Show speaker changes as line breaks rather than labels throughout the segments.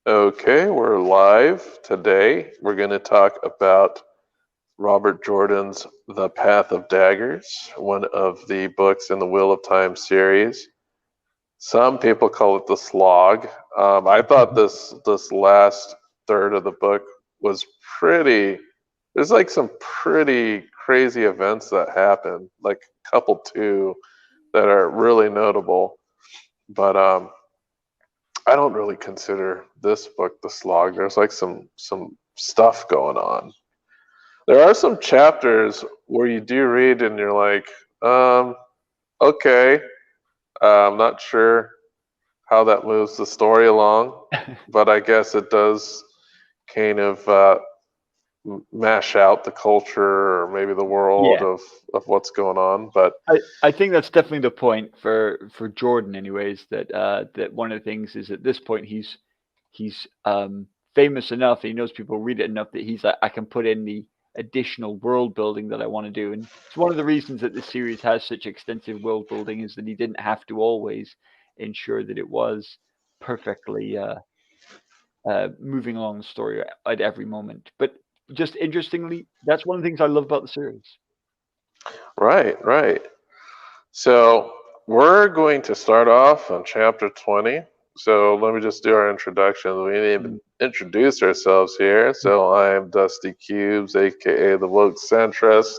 Okay, we're live today. We're going to talk about Robert Jordan's The Path of Daggers, one of the books in the Wheel of Time series. Some people call it the Slog. I thought this last third of the book was pretty. There's like some pretty crazy events that happen, like a couple two that are really notable. But I don't really consider this book the slog. There's like some stuff going on. There are some chapters where you do read and you're like, okay, I'm not sure how that moves the story along, but I guess it does kind of mash out the culture or maybe the world
Yeah,
of what's going on. But
I think that's definitely the point for Jordan, anyways. That one of the things is at this point he's famous enough. He knows people read it enough that he's like, I can put in the additional world building that I want to do, and it's one of the reasons that this series has such extensive world building is that he didn't have to always ensure that it was perfectly moving along the story at every moment. But just interestingly, that's one of the things I love about the series.
right, right. So we're going to start off on chapter 20. So let me just do our introduction. We need to
Mm.
introduce ourselves here. So I'm Dusty Cubes, aka the Woke Centrist.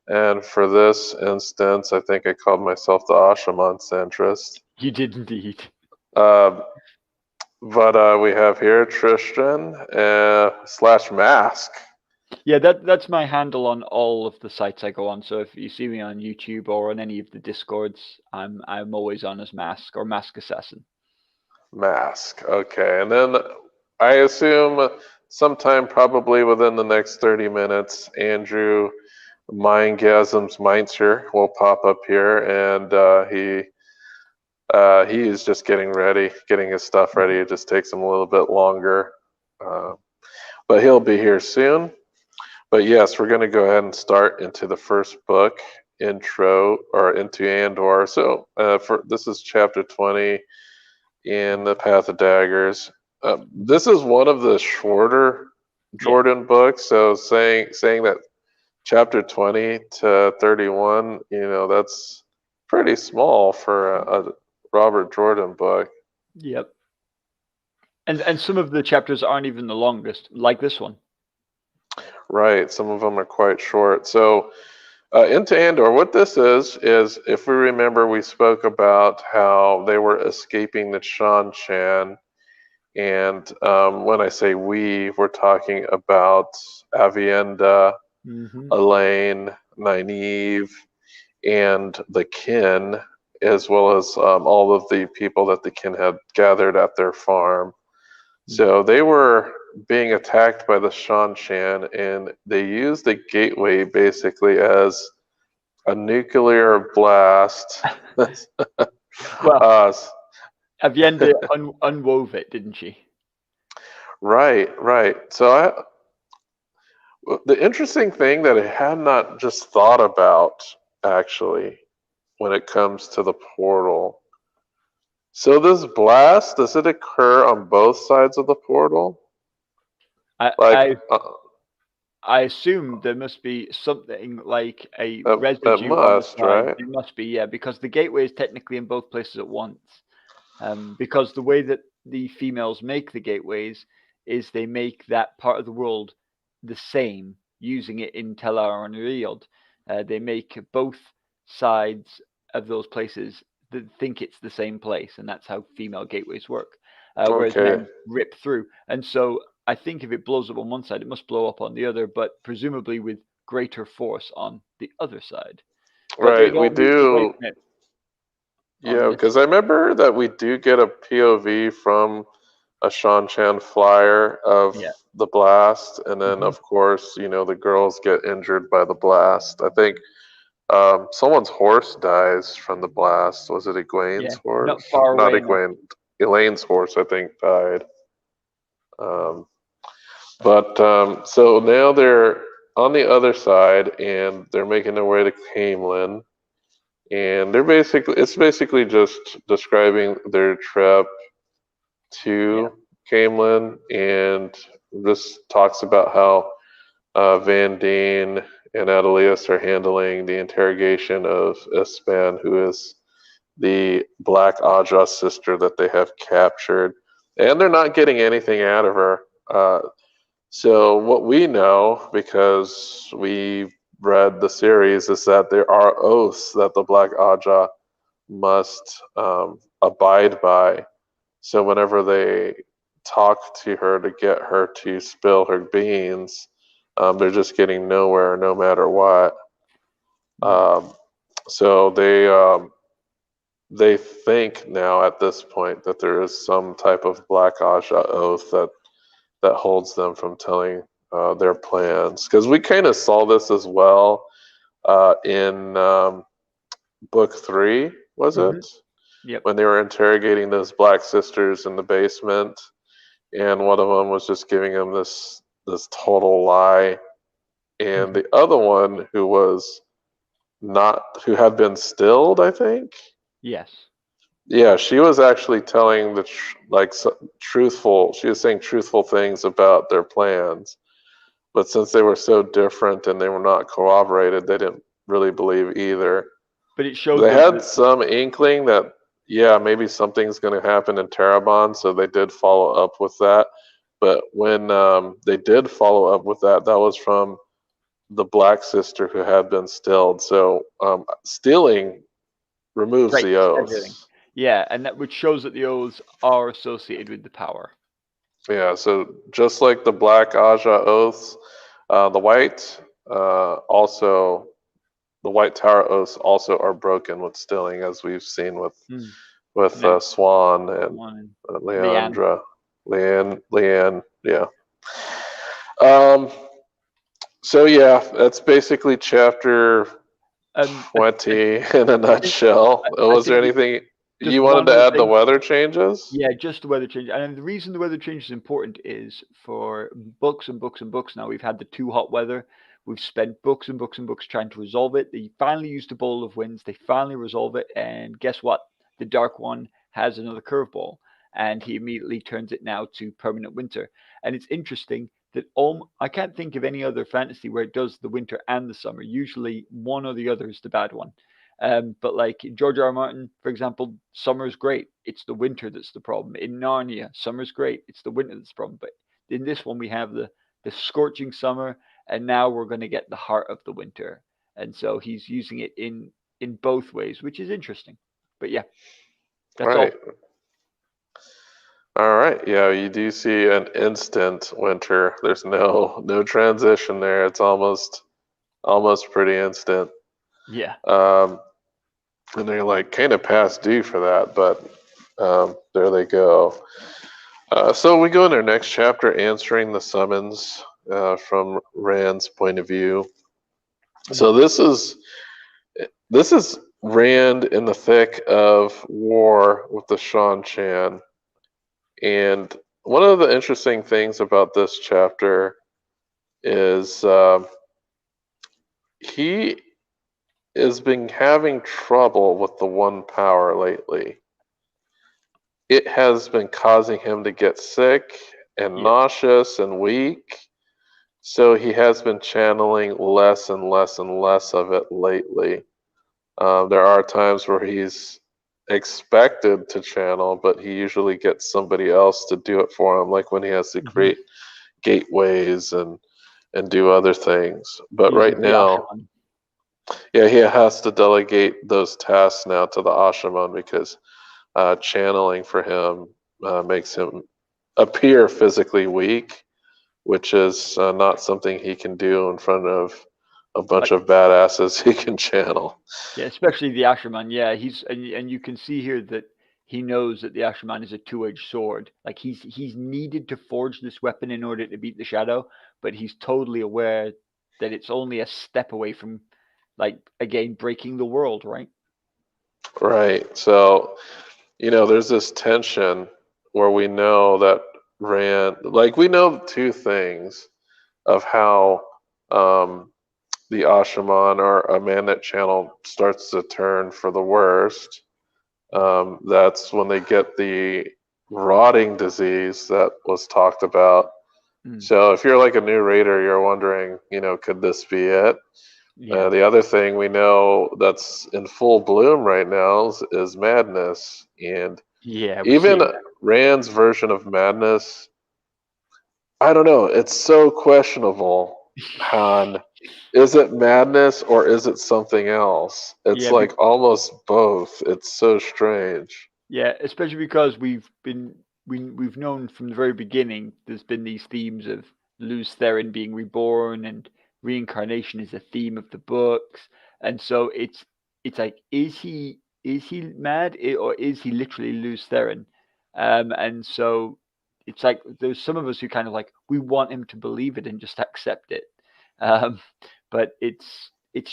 And for this instance, I think I called myself the Ashaman Centrist.
You did indeed.
Um, but we have here Tristram slash Mask.
Yeah, that's my handle on all of the sites I go on. So if you see me on YouTube or on any of the Discords, I'm always on as Mask or Mask Assassin.
Mask. Okay. And then I assume sometime probably within the next 30 minutes, Andrew Mindgasms Meinzer will pop up here and he is just getting ready, getting his stuff ready.
Mhm.
It just takes him a little bit longer. Uh, but he'll be here soon. But yes, we're going to go ahead and start into the first book, intro or into Andor. So for this is chapter 20 in the Path of Daggers. This is one of the shorter
Yeah,
Jordan books. So saying that chapter 20 to 31, that's pretty small for a Robert Jordan book.
yep. And some of the chapters aren't even the longest, like this one.
Right. Some of them are quite short. So into Andor, what this is if we remember, we spoke about how they were escaping the Shan Chan. And when I say we, we're talking about Avienda,
Hmm.
Elaine, Nynaeve, and the kin, as well as all of the people that the kin had gathered at their farm. So they were being attacked by the Shan Chan, and they used the gateway basically as a nuclear blast.
Well,
uh,
Avienda unwove it, didn't she?
right, right. The interesting thing that I had not just thought about actually when it comes to the portal. So this blast, does it occur on both sides of the portal?
I
Like,
I I assume there must be something like a
it
residue on the
must,
side.
right?
It must be, yeah, because the gateway is technically in both places at once. Because the way that the females make the gateways is they make that part of the world the same, using it in Tellar and Riod. They make both sides of those places that think it's the same place, and that's how female gateways work. Whereas
Okay,
men rip through, and so I think if it blows up on one side, it must blow up on the other, but presumably with greater force on the other side. But
right.
it
We
all moves away
do,
from it on
yeah,
this.
because I remember that we do get a POV from a Shan Chan flyer of
Yeah.
the blast, and then
Hmm.
of course, the girls get injured by the blast. I think someone's horse dies from the blast. Was it
Yeah.
Egwene's
Not
horse?
far
Not
away enough.
Egwene. Elaine's horse, I think, died. Um, but so now they're on the other side, and they're making their way to Camelin, and it's basically just describing their trip
Yeah.
to Camelin, and this talks about how Van Deen and Adelius are handling the interrogation of Espan, who is the Black Aja sister that they have captured, and they're not getting anything out of her. So what we know, because we read the series, is that there are oaths that the Black Aja must abide by. So whenever they talk to her to get her to spill her beans, they're just getting nowhere, no matter what. Um, so they think now at this point that there is some type of Black Aja oath that holds them from telling their plans. Because we kind of saw this as well in book 3, was
Mm-hmm.
it?
Yep.
When they were interrogating those black sisters in the basement, and one of them was just giving them this total lie, and
Mm-hmm.
the other one who had been stilled, I think.
Yes.
Yeah, she was actually telling truthful. She was saying truthful things about their plans, but since they were so different and they were not corroborated, they didn't really believe either.
But it showed
They
them
had
that
some inkling that, yeah, maybe something's going to happen in Terabon, so they did follow up with that. But when they did follow up with that, that was from the black sister who had been stilled. So stealing removes the
breaks everything.
oaths.
Yeah, and that which shows that the oaths are associated with the power.
Yeah, so just like the black Aja oaths, the white also the white tower oaths also are broken with stealing, as we've seen
Mm.
with
No,
Swan and
one and Leanne.
Leandra, Leanne, yeah. Um, so yeah, that's basically chapter
I
20 in a
think
nutshell.
I
Was there
think
anything
just
you wanted
one
to
other
add? The
thing.
weather changes?
Yeah, just the weather change. And the reason the weather change is important is for books and books and books now. We've had the too hot weather. We've spent books and books and books trying to resolve it. They finally used a bowl of winds. They finally resolve it. And guess what? The Dark One has another curveball. And he immediately turns it now to permanent winter. And it's interesting that I can't think of any other fantasy where it does the winter and the summer. Usually one or the other is the bad one. But like George R. R. Martin, for example, summer's great. It's the winter that's the problem. In Narnia, summer's great. It's the winter that's the problem. But in this one, we have the scorching summer, and now we're going to get the heart of the winter. And so he's using it in both ways, which is interesting. But yeah, that's
Right.
all.
All right. Yeah, you do see an instant winter. There's no transition there. It's almost pretty instant.
Yeah.
Um, and they're like kind of past due for that, but there they go. So we go in our next chapter, answering the summons from Rand's point of view. So this is Rand in the thick of war with the Shan Chan, and one of the interesting things about this chapter is he has been having trouble with the one power lately. It has been causing him to get sick and
Yeah.
nauseous and weak. So he has been channeling less and less and less of it lately. There are times where he's expected to channel, but he usually gets somebody else to do it for him, like when he has to
Hmm.
create gateways and do other things. But
Uses
right
the
now,
Ashaman.
yeah, he has to delegate those tasks now to the Ashaman because channeling for him makes him appear physically weak, which is not something he can do in front of a bunch
Like
of badasses he can channel.
yeah, especially the Asherman. Yeah, and you can see here that he knows that the Asherman is a two-edged sword. Like he's needed to forge this weapon in order to beat the Shadow, but he's totally aware that it's only a step away from, like again, breaking the world. Right?
Right. So, there's this tension where we know that Rand, like, we know two things of how the Ashaman or a man that channel starts to turn for the worst. That's when they get the rotting disease that was talked about.
Mm.
So if you're like a new reader, you're wondering, could this be it?
Yeah.
The other thing we know that's in full bloom right now is madness. And
Yeah, we're
even
seeing that.
Rand's version of madness, I don't know. It's so questionable, Han. Is it madness or is it something else? It's
Yeah,
like almost both. It's so strange.
yeah, especially because we've known from the very beginning there's been these themes of Luz Theron being reborn and reincarnation is a theme of the books, and so it's like is he mad or is he literally Luz Theron? And so it's like there's some of us who kind of like we want him to believe it and just accept it, um, but it's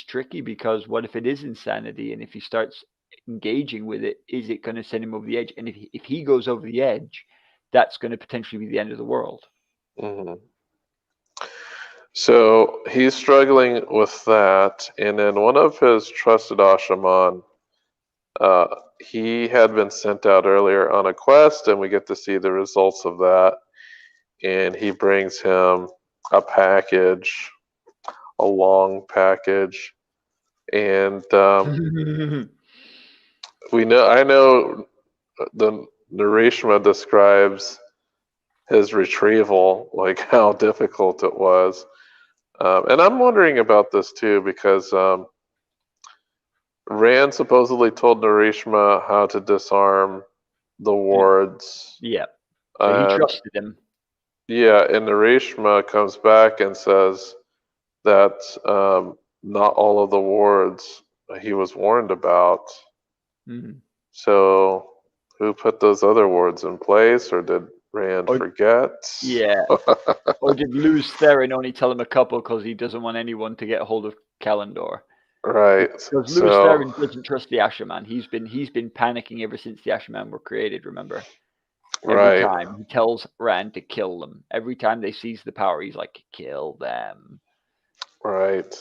tricky because what if it is insanity and if he starts engaging with it, is it going to send him over the edge? And if he goes over the edge, that's going to potentially be the end of the world.
Hmm. So he's struggling with that, and then one of his trusted Ashaman, uh, he had been sent out earlier on a quest, and we get to see the results of that. And he brings him a package, a long package, and I know the Narishma describes his retrieval, like how difficult it was. And I'm wondering about this too because Rand supposedly told Narishma how to disarm the wards,
Yeah. So he
and
trusted him.
yeah, and Narishma comes back and says that not all of the wards he was warned about.
Mm.
So who put those other wards in place, or did Rand
Or
forget?
yeah. Or did Luz Theron only tell him a couple because he doesn't want anyone to get a hold of Kalendor?
Right.
Because Luz
So
Theron doesn't trust the Asherman. He's been panicking ever since the Asherman were created. Remember, every
right,
time he tells Rand to kill them. Every time they seize the power, he's like, "Kill them."
right.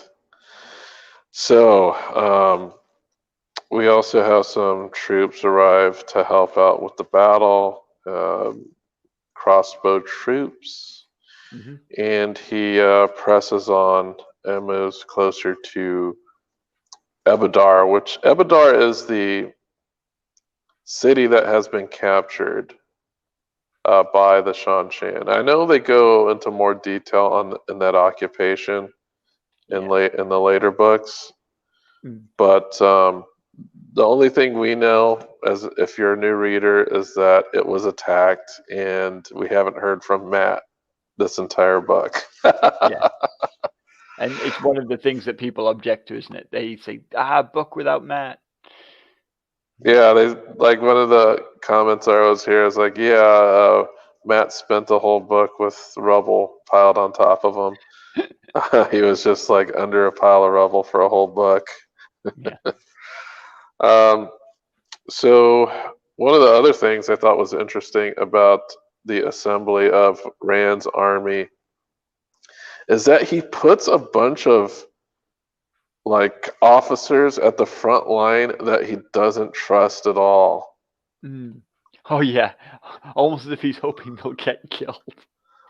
So we also have some troops arrive to help out with the battle. Crossbow troops,
Hmm.
and he presses on and moves closer to Ebadar, which Ebadar is the city that has been captured by the Shanshan. I know they go into more detail in that occupation
Yeah.
in the later books,
Mm.
but the only thing we know, as if you're a new reader, is that it was attacked, and we haven't heard from Matt this entire book.
Yeah. And it's one of the things that people object to, isn't it? They say, book without Matt.
Yeah, they like one of the comments I always hear is like, yeah, Matt spent the whole book with rubble piled on top of him. He was just like under a pile of rubble for a whole book.
Yeah.
Um, so one of the other things I thought was interesting about the assembly of Rand's army is that he puts a bunch of like officers at the front line that he doesn't trust at all.
Mm. Oh, yeah. Almost as if he's hoping they'll get killed.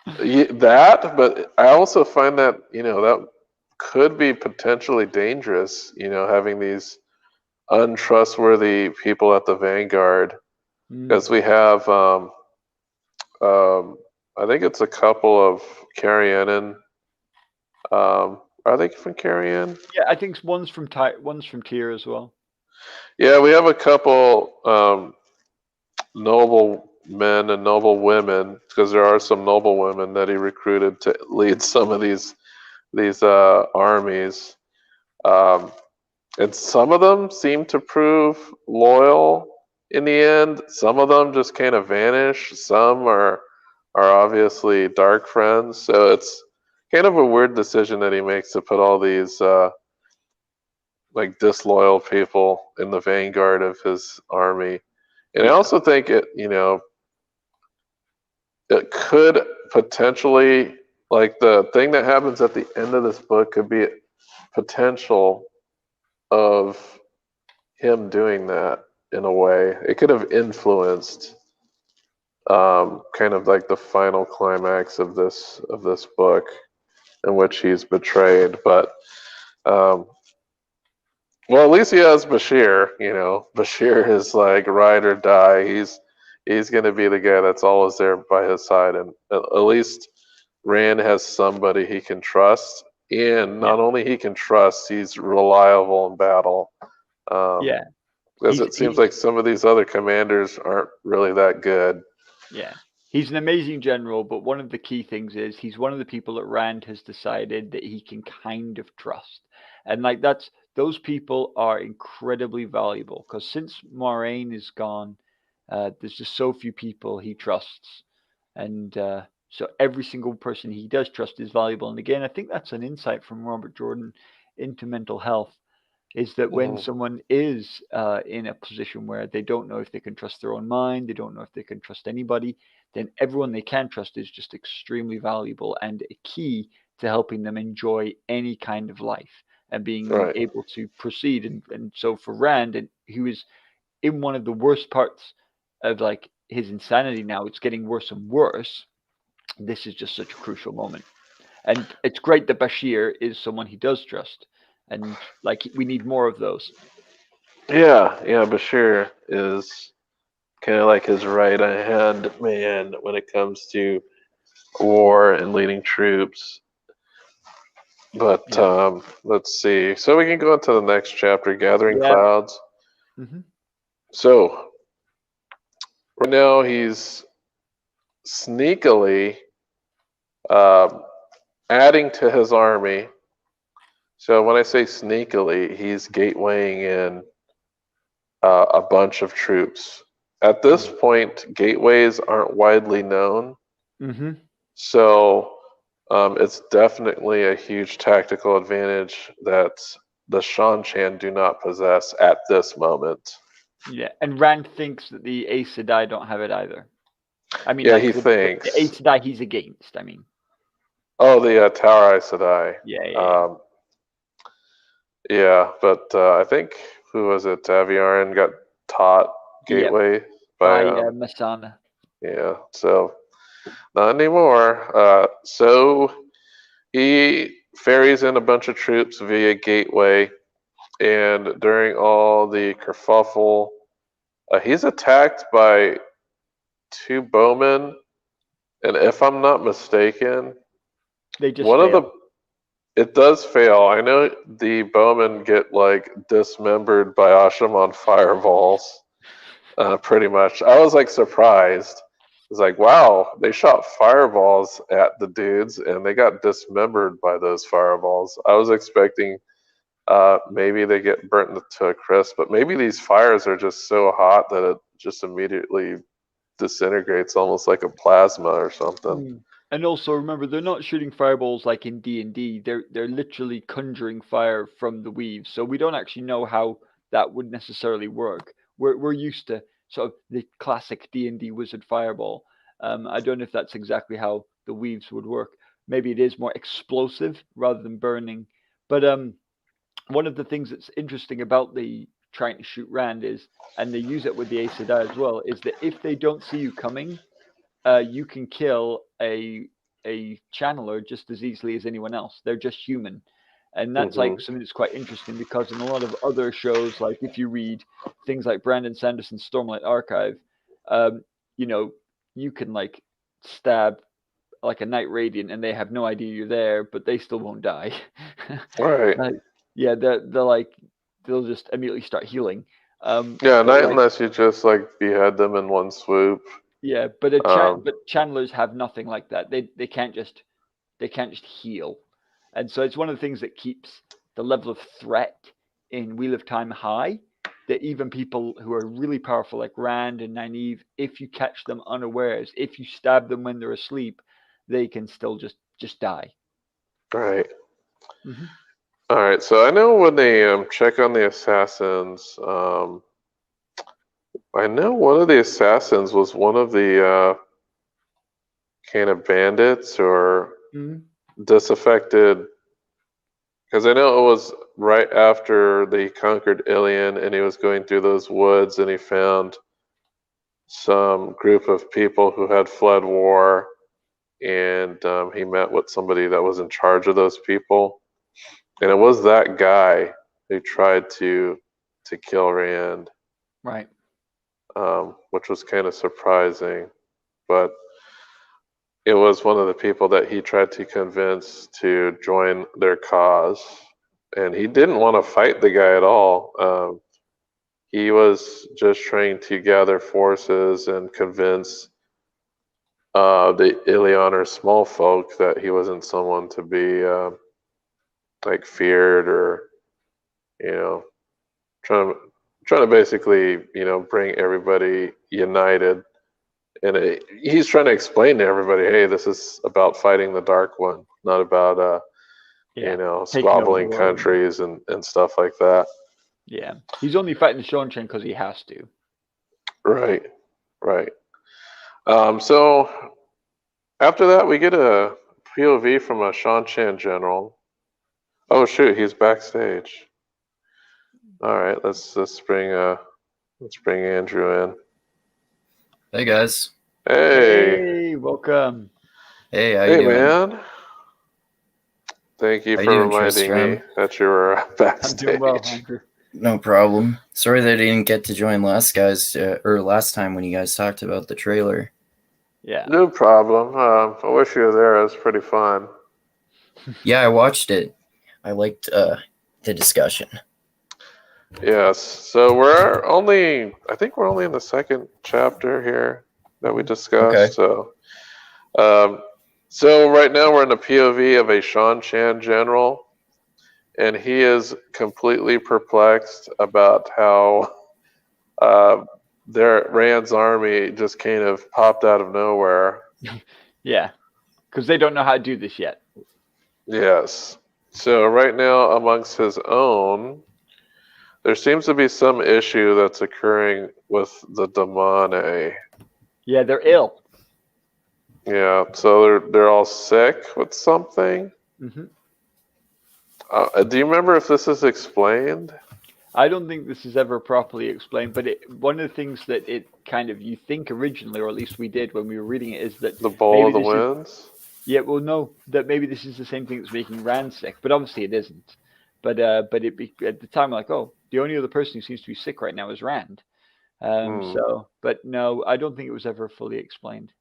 That, but I also find that, that could be potentially dangerous, having these untrustworthy people at the vanguard.
Mm.
Because we have, I think it's a couple of Carrienan. Are they from Carrion?
Yeah, I think one's from Tyr as well.
Yeah, we have a couple noble men and noble women, because there are some noble women that he recruited to lead some of these armies. Um, and some of them seem to prove loyal in the end. Some of them just kind of vanish. Some are obviously dark friends. So it's kind of a weird decision that he makes to put all these like disloyal people in the vanguard of his army. And I
Yeah.
also think it could potentially, like, the thing that happens at the end of this book could be potential of him doing that in a way. It could have influenced kind of like the final climax of this book, in which he's betrayed. But um, well, at least he has Bashir. Bashir is like ride or die. He's going to be the guy that's always there by his side, and at least Rand has somebody he can trust. And
Yeah,
not only he can trust, he's reliable in battle. Um,
yeah.
because it seems
He's
like some of these other commanders aren't really that good.
Yeah. He's an amazing general, but one of the key things is he's one of the people that Rand has decided that he can kind of trust. And like those people are incredibly valuable because since Moraine is gone, there's just so few people he trusts. And so every single person he does trust is valuable. And again, I think that's an insight from Robert Jordan into mental health is that when
Hmm.
someone is in a position where they don't know if they can trust their own mind, they don't know if they can trust anybody, then everyone they can trust is just extremely valuable and a key to helping them enjoy any kind of life and being
Right.
able to proceed. And so for Rand, and he was in one of the worst parts of like his insanity now, it's getting worse and worse. This is just such a crucial moment. And it's great that Bashir is someone he does trust. And like we need more of those.
Yeah, yeah, Bashir is kind of like his right hand man when it comes to war and leading troops. But
Yeah.
let's see. So we can go into the next chapter, Gathering
Yeah.
Clouds.
Hmm.
So right now he's sneakily um, adding to his army. So when I say sneakily, he's gatewaying in a bunch of troops. At this point, gateways aren't widely known,
Hmm.
so it's definitely a huge tactical advantage that the Shan-Chan do not possess at this moment.
Yeah. And Rand thinks that the Aes Sedai don't have it either. I mean,
Yeah,
like
he
the
thinks.
Aes Sedai he's against. I mean,
Oh, the Tower Aes Sedai.
yeah, yeah, yeah.
Um, yeah, but I think who was it? Aviarin got taught
Yep.
Gateway by
By Masana.
yeah. So not anymore. So he ferries in a bunch of troops via Gateway, and during all the kerfuffle, he's attacked by two bowmen, and if I'm not mistaken,
They just
one of the
fail.
it does fail. I know the bowmen get like dismembered by Asha'man fireballs, pretty much. I was like surprised. It's like, wow, they shot fireballs at the dudes and they got dismembered by those fireballs. I was expecting maybe they get burnt to a crisp, but maybe these fires are just so hot that it just immediately disintegrates almost like a plasma or something.
Mm. And also remember, they're not shooting fireballs like in D&D. They're literally conjuring fire from the weaves. So we don't actually know how that would necessarily work. We're used to sort of the classic D&D wizard fireball. I don't know if that's exactly how the weaves would work. Maybe it is more explosive rather than burning. But one of the things that's interesting about the trying to shoot Rand is, and they use it with the Aes Sedai as well, is that if they don't see you coming, you can kill a channeler just as easily as anyone else. They're just human, and that's
Hmm.
like something that's quite interesting because in a lot of other shows, like if you read things like Brandon Sanderson's Stormlight Archive, um, you know, you can like stab like a Night Radiant and they have no idea you're there, but they still won't die.
Right.
Like, yeah, they're like they'll just immediately start healing.
Yeah,
But
not
like
unless you just like behead them in one swoop.
yeah,
Um,
but channelers have nothing like that. They can't just heal, and so it's one of the things that keeps the level of threat in Wheel of Time high. That even people who are really powerful, like Rand and Nynaeve, if you catch them unawares, if you stab them when they're asleep, they can still just die.
right.
Hmm.
All right. So I know when they check on the assassins, I know one of the assassins was one of the kind of bandits or
Hmm.
disaffected, because I know it was right after they conquered Ilion and he was going through those woods and he found some group of people who had fled war, and he met with somebody that was in charge of those people, and it was that guy who tried to kill Rand,
Right.
which was kind of surprising, but it was one of the people that he tried to convince to join their cause, and he didn't want to fight the guy at all. He was just trying to gather forces and convince the Illianer small folk that he wasn't someone to be like feared, or you know, trying to basically bring everybody united. And he's trying to explain to everybody, hey, this is about fighting the Dark One, not about
Yeah. Taking over the
squabbling
world.
countries and stuff like that.
Yeah. He's only fighting the Seanchan because he has to.
Right. So after that, we get a POV from a Seanchan general. Oh shoot, he's backstage. All right, let's bring Andrew in.
Hey guys.
Hey,
Welcome.
Hey, how you doing?
Man. Thank you
How you
for
doing,
reminding me
Tristram?
that you were
I'm
backstage.
doing well, Andrew.
No problem. Sorry that I didn't get to join last time when you guys talked about the trailer.
Yeah.
No problem. I wish you were there. It was pretty fun.
Yeah, I watched it. I liked the discussion.
Yes. So I think we're only in the second chapter here that we discussed.
Okay.
So right now we're in the POV of a Seanchan general, and he is completely perplexed about how Rand's army just kind of popped out of nowhere.
Yeah. Because they don't know how to do this yet.
Yes. So right now, amongst his own, there seems to be some issue that's occurring with the Damane.
Yeah, they're ill.
Yeah, so they're all sick with something.
Mm-hmm.
Do you remember if this is explained?
I don't think this is ever properly explained, but one of the things that it kind of you think originally, or at least we did when we were reading it, is that
The Bowl of the
maybe this
Winds?
yeah, well, no, that maybe this is the same thing that's making Rand sick, but obviously it isn't. But at the time, like, oh, the only other person who seems to be sick right now is Rand. So, but no, I don't think it was ever fully explained.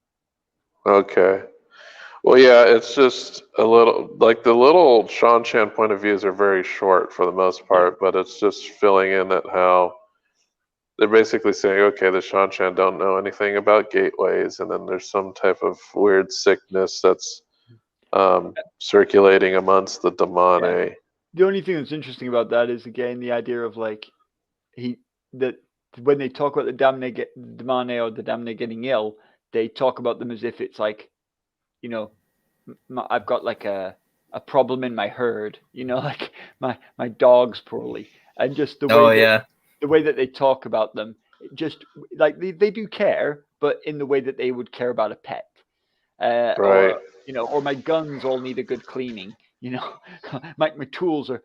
Okay. Well, yeah, it's just a little like the little Seanchan point of views are very short for the most part, but it's just filling in that how they're basically saying, okay, the Seanchan don't know anything about gateways, and then there's some type of weird sickness that's circulating amongst the Damane.
Yeah. The only thing that's interesting about that is again the idea of like that when they talk about the Damane or the Damane getting ill, they talk about them as if it's like, I've got like a problem in my herd, like my dog's poorly, and just the way that they talk about them, just like they do care, but in the way that they would care about a pet,
Right.
or my guns all need a good cleaning, my tools are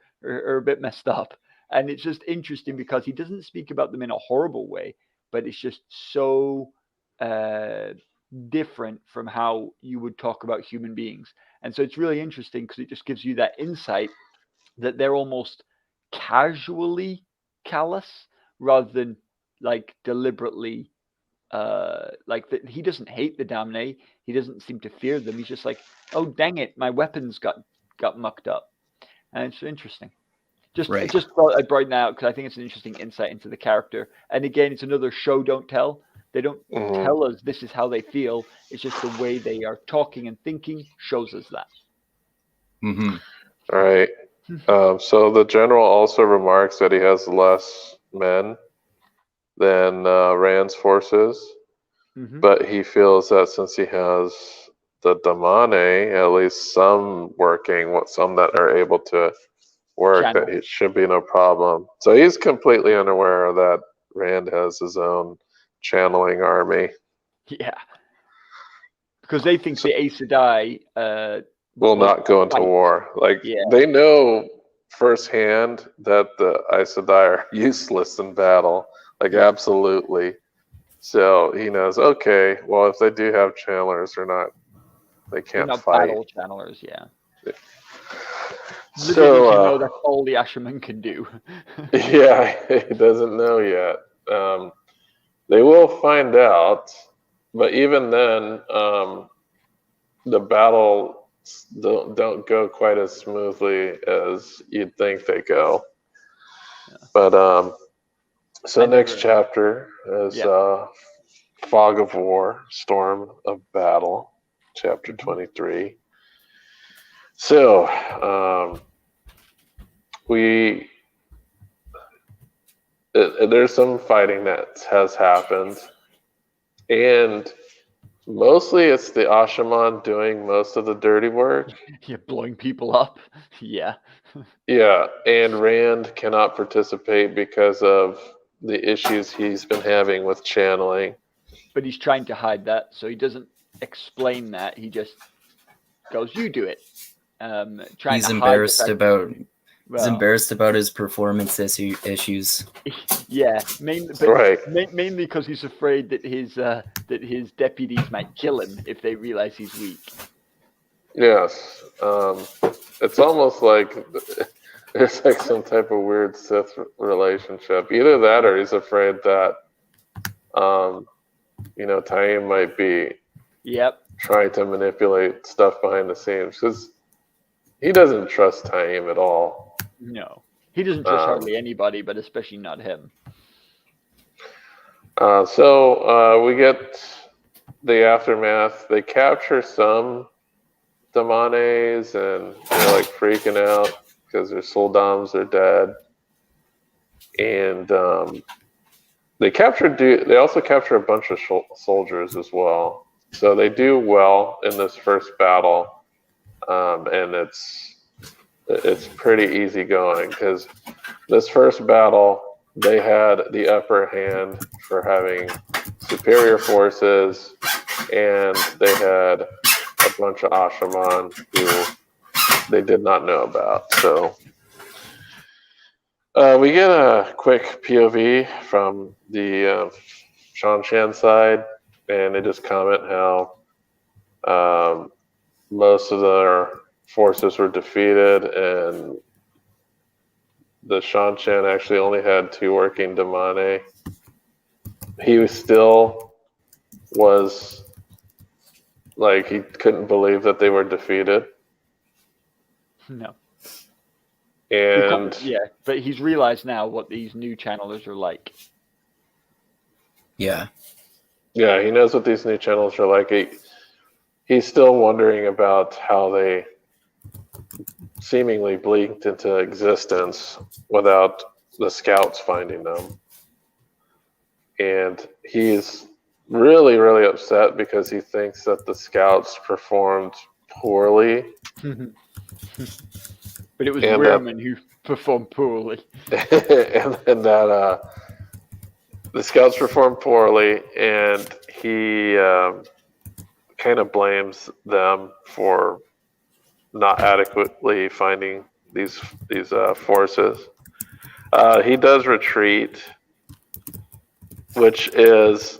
a bit messed up, and it's just interesting because he doesn't speak about them in a horrible way, but it's just so different from how you would talk about human beings. And so it's really interesting because it just gives you that insight that they're almost casually callous rather than like deliberately like that. He doesn't hate the Damnate. He doesn't seem to fear them. He's just like, oh dang it, my weapons got mucked up. And it's interesting. I just thought I'd brighten out because I think it's an interesting insight into the character. And again, it's another show don't tell. They don't tell us this is how they feel. It's just the way they are talking and thinking shows us that.
Mm-hmm.
Right. So the general also remarks that he has less men than Rand's forces, but he feels that since he has the Damane, at least some working, some that are able to work, that it should be no problem. So he's completely unaware that Rand has his own channeling army.
Yeah. Because they think the Aes Sedai
will not go into war. Like they know firsthand that the Aes Sedai are useless in battle. Like absolutely. So he knows, okay, well, if they do have channelers, they
They're
can't
not
fight.
battle channelers, yeah. Little
So,
does he know that's all the Asherman can do.
yeah, he doesn't know yet. They will find out, but even then, the battle don't go quite as smoothly as you'd think they go.
Yeah.
But so next chapter is Fog of War, Storm of Battle, chapter 23. So there's some fighting that has happened, and mostly it's the Ashaman doing most of the dirty work.
Yeah, blowing people up. Yeah.
Yeah, and Rand cannot participate because of the issues he's been having with channeling.
But he's trying to hide that, so he doesn't explain that. He just goes, "You do it." Trying
He's
to
embarrassed
hide
about.
Well,
He's embarrassed about his performance issues.
Yeah, mainly because he's afraid that his deputies might kill him if they realize he's weak.
Yes, it's almost like there's like some type of weird Sith relationship. Either that, or he's afraid that, Taim might be trying to manipulate stuff behind the scenes, because he doesn't trust Taim at all.
No, he doesn't trust hardly anybody, but especially not him.
So we get the aftermath. They capture some Damanes, and they're like freaking out because their Soldams are dead. And they also capture a bunch of soldiers as well. So they do well in this first battle, and it's pretty easy going, because this first battle they had the upper hand for having superior forces, and they had a bunch of Ashaman who they did not know about. So we get a quick POV from the Shanshan side, and they just comment how most of their forces were defeated, and the Shanshan actually only had 2 working Damane. He was like, he couldn't believe that they were defeated.
No.
And
but he's realized now what these new channelers are like.
Yeah,
he knows what these new channels are like. He's still wondering about how they seemingly blinked into existence without the scouts finding them. And he's really, really upset because he thinks that the scouts performed poorly.
But it was Weirman who performed poorly.
and that the scouts performed poorly, and he kind of blames them for not adequately finding these forces. He does retreat, which is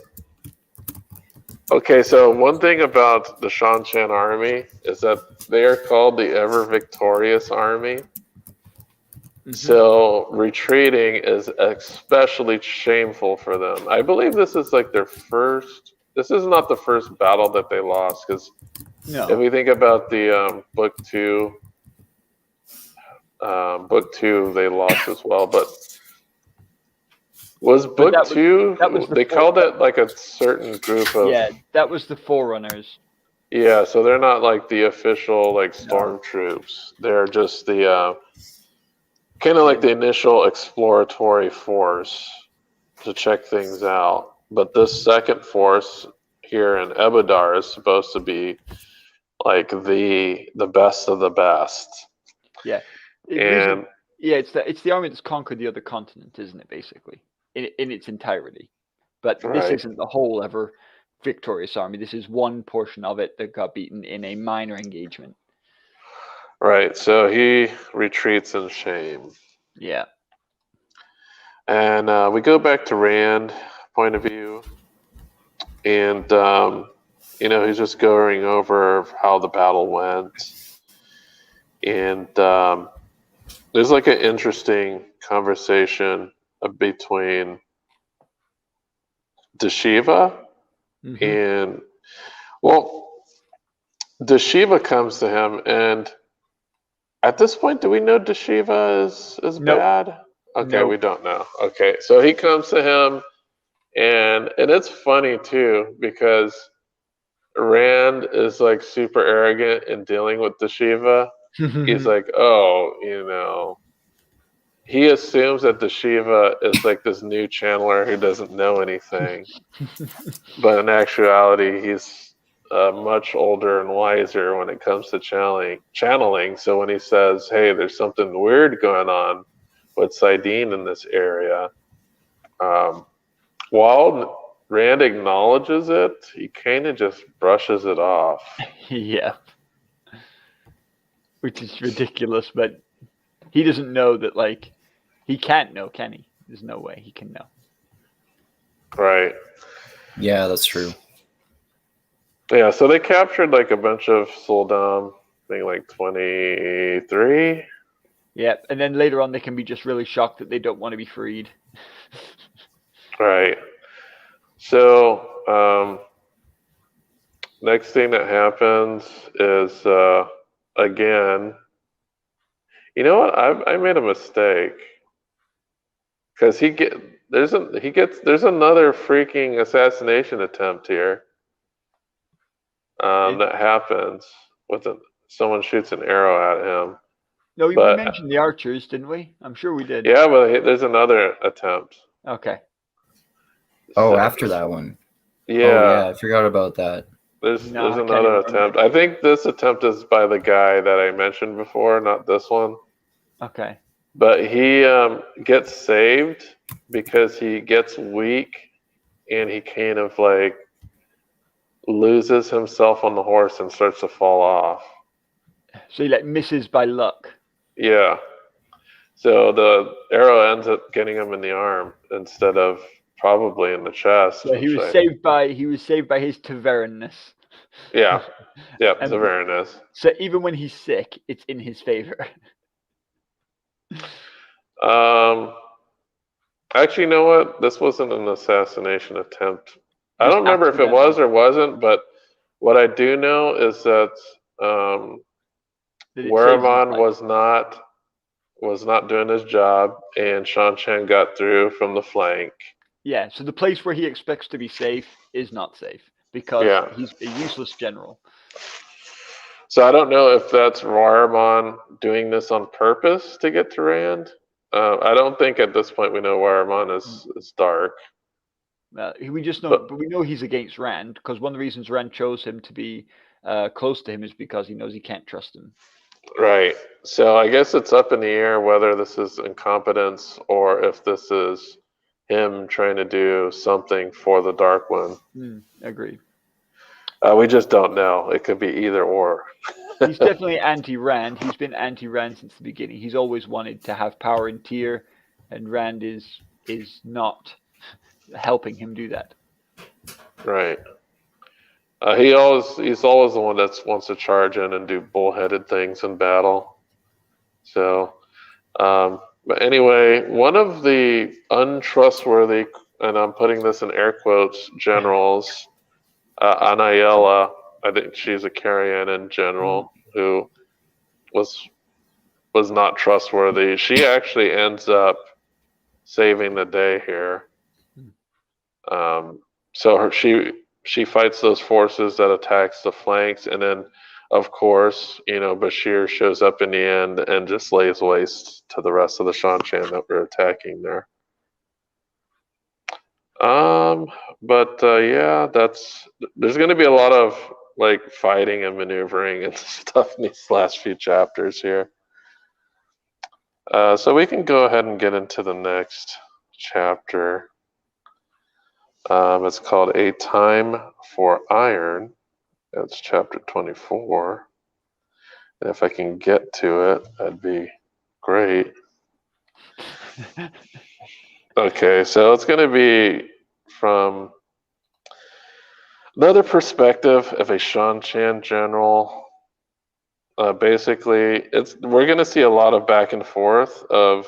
okay. So one thing about the Shanshan army is that they are called the Ever Victorious Army. Mm-hmm. So retreating is especially shameful for them. I believe this is like their first. This is not the first battle that they lost, because if we think about the book two they lost as well. But was book two? They called it like a certain group of.
Yeah, that was the Forerunners.
Yeah, so they're not like the official like stormtroops. They're just the kind of like the initial exploratory force to check things out. But this second force here in Ebadar is supposed to be like the best of the best.
Yeah, it's the army that's conquered the other continent, isn't it? Basically, in its entirety. But this isn't the whole Ever Victorious Army. This is one portion of it that got beaten in a minor engagement.
Right. So he retreats in shame.
Yeah.
And we go back to Rand point of view. and he's just going over how the battle went, and there's like an interesting conversation between Deshiva and Deshiva comes to him, and at this point, do we know Deshiva is
Nope.
bad? Okay,
Nope.
we don't know. Okay, so he comes to him, and it's funny too because Rand is like super arrogant in dealing with Deshiva. He's like, oh, he assumes that Deshiva is like this new channeler who doesn't know anything, but in actuality, he's much older and wiser when it comes to channeling. So when he says, "Hey, there's something weird going on with Sidene in this area," while Rand acknowledges it, he kind of just brushes it off.
Yeah. Which is ridiculous, but he doesn't know that, like, he can't know, can he? There's no way he can know.
Right.
Yeah, that's true.
Yeah, so they captured like a bunch of Soldam, I think like 23.
Yeah, and then later on they can be just really shocked that they don't want to be freed.
Right. So, next thing that happens is, again, you know what? I made a mistake because there's another freaking assassination attempt here. That happens someone shoots an arrow at him.
No, we mentioned the archers, didn't we? I'm sure we did.
Yeah, but there's another attempt.
Okay.
After that one.
Yeah.
Oh, yeah, I forgot about that.
There's another attempt. I think this attempt is by the guy that I mentioned before, not this one.
Okay.
But he gets saved because he gets weak and he kind of like loses himself on the horse and starts to fall off.
So he like misses by luck.
Yeah. So the arrow ends up getting him in the arm instead of probably in the chest.
So he was saved by his Tavernness.
Yeah. Yep, Tavernness.
So even when he's sick, it's in his favor.
Actually, you know what? This wasn't an assassination attempt. I don't remember if it was or wasn't, but what I do know is that Waramon was not doing his job, and Shan Chen got through from the flank.
Yeah, so the place where he expects to be safe is not safe because he's a useless general.
So I don't know if that's Waramon doing this on purpose to get to Rand. I don't think at this point we know Waramon is dark.
We just know, but we know he's against Rand because one of the reasons Rand chose him to be close to him is because he knows he can't trust him.
Right. So I guess it's up in the air whether this is incompetence or if this is him trying to do something for the Dark One.
Agreed.
We just don't know. It could be either or.
He's definitely anti-Rand. He's been anti-Rand since the beginning. He's always wanted to have power in Tyr, and Rand is not helping him do that.
Right. He's always the one that wants to charge in and do bullheaded things in battle. So, but anyway, one of the untrustworthy, and I'm putting this in air quotes, generals, Anayela, I think she's a Carianan general who was not trustworthy. She actually ends up saving the day here. So she fights those forces that attacks the flanks, and then, of course, Bashir shows up in the end and just lays waste to the rest of the Shanchan that were attacking there. But there's going to be a lot of like fighting and maneuvering and stuff in these last few chapters here. So we can go ahead and get into the next chapter. It's called A Time for Iron. That's chapter 24. And if I can get to it, that'd be great. Okay, so it's going to be from Another perspective of a Shan Chan general. Basically, we're going to see a lot of back and forth of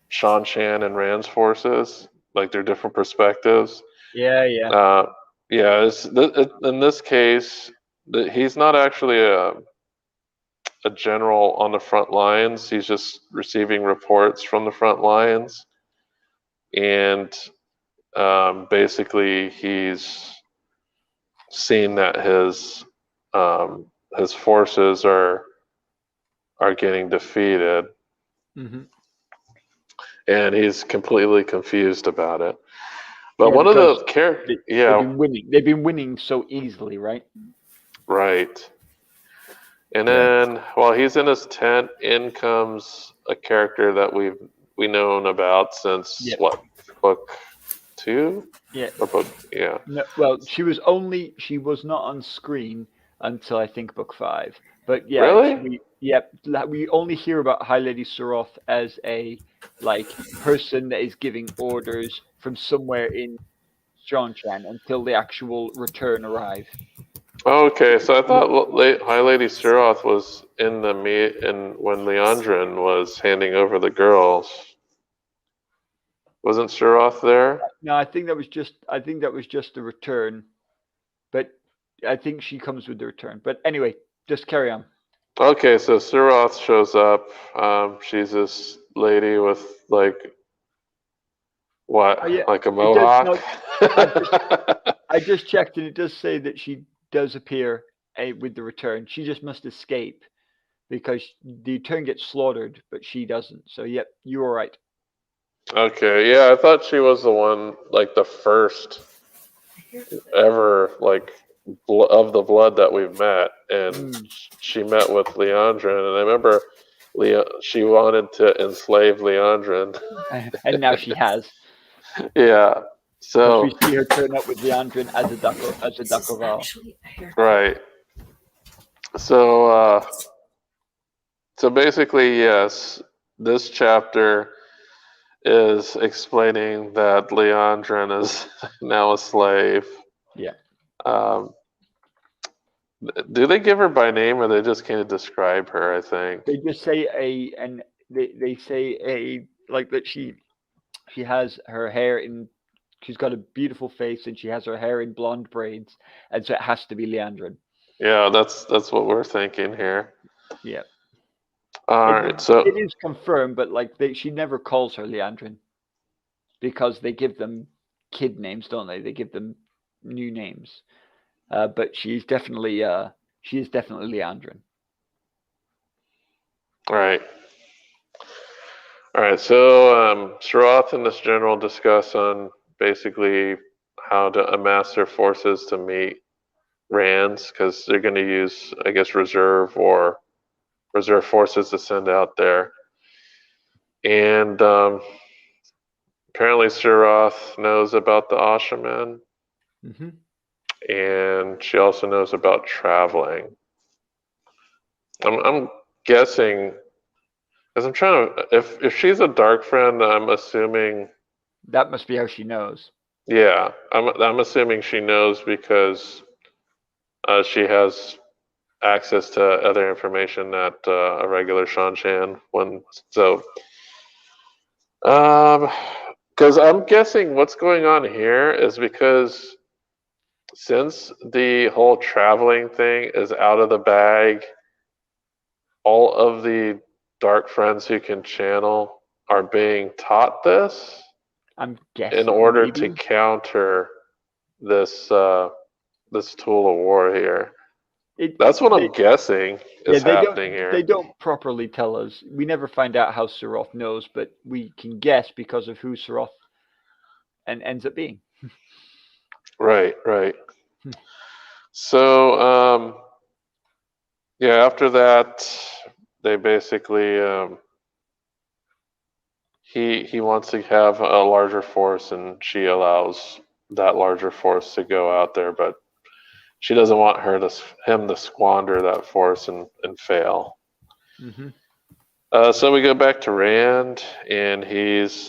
Shan Chan and Rand's forces, like their different perspectives.
Yeah, yeah.
Yeah, in this case, he's not actually a general on the front lines. He's just receiving reports from the front lines, and basically he's seen that his forces are getting defeated,
Hmm.
and he's completely confused about it. But
Yeah,
one of
because
the characters,
they've
yeah,
been winning. They've been winning so easily, right?
right. And
Yeah.
then while he's in his tent, in comes a character that we known about since
Yep.
what, book 2
Yeah.
or book, yeah.
No, well, she was not on screen until I think book 5. But yeah,
Really?
we only hear about High Lady Suroth as a person that is giving orders from somewhere in Zhongshan until the actual return arrive.
Okay, so I thought High Lady Suroth was in the meet and when Leandrin was handing over the girls. Wasn't Suroth there?
No, I think that was just the return. But I think she comes with the return. But anyway, just carry on.
Okay, so Suroth shows up. She's this lady with what,
Oh yeah,
like a
it does.
mohawk?
No, I just checked, and it does say that she does appear with the return. She just must escape because the return gets slaughtered, but she doesn't. So yep, you were right.
Okay, yeah, I thought she was the one, like the first ever, of the blood that we've met, and she met with Leandrin, and I remember she wanted to enslave Leandrin.
And now she has.
Yeah,
Because
so
we see her turn up with Leandrin as a Dakoval.
right, so so basically, yes, this chapter is explaining that Leandrin is now a slave.
Yeah.
Do they give her by name, or they just kind of describe her? I think.
They just say they say that she has her hair in. She's got a beautiful face, and she has her hair in blonde braids, and so it has to be Leandrin.
Yeah, that's what we're thinking here.
Yeah.
All right, so
it is confirmed, but she never calls her Leandrin because they give them kid names, don't they? They give them new names. But she is definitely Leandrin.
all right. All right, so Shroth and this general discuss on basically how to amass their forces to meet Rands, because they're going to use, I guess, reserve forces to send out there. And apparently Shroth knows about the Ashaman, and she also knows about traveling. I'm guessing, because I'm trying to, if she's a dark friend, I'm assuming
that must be how she knows.
Yeah, I'm assuming she knows because she has access to other information that a regular Shan Chan wouldn't. So, because I'm guessing what's going on here is because since the whole traveling thing is out of the bag, all of the dark friends who can channel are being taught this.
I'm guessing
in order
maybe.
to counter this this tool of war here. That's what I'm guessing is happening here.
They don't properly tell us. We never find out how Suroth knows, but we can guess because of who Suroth ends up being.
Right. So, yeah, after that, they basically he wants to have a larger force, and she allows that larger force to go out there, but she doesn't want him to squander that force and fail. So we go back to Rand, and he's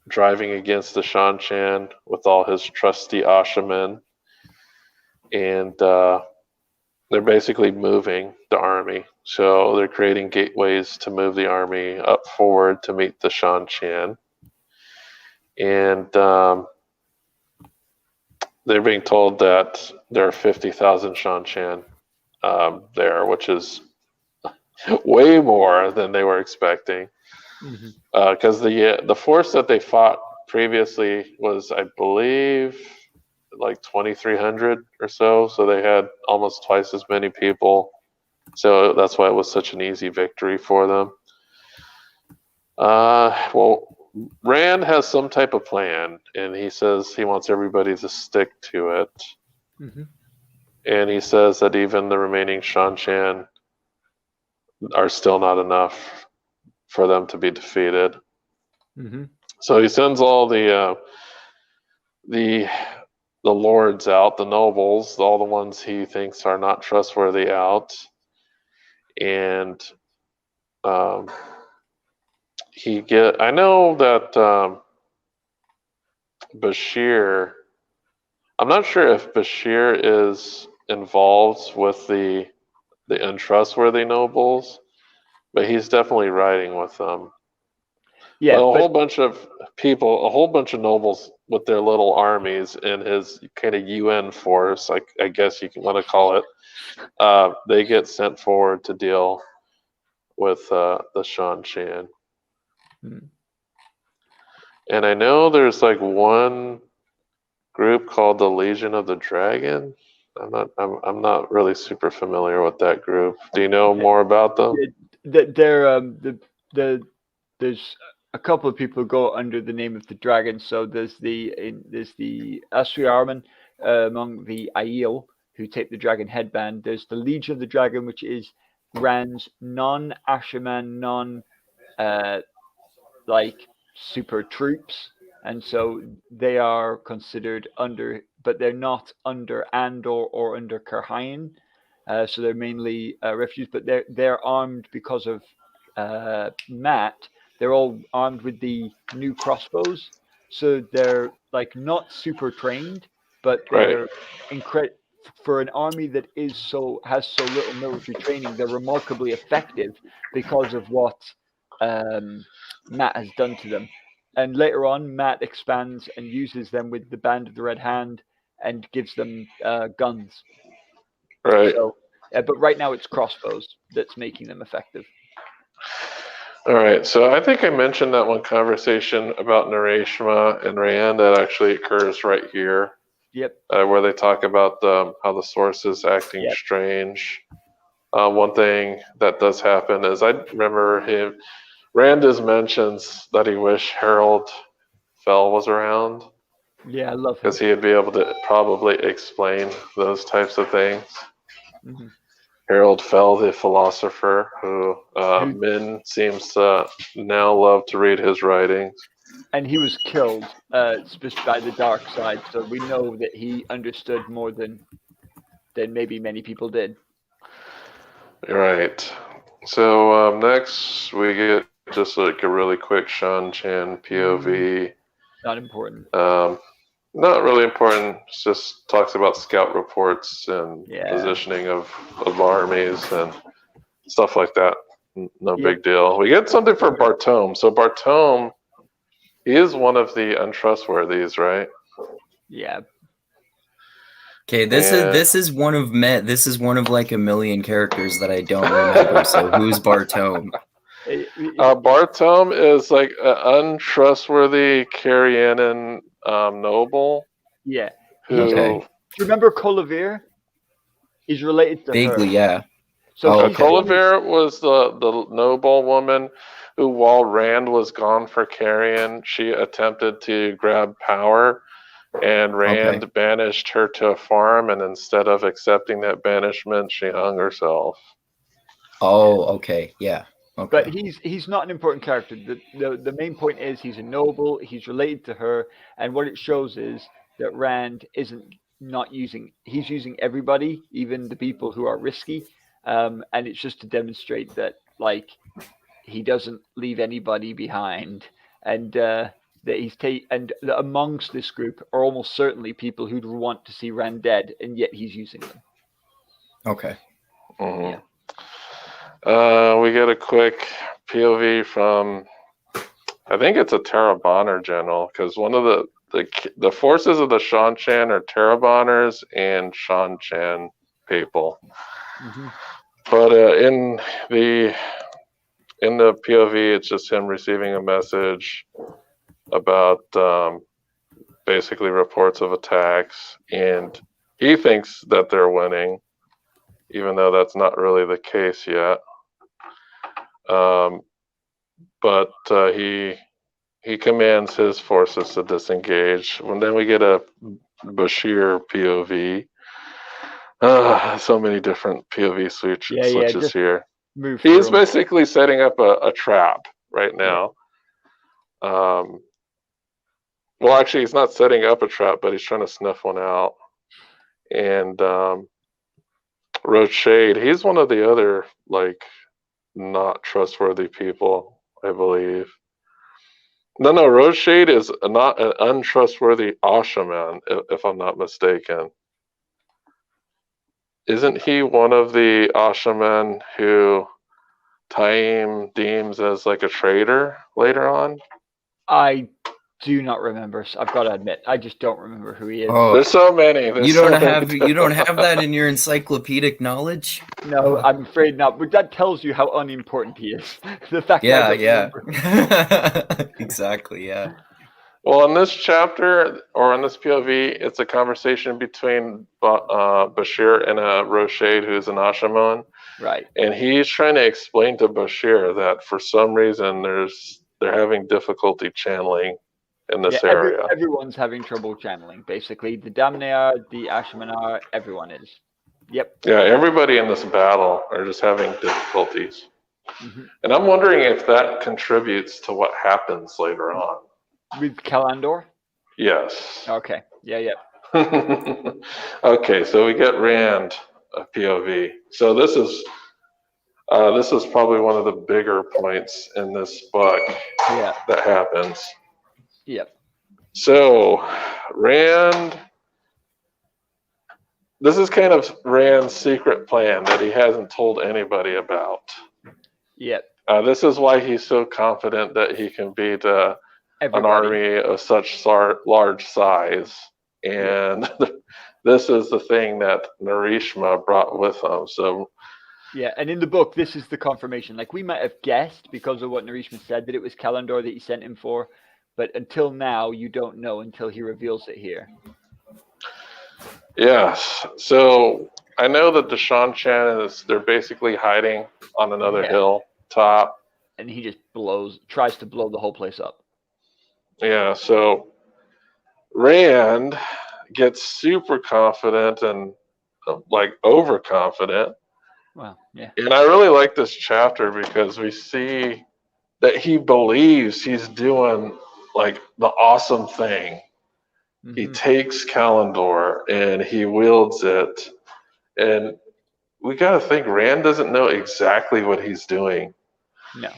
driving against the Shanshan with all his trusty Ashamen, and they're basically moving the army. So they're creating gateways to move the army up forward to meet the Shanshan, and they're being told that there are 50,000 Shanshan there, which is way more than they were expecting. Because the force that they fought previously was, I believe, like 2,300 or so. So they had almost twice as many people. So that's why it was such an easy victory for them. Well, Rand has some type of plan, and he says he wants everybody to stick to it. And he says that even the remaining Shanshan are still not enough for them to be defeated. So he sends all the lords out, the nobles, all the ones he thinks are not trustworthy out, and I know that Bashir. I'm not sure if Bashir is involved with the untrustworthy nobles, but he's definitely riding with them.
Yeah,
but a whole bunch of people, a whole bunch of nobles with their little armies in his kind of UN force, I guess you want to call it, they get sent forward to deal with the Shanshan. And I know there's like one group called the Legion of the Dragon. I'm not really super familiar with that group. Do you know more about them?
There's a couple of people who go under the name of the Dragon. So there's the Asri Arman among the Aiel who take the Dragon headband. There's the Legion of the Dragon, which is Rand's non-Asherman, like super troops, and so they are considered under, but they're not under Andor or under Karhain. So they're mainly refugees, but they're armed because of Matt. They're all armed with the new crossbows, so they're like not super trained, but they're for an army that has so little military training. They're remarkably effective because of what Matt has done to them. And later on, Matt expands and uses them with the Band of the Red Hand and gives them guns.
Right.
So, but right now it's crossbows that's making them effective.
All right. So I think I mentioned that one conversation about Narashma and Rand that actually occurs right here.
Yep.
Where they talk about how the Source is acting strange. One thing that does happen is I remember Randus mentions that he wished Harold Fell was around.
Yeah, I love him.
Because he'd be able to probably explain those types of things. Harold Fell, the philosopher, who Min seems to now love to read his writings.
And he was killed by the dark side, so we know that he understood more than maybe many people did.
Right. So next we get just like a really quick Shanshan POV.
Not important.
Not really important. It just talks about scout reports and positioning of armies and stuff like that. No big deal. We get something for Bartome. So Bartome, he is one of the untrustworthies, right?
Yeah.
Okay, this is one of like a million characters that I don't remember. So who's Bartome?
Bartome is like an untrustworthy Carianan noble.
Yeah.
Who,
do you remember Colavir? He's related to
vaguely,
her.
yeah.
So Colavir was the noble woman who, while Rand was gone for Carrion, she attempted to grab power, and Rand banished her to a farm, and instead of accepting that banishment, she hung herself.
Oh, okay, yeah. Okay.
But he's not an important character. The main point is he's a noble, he's related to her, and what it shows is that Rand he's using everybody, even the people who are risky, and it's just to demonstrate that like he doesn't leave anybody behind. And that he's and that amongst this group are almost certainly people who'd want to see Rand dead, and yet he's using them.
Okay.
Mm-hmm. We get a quick POV from, I think it's a Tarabonner general, because one of the forces of the Shan-Chan are Tarabonners and Shan-Chan people.
Mm-hmm.
But in the POV, it's just him receiving a message about basically reports of attacks, and he thinks that they're winning, even though that's not really the case yet. But he commands his forces to disengage. And then we get a Bashir POV. So many different POV switches here. He's basically setting up a trap right now. Yeah. Well, actually, he's not setting up a trap, but he's trying to snuff one out. And Rochade, he's one of the other, like, not trustworthy people, I believe. No, Rochade is not an untrustworthy Ashaman, if I'm not mistaken. Isn't he one of the Ashaman who Taim deems as like a traitor later on?
I do not remember. I've got to admit, I just don't remember who he is.
Oh, there's so many.
You don't have that in your encyclopedic knowledge?
No, I'm afraid not. But that tells you how unimportant he is. The fact
that exactly, yeah.
Well, in this chapter, or in this POV, it's a conversation between Bashir and Rochade, who's an Ashaman.
Right.
And he's trying to explain to Bashir that for some reason they're having difficulty channeling in this area.
Everyone's having trouble channeling, basically. The Damnayar, the Ashmanar, everyone is. Yep.
Yeah, everybody in this battle are just having difficulties. Mm-hmm. And I'm wondering if that contributes to what happens later on.
With Kalandor?
Yes.
Okay. Yeah.
Okay, so we get Rand POV. So this is probably one of the bigger points in this book that happens.
Yep.
So Rand, this is kind of Rand's secret plan that he hasn't told anybody about.
Yep.
This is why he's so confident that he can beat an army of such large size. And this is the thing that Narishma brought with him. So
yeah, and in the book, this is the confirmation. Like, we might have guessed because of what Narishma said that it was Kalandor that he sent him for, but until now, you don't know until he reveals it here.
Yes. So I know that the Shan-Chan they're basically hiding on another hilltop.
And he just tries to blow the whole place up.
Yeah, so Rand gets super confident and like overconfident.
Wow, yeah.
And I really like this chapter because we see that he believes he's doing like the awesome thing. Mm-hmm. He takes Kalandor and he wields it. And we got to think Rand doesn't know exactly what he's doing.
No.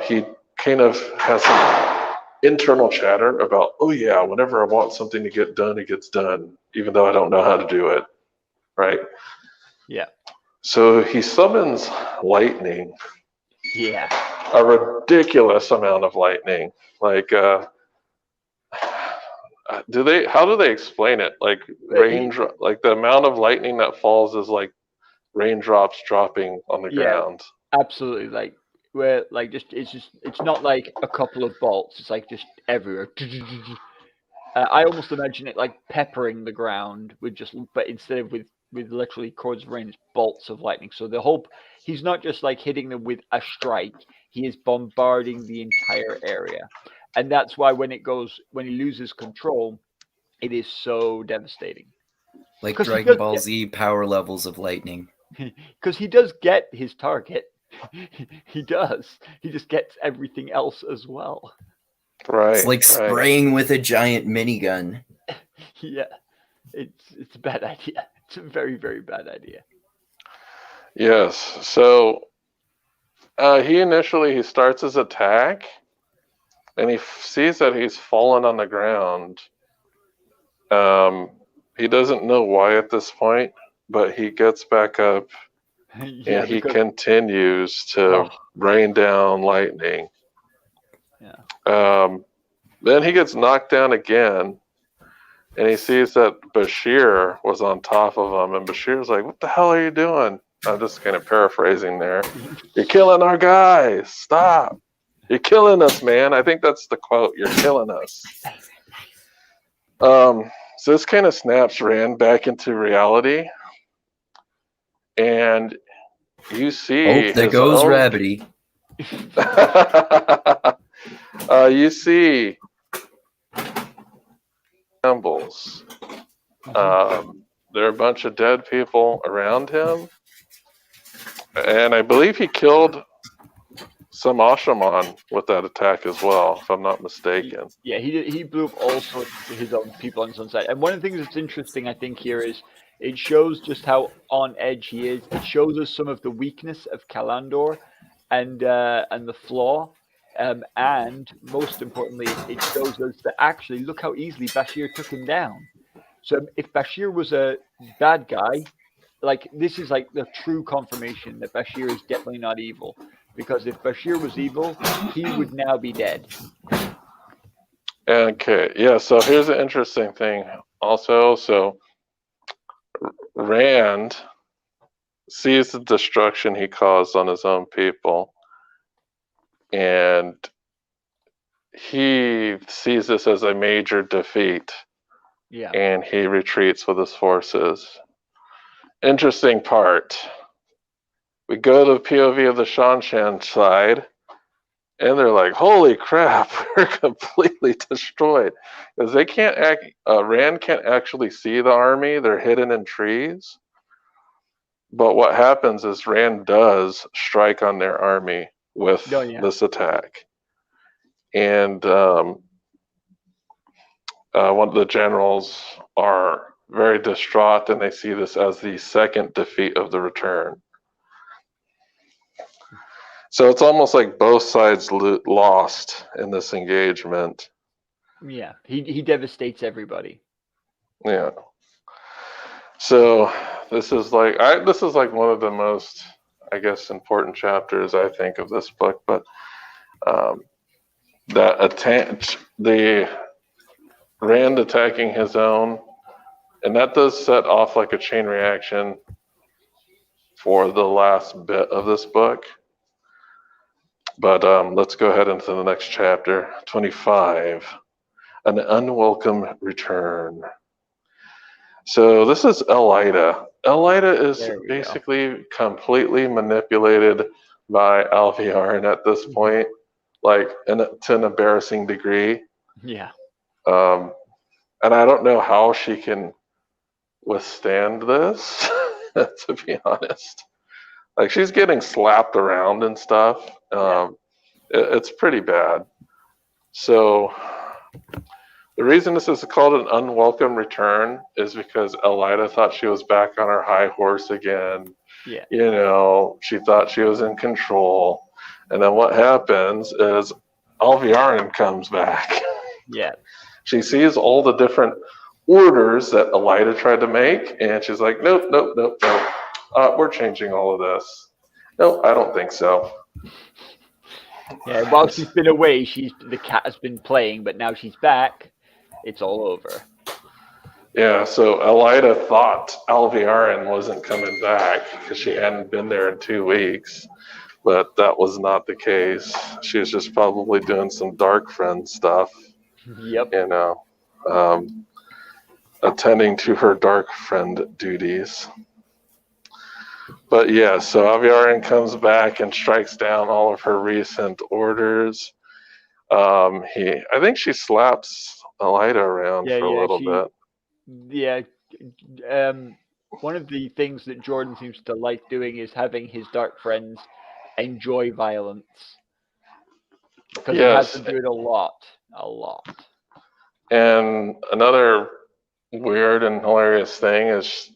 He kind of has some internal chatter about, oh yeah, whenever I want something to get done, it gets done, even though I don't know how to do it. Right?
Yeah.
So he summons lightning.
Yeah.
A ridiculous amount of lightning. Like, how do they explain it? Like like the amount of lightning that falls is like raindrops dropping on the ground.
Absolutely. Like, where like it's not like a couple of bolts. It's like just everywhere. I almost imagine it like peppering the ground but instead of with literally cords of rain, it's bolts of lightning. So he's not just like hitting them with a strike, he is bombarding the entire area. And that's why when he loses control, it is so devastating.
Like Dragon Ball Z power levels of lightning.
Because he does get his target. He does. He just gets everything else as well.
Right.
It's like spraying with a giant minigun.
Yeah. It's a bad idea. It's a very, very bad idea.
Yes. So he starts his attack, and he sees that he's fallen on the ground. He doesn't know why at this point, but he gets back up
Yeah,
and he
because
continues to
oh,
rain down lightning.
yeah.
Then he gets knocked down again, and he sees that Bashir was on top of him, and Bashir's like, "What the hell are you doing?" I'm just kind of paraphrasing there. "You're killing our guys! Stop! You're killing us, man!" I think that's the quote. "You're killing us." So this kind of snaps Rand back into reality, and you see
Oh, there
his
goes
own.
Rabbity.
You see symbols. There are a bunch of dead people around him, and I believe he killed some Ashaman with that attack as well, if I'm not mistaken.
He blew up all sorts of his own people on his own side. And one of the things that's interesting, I think, here is it shows just how on edge he is. It shows us some of the weakness of Kalandor and the flaw. And most importantly, it shows us that actually, look how easily Bashir took him down. So if Bashir was a bad guy, like this is like the true confirmation that Bashir is definitely not evil. Because if Bashir was evil, he would now be dead.
Okay, yeah, so here's an interesting thing also. So Rand sees the destruction he caused on his own people, and he sees this as a major defeat.
Yeah.
And he retreats with his forces. Interesting part. We go to the POV of the Shanshan side, and they're like, "Holy crap, we're completely destroyed." Because they can't Rand can't actually see the army, they're hidden in trees. But what happens is Rand does strike on their army with this attack. And one of the generals are very distraught, and they see this as the second defeat of the return. So it's almost like both sides lost in this engagement.
Yeah, he devastates everybody.
Yeah. So this is like one of the most, I guess, important chapters I think of this book. But the Rand attacking his own, and that does set off like a chain reaction for the last bit of this book. But let's go ahead into the next chapter, 25, An Unwelcome Return. So this is Elida. Elida is basically completely manipulated by Alviarin at this point, like to an embarrassing degree.
Yeah.
And I don't know how she can withstand this, to be honest. Like, she's getting slapped around and stuff. It's pretty bad. So the reason this is called an unwelcome return is because Elida thought she was back on her high horse again.
Yeah.
You know, she thought she was in control. And then what happens is Alviarin comes back.
Yeah.
She sees all the different orders that Elida tried to make, and she's like, nope. We're changing all of this. No, I don't think so.
Yeah, while she's been away, the cat has been playing, but now she's back. It's all over.
Yeah, so Elida thought Alviarin wasn't coming back because she hadn't been there in 2 weeks, but that was not the case. She was just probably doing some dark friend stuff.
Yep.
You know, attending to her dark friend duties. But yeah, so Alviarin comes back and strikes down all of her recent orders. I think she slaps Elida around for a little bit.
Yeah. One of the things that Jordan seems to like doing is having his dark friends enjoy violence. Because he has to do it a lot.
And another weird and hilarious thing is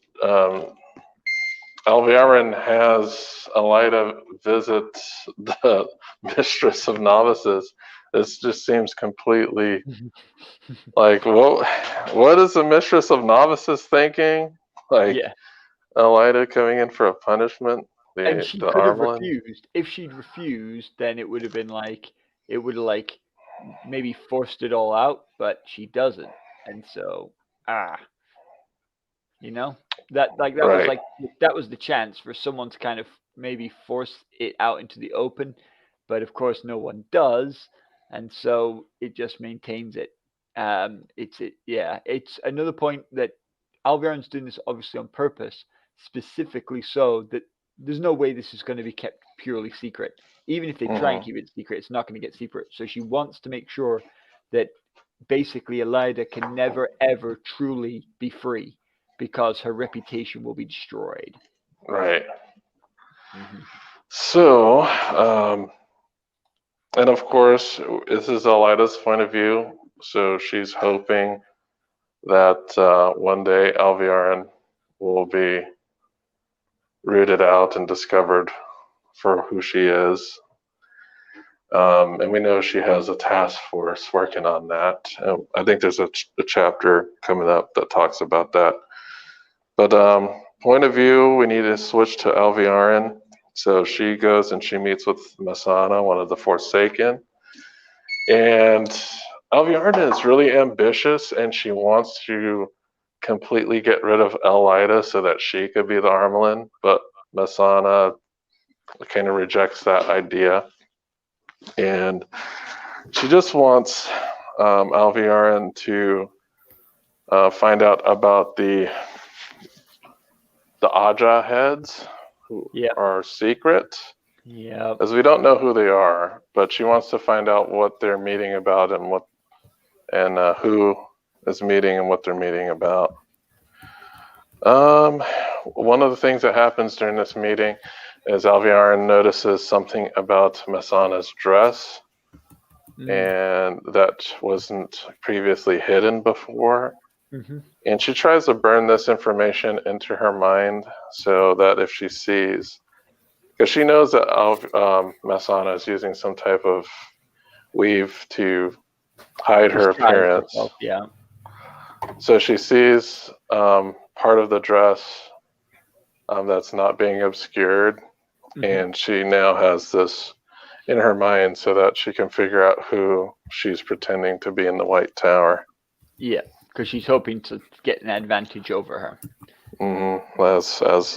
Alviarin has Elida visit the mistress of novices This just seems completely like, what is the mistress of novices thinking? Like,
Yeah.
Elida coming in for a punishment?
And
The
she
the
could have
Armelin?
refused. If she'd refused, then it would have been like, it would have like maybe forced it all out, but she doesn't. And so, you know, that
Right.
that was the chance for someone to kind of maybe force it out into the open, but of course no one does, and so it just maintains it. It's another point that Alviron's doing this obviously on purpose, specifically so that there's no way this is going to be kept purely secret. Even if they try and keep it secret, it's not going to get secret. So she wants to make sure that basically Elida can never ever truly be free, because her reputation will be destroyed.
Right.
Mm-hmm.
So, and of course, this is Elida's point of view. So she's hoping that one day Alviarin will be rooted out and discovered for who she is. And we know she has a task force working on that. I think there's a chapter coming up that talks about that. But point of view, we need to switch to Alviarin. So she goes and she meets with Masana, one of the Forsaken. And Alviarin is really ambitious and she wants to completely get rid of Elida so that she could be the Armelin. But Masana kind of rejects that idea. And she just wants Alviarin to find out about the Aja heads, who are secret.
Yeah.
As we don't know who they are, but she wants to find out what they're meeting about and who is meeting and what they're meeting about. One of the things that happens during this meeting is Alviarin notices something about Masana's dress, and that wasn't previously hidden before.
Mm-hmm.
And she tries to burn this information into her mind so that if she sees, because she knows that Masana is using some type of weave to hide her appearance.
Herself, yeah.
So she sees part of the dress that's not being obscured, and she now has this in her mind so that she can figure out who she's pretending to be in the White Tower.
Yeah, because she's hoping to get an advantage over her.
Mm-hmm. As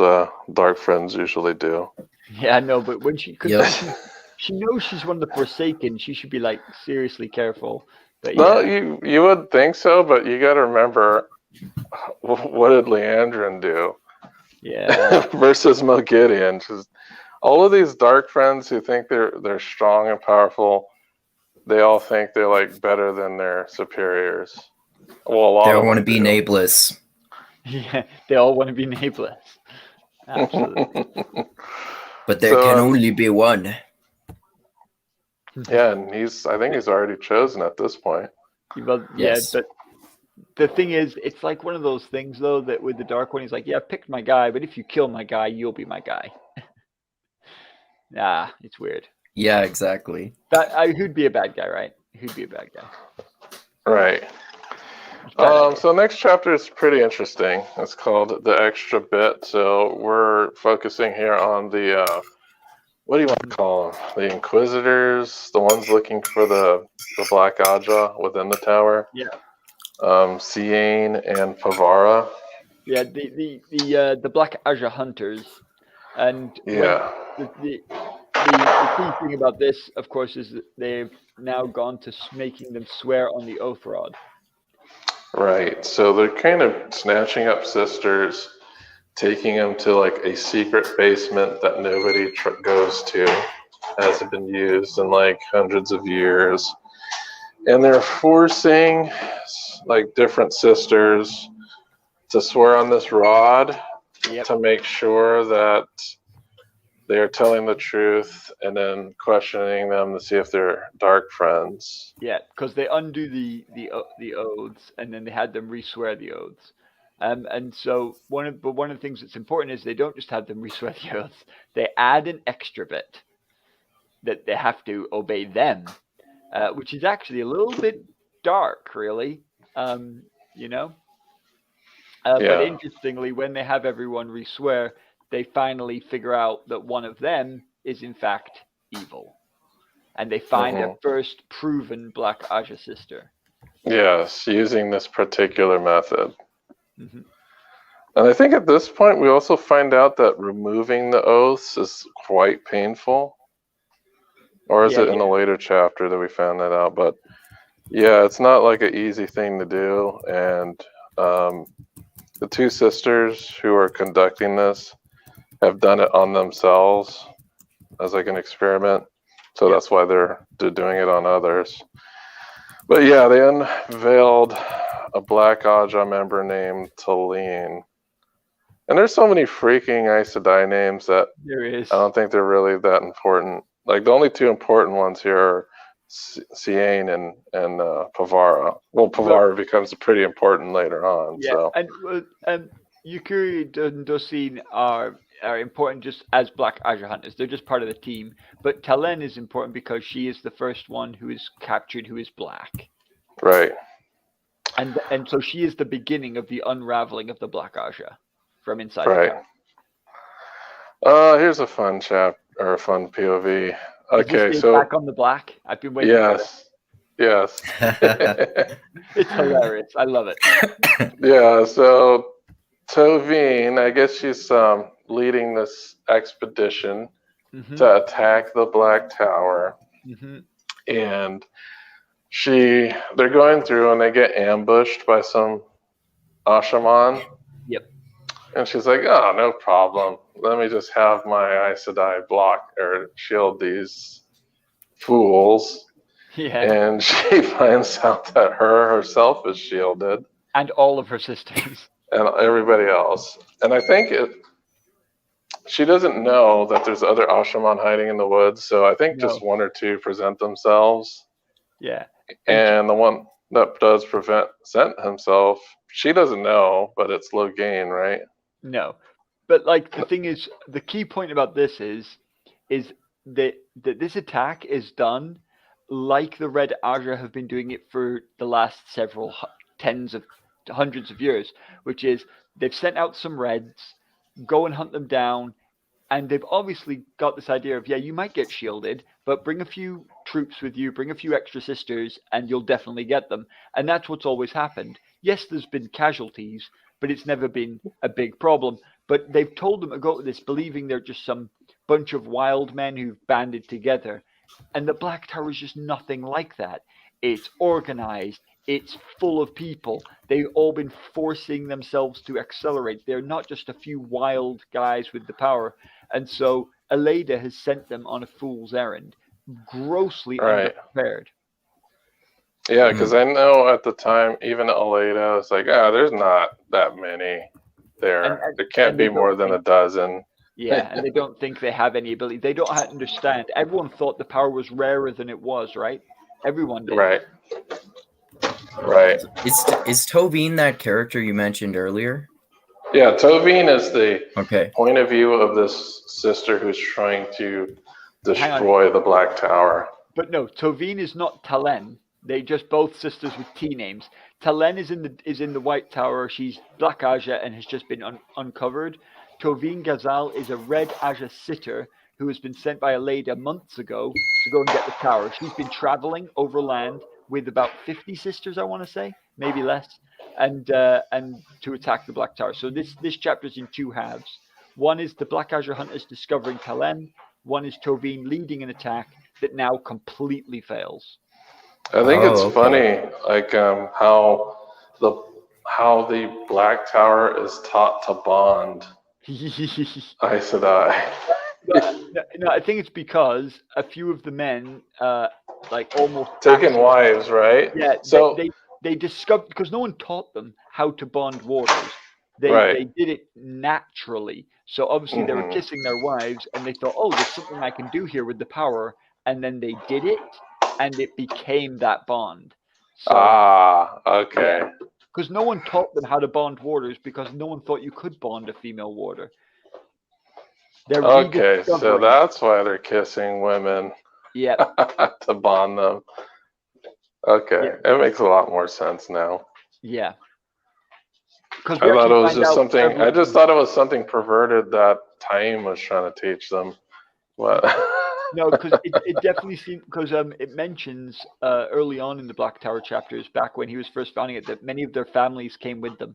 dark friends usually do.
Yeah, no, but when she knows she's one of the Forsaken, she should be like seriously careful. But
no, you would think so, but you got to remember, what did Leandrin do?
Yeah.
Versus Mogideon. All of these dark friends who think they're strong and powerful, they all think they're like better than their superiors. Well, a lot
they
of
all
them
want to be
do.
nameless.
Yeah, they all want to be nameless. Absolutely.
But there can only be one.
Yeah, and I think he's already chosen at this point.
Well,
Yes.
but the thing is, it's like one of those things though that with the Dark One, he's like, yeah, I picked my guy, but if you kill my guy, you'll be my guy. It's weird.
Yeah, exactly.
Who'd be a bad guy, right? Who'd be a bad guy?
Right. So next chapter is pretty interesting. It's called The Extra Bit. So we're focusing here on the, what do you want to call them? The Inquisitors, the ones looking for the Black Aja within the tower.
Yeah.
Ciane and Pavara.
Yeah, the Black Aja hunters. And the key thing about this, of course, is that they've now gone to making them swear on the oath rod. Right.
So they're kind of snatching up sisters, taking them to like a secret basement that nobody goes to. Hasn't been used in like hundreds of years. And they're forcing like different sisters to swear on this rod to make sure that they're telling the truth, and then questioning them to see if they're dark friends.
Yeah, because they undo the oaths, and then they had them re-swear the oaths. And so one of the things that's important is they don't just have them re-swear the oaths; they add an extra bit that they have to obey them. which is actually a little bit dark, really. You know. But interestingly, when they have everyone re-swear, they finally figure out that one of them is in fact evil, and they find their first proven Black Aja sister.
Yes, using this particular method.
Mm-hmm.
And I think at this point we also find out that removing the oaths is quite painful. Or is it in a later chapter that we found that out? But yeah, it's not like an easy thing to do. And the two sisters who are conducting this have done it on themselves as like an experiment. So that's why they're doing it on others. But yeah, they unveiled a Black Aja member named Elaine. And there's so many freaking Aes Sedai names that
there is.
I don't think they're really that important. Like the only two important ones here are Ciane and Pavara. Well, Pavara becomes pretty important later on.
Yeah,
so.
And Yukiri and Dosine are important just as Black Aja hunters. They're just part of the team. But Talen is important because she is the first one who is captured who is black.
Right.
And so she is the beginning of the unraveling of the Black Aja from inside.
Right. Here's a fun a fun POV. Okay,
is this
so
back on the black. I've been waiting.
Yes.
It's hilarious. I love it.
Yeah. So Tovine, I guess she's leading this expedition to attack the Black Tower, and they're going through and they get ambushed by some Ashaman.
Yep.
And she's like, "Oh, no problem. Let me just have my Aes Sedai block or shield these fools."
Yeah.
And she finds out that herself is shielded.
And all of her sisters.
And everybody else. And I think she doesn't know that there's other Ashaman hiding in the woods. So I think just one or two present themselves.
Yeah.
And the one that does present himself, she doesn't know, but it's Logain, right?
No. But like the thing is, the key point about this is that this attack is done like the Red Aja have been doing it for the last several tens of hundreds of years, which is they've sent out some Reds, go and hunt them down, and they've obviously got this idea of, you might get shielded, but bring a few troops with you, bring a few extra sisters, and you'll definitely get them. And that's what's always happened. Yes, there's been casualties, but it's never been a big problem. But they've told them to go to this believing they're just some bunch of wild men who've banded together. And the Black Tower is just nothing like that. It's organized. It's full of people. They've all been forcing themselves to accelerate. They're not just a few wild guys with the power. And so Aleida has sent them on a fool's errand, grossly underprepared.
Yeah, because I know at the time, even Aleida was like, there's not that many there. There can't be more than a dozen.
Yeah, and they don't think they have any ability. They don't understand. Everyone thought the power was rarer than it was, right? Everyone did.
Right.
Is Tovine that character you mentioned earlier?
Yeah, Tovine is the point of view of this sister who's trying to destroy the Black Tower.
But no, Tovine is not Talen. They just both sisters with T names. Talen is in the White Tower. She's Black Aja and has just been uncovered. Tovine Ghazal is a Red Aja sitter who has been sent by Aleida months ago to go and get the tower. She's been traveling overland with about 50 sisters, I want to say, maybe less, and to attack the Black Tower. So this chapter is in two halves. One is the Black Aja hunters discovering Talen. One is Tovine leading an attack that now completely fails.
I think it's funny, like how the Black Tower is taught to bond. Aes Sedai.
No, I think it's because a few of the men, like almost
taking wives, right?
Yeah. So they discovered, because no one taught them how to bond warders. They did it naturally. So obviously they were kissing their wives, and they thought, there's something I can do here with the power, and then they did it, and it became that bond. So,
okay.
Because no one taught them how to bond warders, because no one thought you could bond a female warder.
Okay, so that's why they're kissing women.
Yeah.
To bond them. Okay,
Yeah.
it makes a lot more sense now.
Yeah. Because
I
we
thought
actually
it was
find
just
out
something. I
several
just
things.
thought it was something perverted that Time was trying to teach them. What?
No, because it definitely seems, because it mentions early on in the Black Tower chapters, back when he was first founding it, that many of their families came with them.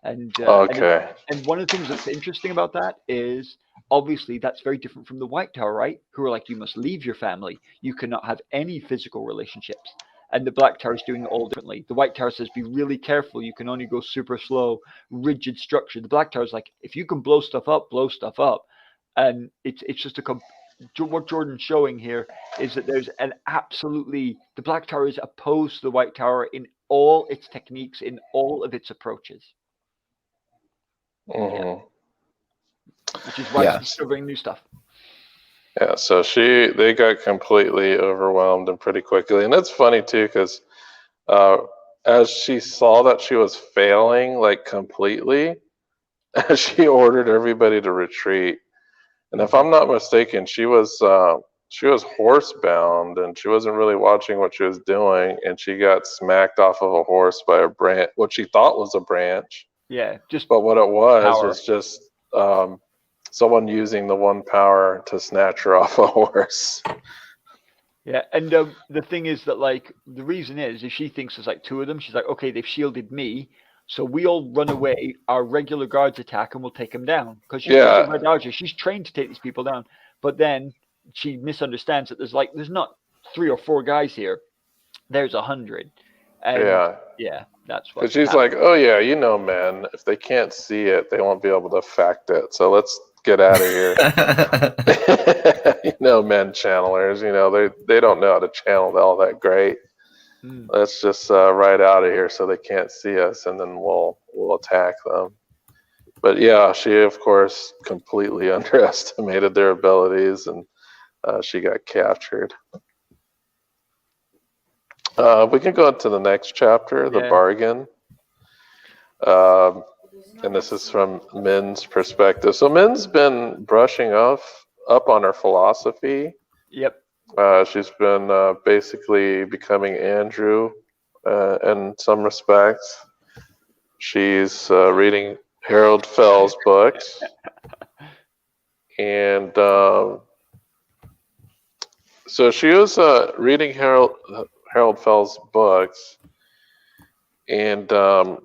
Okay.
And one of the things that's interesting about that is obviously that's very different from the White Tower, right? Who are like, you must leave your family. You cannot have any physical relationships. And the Black Tower is doing it all differently. The White Tower says, be really careful. You can only go super slow, rigid structure. The Black Tower is like, if you can blow stuff up, blow stuff up. And it's just what Jordan's showing here is that there's an absolutely, the Black Tower is opposed to the White Tower in all its techniques, in all of its approaches. Yeah. Which is why she's discovering new stuff.
Yeah, so they got completely overwhelmed and pretty quickly. And that's funny too, because as she saw that she was failing like completely, she ordered everybody to retreat. And if I'm not mistaken, she was horsebound and she wasn't really watching what she was doing, and she got smacked off of a horse by a branch, what she thought was a branch.
Yeah,
But what it was
power.
just someone using the one power to snatch her off a horse.
Yeah, and the thing is that, like, the reason is if she thinks there's like two of them, she's like, okay, they've shielded me, so we all run away. Our regular guards attack, and we'll take them down. Because she's a Red Archer. She's trained to take these people down. But then she misunderstands that there's not 3 or 4 guys here. There's 100. And yeah, that's what.
Because she's like, oh yeah, man, if they can't see it, they won't be able to affect it. So let's get out of here. Men channelers, they don't know how to channel all that great. Let's just ride out of here so they can't see us, and then we'll attack them. But yeah, she of course completely underestimated their abilities, and she got captured. We can go into the next chapter, the bargain. And this is from Min's perspective. So Min's been brushing up on her philosophy.
Yep.
She's been basically becoming Andrew in some respects. She's reading Harold Fell's books. And so she was reading Harold Fell's books, and what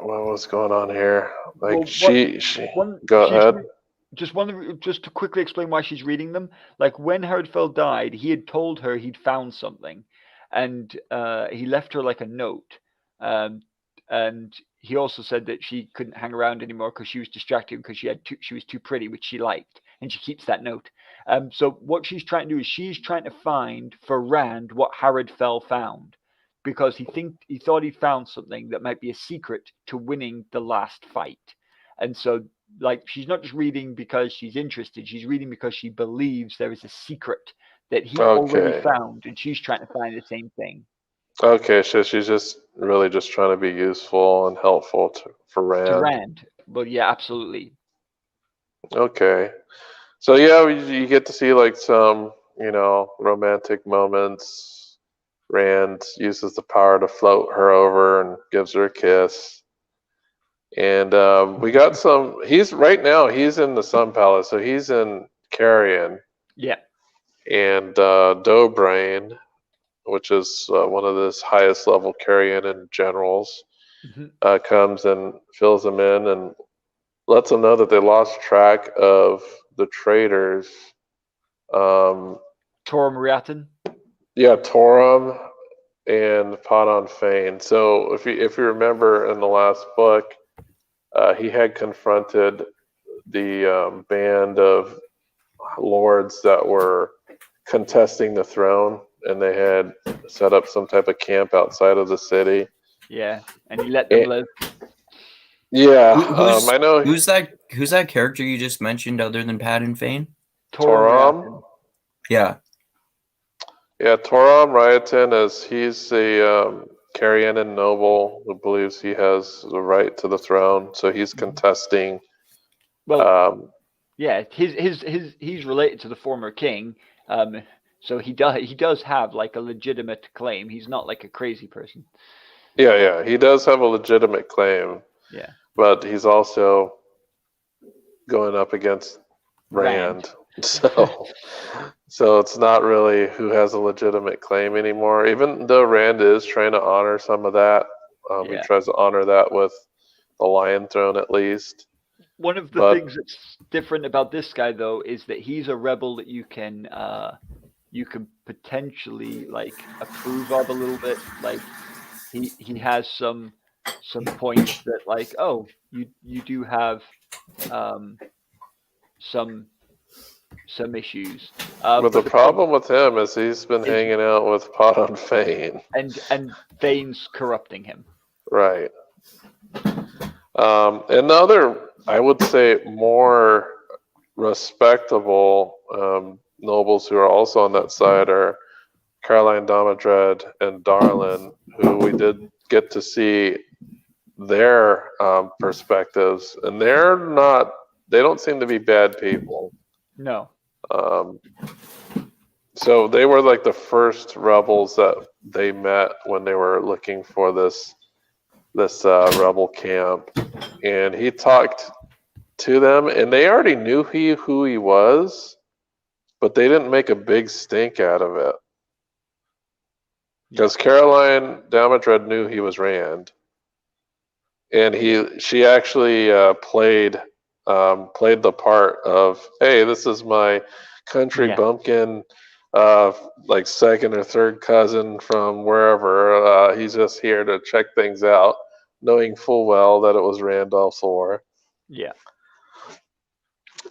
was going on here? Like, go ahead.
Just to quickly explain why she's reading them. Like, when Harold Fell died, he had told her he'd found something, and he left her like a note. And he also said that she couldn't hang around anymore because she was distracted because she was too pretty, which she liked, and she keeps that note. So what she's trying to do is she's trying to find for Rand what Harold Fell found, because he thought he'd found something that might be a secret to winning the last fight. And so, like, she's not just reading because she's interested, she's reading because she believes there is a secret that he already found, and she's trying to find the same thing.
Okay, so she's just really just trying to be useful and helpful for Rand.
To Rand. Well, yeah, absolutely.
Okay. So yeah, you get to see like some, romantic moments. Rand uses the power to float her over and gives her a kiss. And we got some. He's in the Sun Palace, so he's in Carrion.
Yeah.
And Dobrain, which is one of the highest level Carrion generals, comes and fills them in and lets them know that they lost track of the traitors.
Torum Riatan?
Yeah, Torum and Padon Fane. So if you remember in the last book, he had confronted the band of lords that were contesting the throne, and they had set up some type of camp outside of the city.
Yeah, and he let them live.
Yeah, I know.
Who's that character you just mentioned other than Padon Fane?
Toram.
Yeah.
Yeah, Toram Riatan he's a Carrion noble who believes he has the right to the throne, so he's contesting.
Well, yeah, he's related to the former king. So he does have like a legitimate claim. He's not like a crazy person.
Yeah, he does have a legitimate claim.
Yeah.
But he's also going up against Rand. So it's not really who has a legitimate claim anymore. Even though Rand is trying to honor some of that, he tries to honor that with the Lion Throne at least.
One of the things that's different about this guy, though, is that he's a rebel that you can potentially like approve of a little bit. Like he has some points that like, oh, you do have some issues.
But the problem with him is he's been hanging out with Pot on Fane.
And Fane's corrupting him.
Right. And the other, I would say, more respectable nobles who are also on that side are Caroline Damodred and Darlin, who we did get to see their perspectives, and they don't seem to be bad people.
No.
So they were like the first rebels that they met when they were looking for this rebel camp, and he talked to them, and they already knew who he was, but they didn't make a big stink out of it. Because Caroline Damodred knew he was Rand, and she actually played the part of, hey, this is my country bumpkin, like second or third cousin from wherever. He's just here to check things out, knowing full well that it was Randolph's war. Yeah.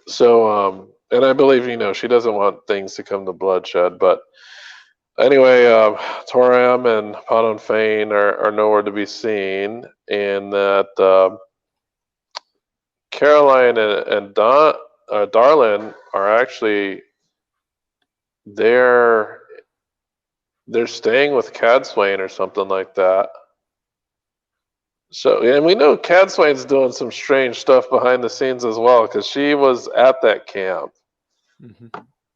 So, and I believe, she doesn't want things to come to bloodshed, but anyway, Toram and Pot on Fane are nowhere to be seen, and that Caroline and Darlin are actually they're staying with Cadswain or something like that. So, and we know Cadswain's doing some strange stuff behind the scenes as well, because she was at that camp. Mm-hmm.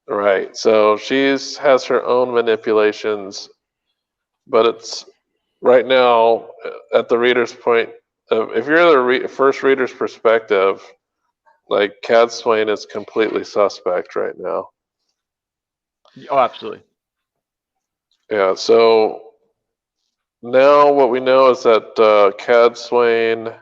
Right. So she has her own manipulations, but it's right now at the reader's point. If you're the first reader's perspective, like Cadswain is completely suspect right now.
Oh, absolutely.
Yeah. So now what we know is that Cadswain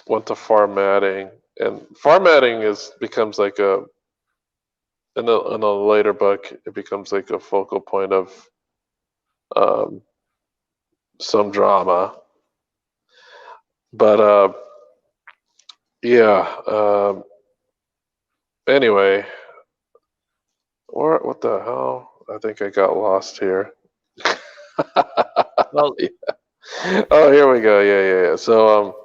went to Farmatting, and Farmatting becomes like in a later book, it becomes like a focal point of some drama. But anyway, what the hell? I think I got lost here. Well, yeah. Oh, here we go. Yeah. So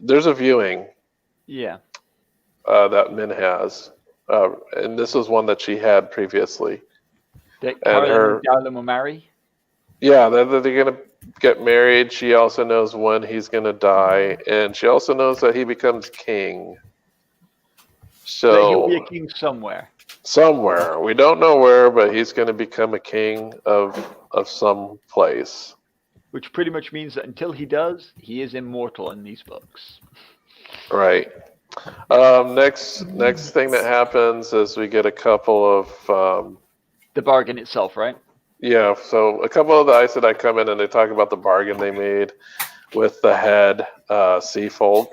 there's a viewing.
Yeah.
That Min has, and this is one that she had previously.
That Caroline and Darlin will marry?
Yeah, they're going to get married. She also knows when he's going to die, and she also knows that he becomes king. So
he'll be a king somewhere.
Somewhere. We don't know where, but he's going to become a king of some place.
Which pretty much means that until he does, he is immortal in these books.
Right. Next thing that happens is we get a couple of
the bargain itself, right?
Yeah. So a couple of the Aes Sedai come in and they talk about the bargain they made with the head sea folk,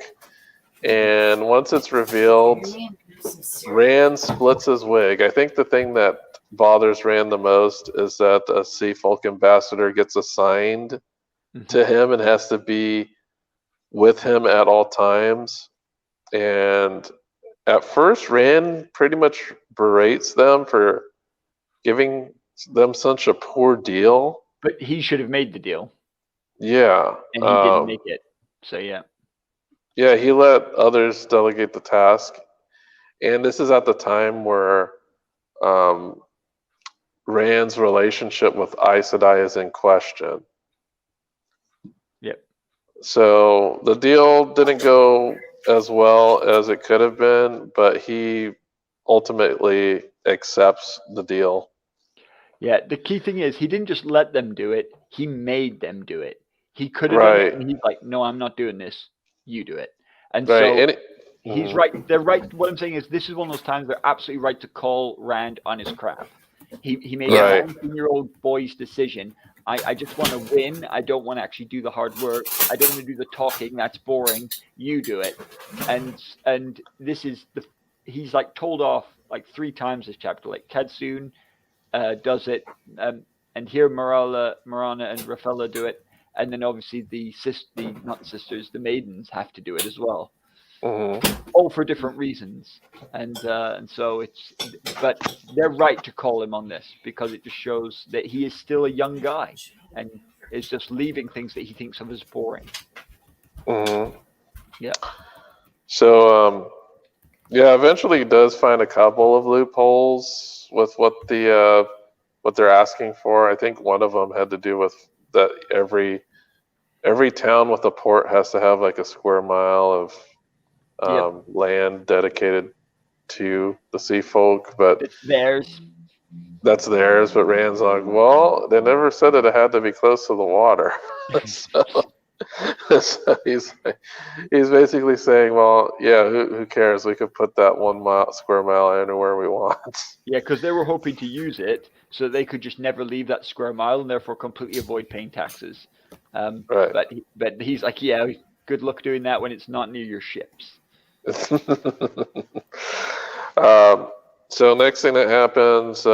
and once it's revealed, Rand splits his wig. I think the thing that bothers Rand the most is that a sea folk ambassador gets assigned to him and has to be with him at all times. And at first, Rand pretty much berates them for giving them such a poor deal.
But he should have made the deal.
Yeah.
And he didn't make it. So, yeah.
Yeah, he let others delegate the task. And this is at the time where Rand's relationship with Aes Sedai is in question.
Yep.
So the deal didn't go as well as it could have been, but he ultimately accepts the deal.
Yeah, the key thing is he didn't just let them do it, he made them do it. He could have done
Right.
it, and he's like, no, I'm not doing this. You do it. And
Right.
so
And
he's right. They're right. What I'm saying is this is one of those times they're absolutely right to call Rand on his crap. He made
Yeah.
a 17-year-old boy's decision. I just want to win. I don't want to actually do the hard work. I don't want to do the talking. That's boring. You do it. And this is he's like told off like 3 times this chapter. Like Kadsun does it, and here Marana and Rafaela do it, and then obviously the maidens have to do it as well, all for different reasons, and so but they're right to call him on this because it just shows that he is still a young guy and is just leaving things that he thinks of as boring. Yeah.
So yeah, eventually he does find a couple of loopholes with what they're asking for. I think one of them had to do with that every town with a port has to have like a square mile of land dedicated to the sea folk, but
It's theirs.
that's theirs. But Rand's like, well, they never said that it had to be close to the water. So he's basically saying, well, yeah, who cares? We could put that 1 square mile anywhere we want.
Yeah, because they were hoping to use it so they could just never leave that square mile and therefore completely avoid paying taxes.
Right.
But he's like, yeah, good luck doing that when it's not near your ships.
So next thing that happens,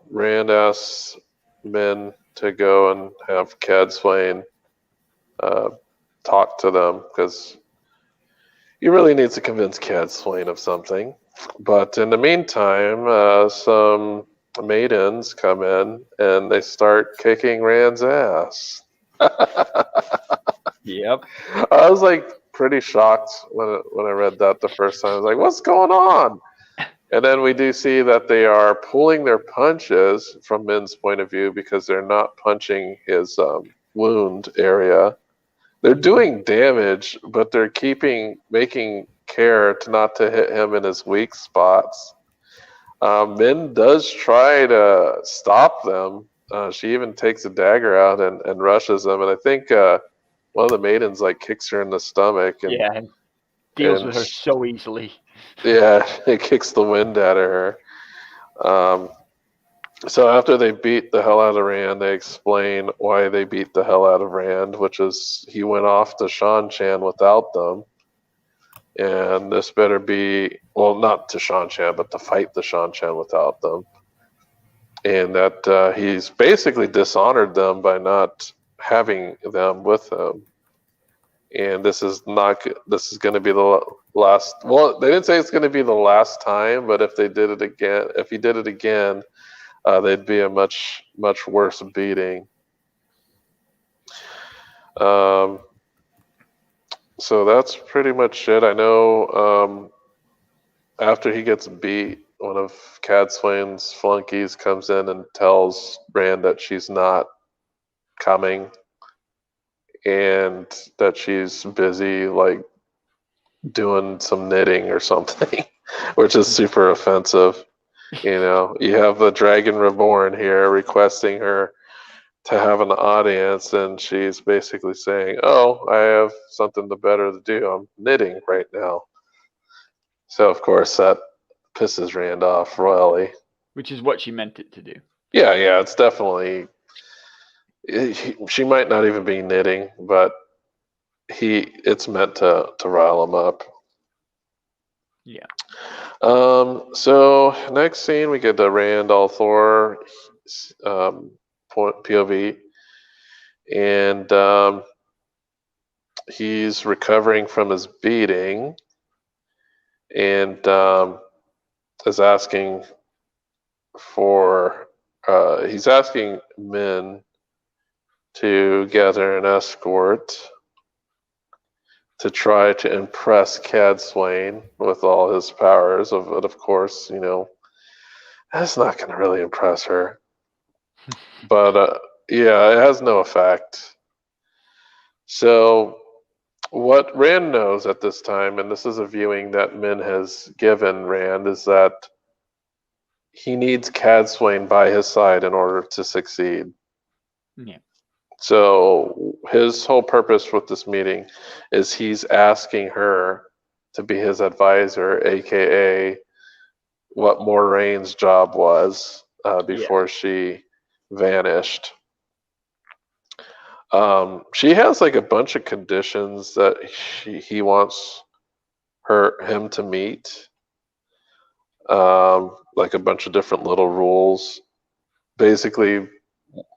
Rand asks men to go and have Cadsuane talk to them because he really needs to convince Cadsuane of something. But in the meantime, some maidens come in and they start kicking Rand's ass.
Yep.
I was like pretty shocked when I read that the first time. I was like, what's going on? And then we do see that they are pulling their punches from Min's point of view because they're not punching his wound area. They're doing damage, but they're making care not to hit him in his weak spots. Min does try to stop them. She even takes a dagger out and rushes them. And I think one of the maidens like kicks her in the stomach.
And deals with her so easily.
Yeah, it kicks the wind out of her. So after they beat the hell out of Rand, they explain why they beat the hell out of Rand, which is he went off to Shan-Chan without them. And this better be, well, not to Shan-Chan, but to fight the Shan-Chan without them. And that he's basically dishonored them by not having them with him. And this is going to be the last. Well, they didn't say it's going to be the last time, but if he did it again, they'd be a much worse beating. So that's pretty much it. I know after he gets beat, one of Cadsuane's flunkies comes in and tells Rand that she's not coming and that she's busy like doing some knitting or something, which is super offensive. You know, you have the Dragon Reborn here requesting her to have an audience, and she's basically saying, oh, I have something better to do. I'm knitting right now. So, of course, that pisses Rand off royally.
Which is what she meant it to do.
Yeah, it's definitely... She might not even be knitting, but it's meant to rile him up.
Yeah.
So next scene, we get the Rand al'Thor POV, and he's recovering from his beating, and is asking for he's asking Min to gather an escort to try to impress Cadsuane with all his powers. But of course, you know, that's not going to really impress her. But yeah, it has no effect. So what Rand knows at this time, and this is a viewing that Min has given Rand, is that he needs Cadswain by his side in order to succeed.
Yeah.
So his whole purpose with this meeting is he's asking her to be his advisor, aka what Moraine's job was before she vanished. She has like a bunch of conditions that he wants him to meet, like a bunch of different little rules. Basically,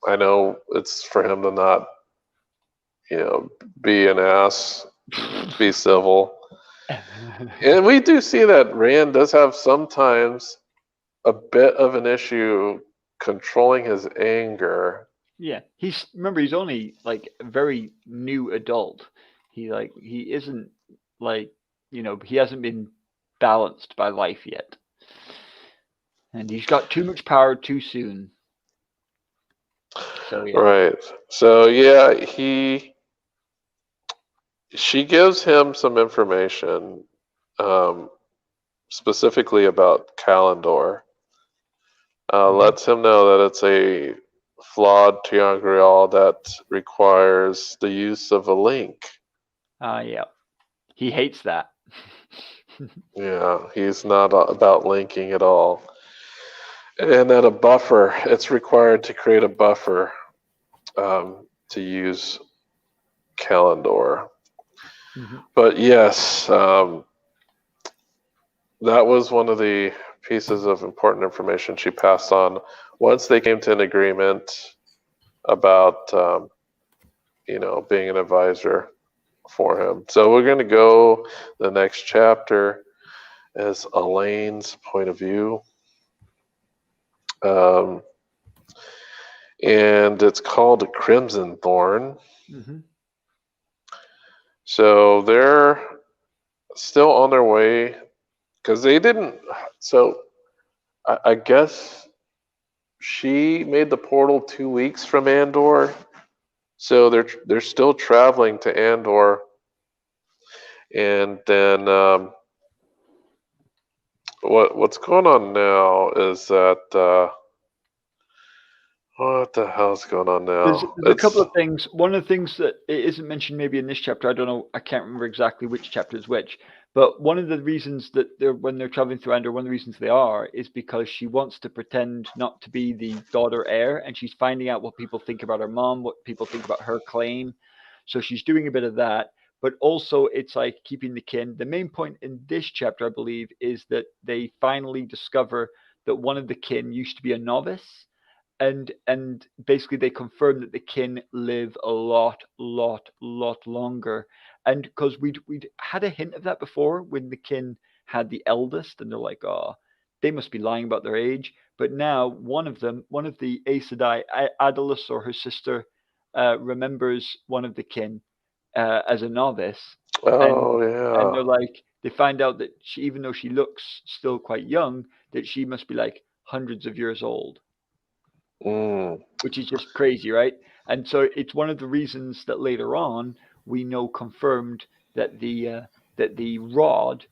I know it's for him to not, be an ass, be civil. And we do see that Rand does have sometimes a bit of an issue controlling his anger.
Yeah, he's only like a very new adult. He isn't like, he hasn't been balanced by life yet. And he's got too much power too soon. So yeah.
Right. So yeah, she gives him some information, specifically about Kalendor. Lets him know that it's a flawed Tiangreal that requires the use of a link.
Yeah. He hates that.
Yeah, he's not about linking at all. And that a buffer, it's required to create a buffer to use Kalendor. But yes, that was one of the pieces of important information she passed on once they came to an agreement about, being an advisor for him. So we're going to go, the next chapter is Elaine's point of view. And it's called Crimson Thorn. So they're still on their way because they didn't. So I guess she made the portal 2 weeks from Andor. So they're still traveling to Andor. And then what's going on now is that what the hell's going on now?
There's a couple of things. One of the things that it isn't mentioned maybe in this chapter, I don't know, I can't remember exactly which chapter is which, but one of the reasons that when they're traveling through Andor, one of the reasons they are is because she wants to pretend not to be the daughter heir, and she's finding out what people think about her mom, what people think about her claim. So she's doing a bit of that, but also it's like keeping the kin. The main point in this chapter, I believe, is that they finally discover that one of the kin used to be a novice. And basically they confirm that the kin live a lot longer. And because we'd had a hint of that before when the kin had the eldest, and they're like, oh, they must be lying about their age. But now one of the Aes Sedai, Adalus or her sister, remembers one of the kin as a novice.
Oh, yeah.
And they're like, they find out that she, even though she looks still quite young, that she must be like hundreds of years old. Which is just crazy, right? And so it's one of the reasons that later on we know confirmed that the rod,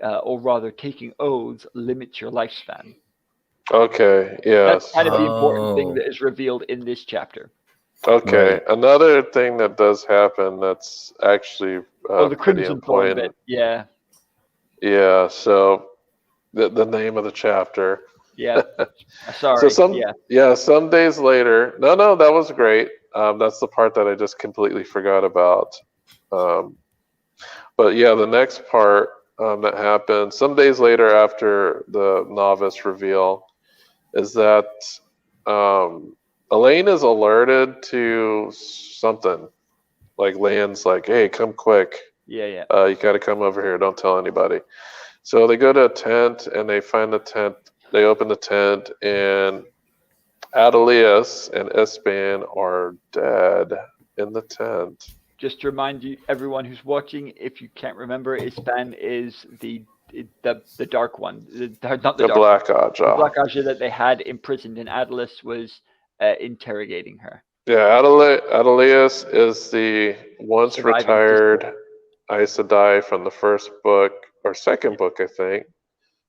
or rather taking oaths, limits your lifespan.
Okay, yes.
That's kind of the important thing that is revealed in this chapter.
Okay, right. Another thing that does happen that's actually
the Crimson Thorn bit, yeah.
Yeah, so the name of the chapter.
Yeah, sorry.
So some days later. No, that was great. That's the part that I just completely forgot about. But yeah, the next part that happened some days later after the novice reveal is that Elaine is alerted to something. Like Lan's like, "Hey, come quick!
Yeah.
You got to come over here. Don't tell anybody." So they go to a tent and they find the tent. They open the tent, and Adelius and Ispan are dead in the tent.
Just to remind you, everyone who's watching, if you can't remember, Ispan is the dark one, not the
Black Aja.
The Black Aja that they had imprisoned, and Adelius was interrogating her.
Yeah, Adelius is the once retired Aes Sedai from the first book or second book, I think,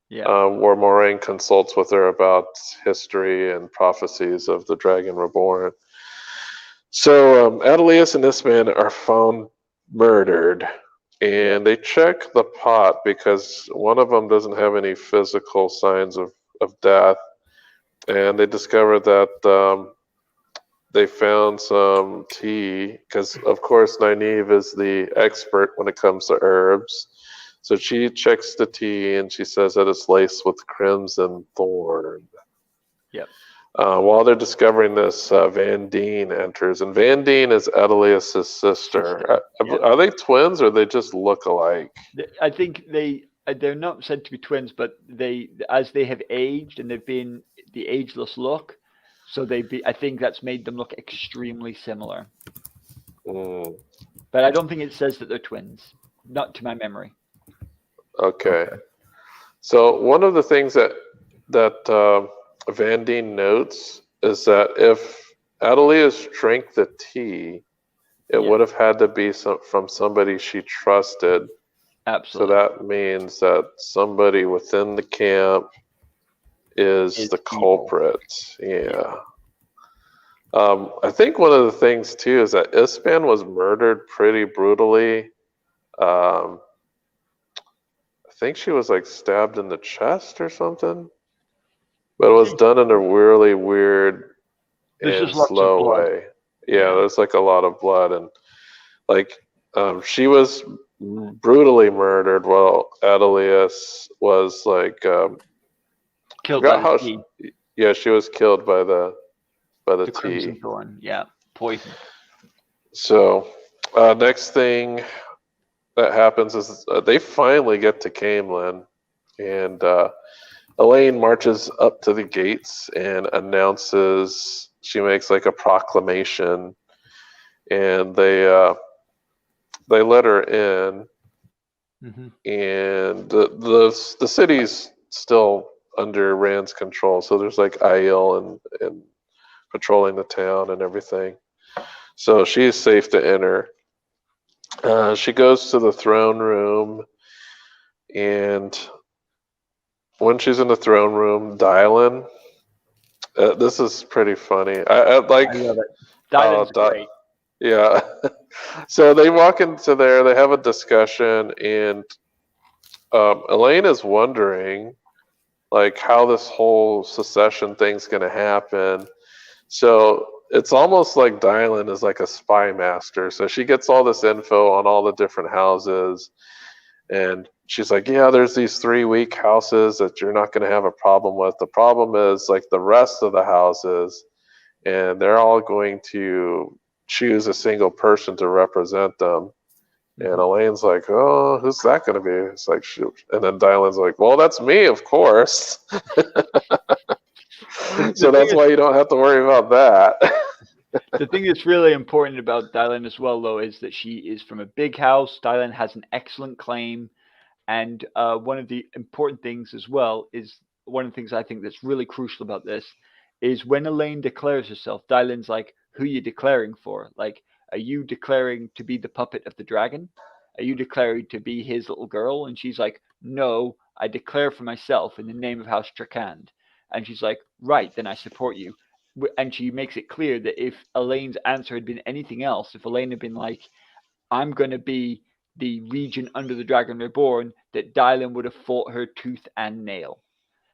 Yeah.
where Moraine consults with her about history and prophecies of the Dragon Reborn. So Adelius and this man are found murdered, and they check the pot because one of them doesn't have any physical signs of death, and they discover that they found some tea because, of course, Nynaeve is the expert when it comes to herbs. So she checks the tea and she says that it's laced with crimson thorn.
Yep.
While they're discovering this, Van Deen enters, and Van Deen is Adelius' sister.
Yep.
Are they twins or they just look alike?
I think they're not said to be twins, but as they have aged and they've been the ageless look, so I think that's made them look extremely similar.
Mm.
But I don't think it says that they're twins, not to my memory.
Okay. So one of the things that Van Deen notes is that if Adelius drank the tea, it would have had to be from somebody she trusted.
Absolutely.
So that means that somebody within the camp is the culprit. Yeah. I think one of the things too is that Ispan was murdered pretty brutally. I think she was like stabbed in the chest or something, but it was done in a really weird and slow way. Yeah, there's like a lot of blood, and like she was brutally murdered while Adelius was like
killed by the tea.
Yeah, she was killed by the tea.
Crimson thorn, poison.
So next thing that happens is they finally get to Camelin, and Elaine marches up to the gates and announces, she makes like a proclamation, and they let her in.
Mm-hmm.
And the city's still under Rand's control, so there's like Aiel and patrolling the town and everything. So she's safe to enter. She goes to the throne room, and when she's in the throne room, Dylan. This is pretty funny. I like.
I love it. Dylan's great.
Yeah. So they walk into there. They have a discussion, and Elaine is wondering, like, how this whole secession thing's going to happen. So it's almost like Dylan is like a spy master. So she gets all this info on all the different houses, and she's like, yeah, there's these 3 weak houses that you're not going to have a problem with. The problem is like the rest of the houses, and they're all going to choose a single person to represent them. And Elaine's like, oh, who's that going to be? It's like, shoot. And then Dylan's like, well, that's me, of course. So that's why you don't have to worry about that.
The thing that's really important about Dylan as well, though, is that she is from a big house. Dylan has an excellent claim. And one of the important things as well is, one of the things I think that's really crucial about this is when Elaine declares herself, Dylan's like, who are you declaring for? Like, are you declaring to be the puppet of the dragon? Are you declaring to be his little girl? And she's like, no, I declare for myself in the name of House Trakand. And she's like, right, then I support you. And she makes it clear that if Elaine's answer had been anything else, if Elaine had been like, I'm going to be the regent under the Dragon Reborn, that Dylan would have fought her tooth and nail.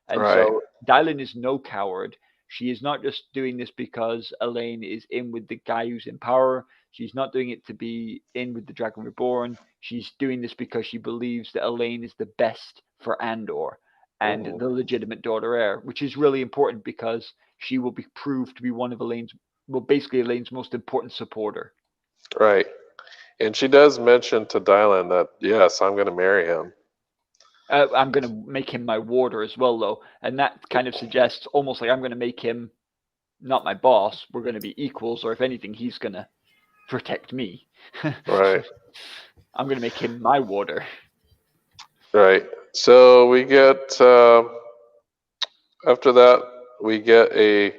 And so Dylan is no coward. She is not just doing this because Elaine is in with the guy who's in power. She's not doing it to be in with the Dragon Reborn. She's doing this because she believes that Elaine is the best for Andor and the legitimate daughter heir, which is really important because she will be proved to be one of Elaine's most important supporter.
Right. And she does mention to Dylan that, yes, I'm going to marry him.
I'm going to make him my warder as well, though. And that kind of suggests almost like I'm going to make him not my boss. We're going to be equals, or if anything, he's going to protect me.
Right.
I'm going to make him my warder.
Right. So we get, after that, we get a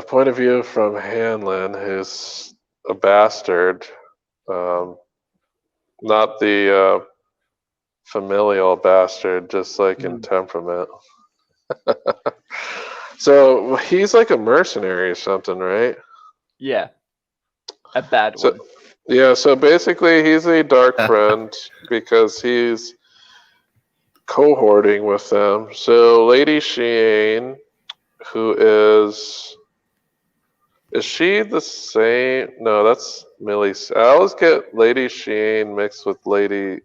point of view from Hanlon, who's a bastard. Not the familial bastard, just like in temperament. So he's like a mercenary or something, right?
Yeah, a bad
So
one.
yeah, so basically he's a dark friend because he's cohorting with them. So Lady Sheen, who is she the same? No, that's Millie. I always get Lady Sheen mixed with Millie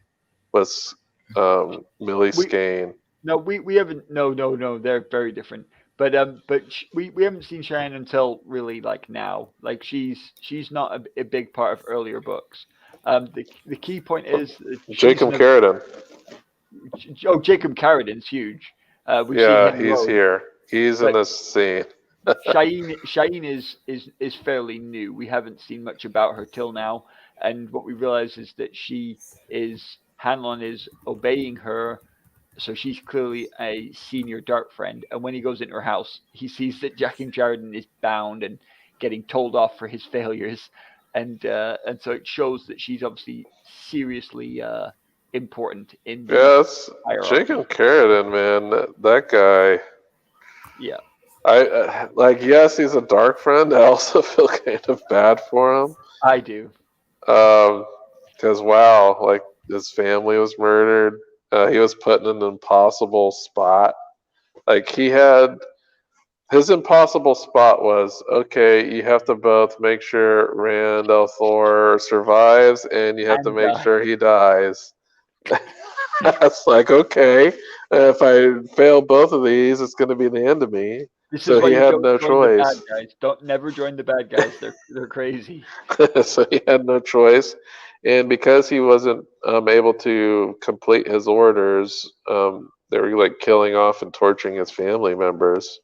We
Skane.
No, we haven't. No. They're very different. We haven't seen Cheyenne until really like now. Like she's not a big part of earlier books. The key point is that she's
Jacob Carradine.
Jacob Carradine's huge. We've seen
Yeah,
him
he's
loads,
here. He's in
but
this scene.
Cheyenne is fairly new. We haven't seen much about her till now, and what we realize is that Hanlon is obeying her, so she's clearly a senior dark friend. And when he goes into her house, he sees that Jackie Jordan is bound and getting told off for his failures, and so it shows that she's obviously seriously important in the
Yeah, that's
hierarchy.
Jacob Carradine, man. That guy.
Yeah,
I like. Yes, he's a dark friend. I also feel kind of bad for him.
I do.
Because wow, like his family was murdered. He was put in an impossible spot. Like he had his impossible spot was okay. You have to both make sure Rand al'Thor survives, and you have to
And
make sure he dies. That's like okay. If I fail both of these, it's going to be the end of me.
this is
So
why
he
you
had
don't
no
join the bad
choice.
guys. Don't never join the bad guys. They're crazy.
So he had no choice. And because he wasn't able to complete his orders, they were like killing off and torturing his family members.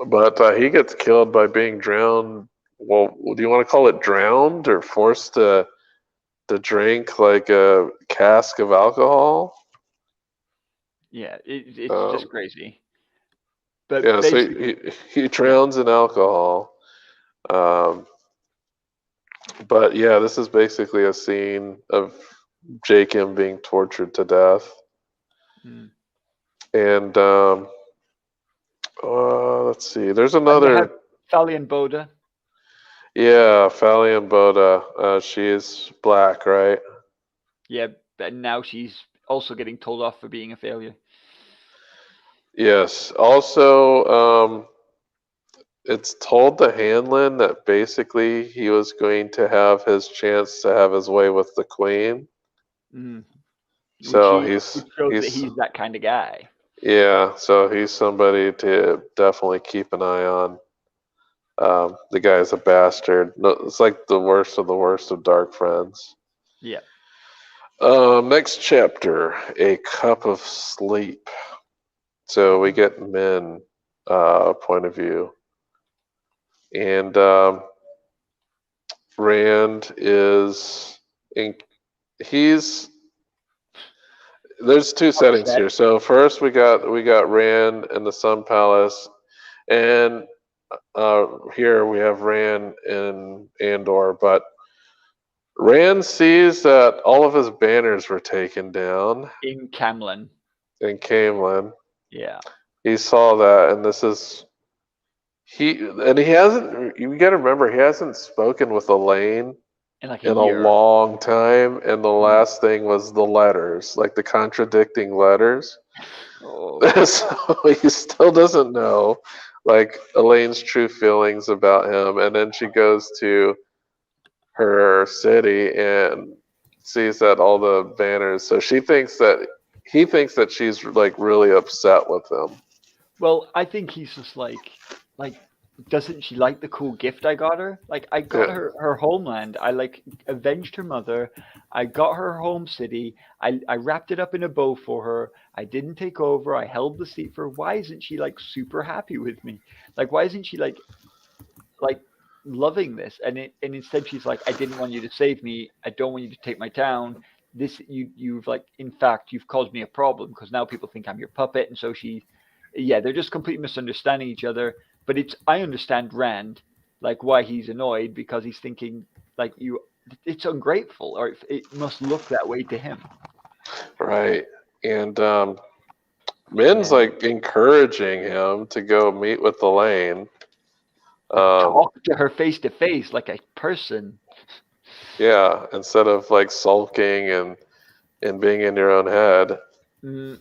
But he gets killed by being drowned. Well, do you want to call it drowned or forced to drink like a cask of alcohol?
Yeah, it's just
Um,
crazy. But
yeah, so
basically,
he
yeah.
drowns in alcohol. Um, but yeah, this is basically a scene of Jacob being tortured to death.
Mm.
And let's see, there's
And you have
another.
Sally and Boda.
Yeah, Falion Boda. She's black, right?
Yeah, and now she's also getting told off for being a failure.
Yes. Also, it's told to Hanlon that basically he was going to have his chance to have his way with the queen.
Mm.
So
Which shows that he's that kind of guy.
yeah. So he's somebody to definitely keep an eye on. The guy's a bastard. No, it's like the worst of dark friends.
Yeah.
Next chapter, A Cup of Sleep. So we get men point of view. And Rand is in, he's there's two settings
Upset.
here. So first we got Rand in the Sun Palace, and here we have Rand in Andor, but Rand sees that all of his banners were taken down
In Camlin.
in Camelin.
Yeah.
He saw that, and he hasn't. You got to remember, he hasn't spoken with Elaine
In like a
in a
year.
long time, and the last thing was the letters, like the contradicting letters.
Oh.
So he still doesn't know, like Elaine's true feelings about him, and then she goes to her city and sees that all the banners. So he thinks that she's like really upset with him.
Well, I think he's just like, doesn't she like the cool gift I got her? Like, I got
Yeah.
her homeland. I like avenged her mother. I got her home city. I wrapped it up in a bow for her. I didn't take over. I held the seat for her. Why isn't she like super happy with me? Like, why isn't she like loving this? And instead she's like, I didn't want you to save me. I don't want you to take my town. This you've like, in fact, you've caused me a problem because now people think I'm your puppet. And so yeah, they're just completely misunderstanding each other. But I understand Rand, like why he's annoyed, because he's thinking like, it's ungrateful, or it must look that way to him.
Right. And Min's
Yeah.
like encouraging him to go meet with Elaine.
Talk to her face to face like a person.
Yeah, instead of like sulking and being in your own head.
Mm,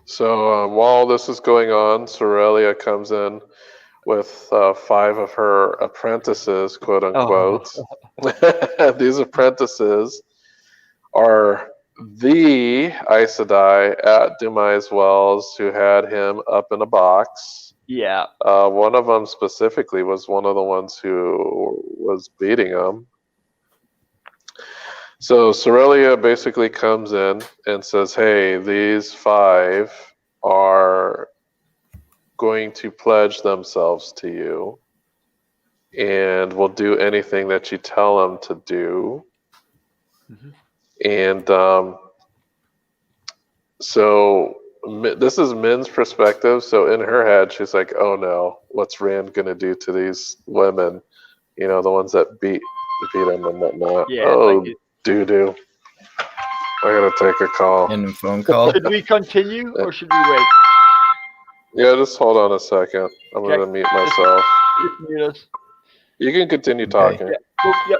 So while this is going on, Sorelia comes in with 5 of her apprentices, quote unquote.
oh,
These apprentices are the Aes Sedai at Demise Wells who had him up in a box.
yeah.
One of them specifically was one of the ones who was beating him. So Sorelia basically comes in and says, hey, these 5 are going to pledge themselves to you and will do anything that you tell them to do.
Mhm.
And so this is Min's perspective. So in her head, she's like, oh no, what's Rand going to do to these women? You know, the ones that beat him and whatnot.
Yeah,
Oh,
like
doo-doo. I gotta take a call.
And a phone call.
should we continue or should we wait?
Yeah, just hold on a second. I'm
Okay.
gonna mute myself.
Just mute us.
You can continue
Okay.
talking.
Yeah. Well, yeah.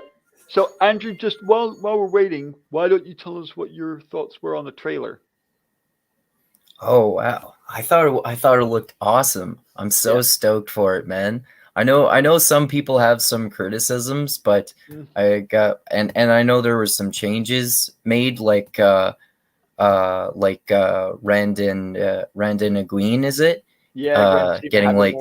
So Andrew, just while we're waiting, why don't you tell us what your thoughts were on the trailer?
Oh wow! I thought it looked awesome. I'm so stoked for it, man. I know some people have some criticisms, but I got and I know there were some changes made, like Rand and Egwene, is it?
Yeah,
getting like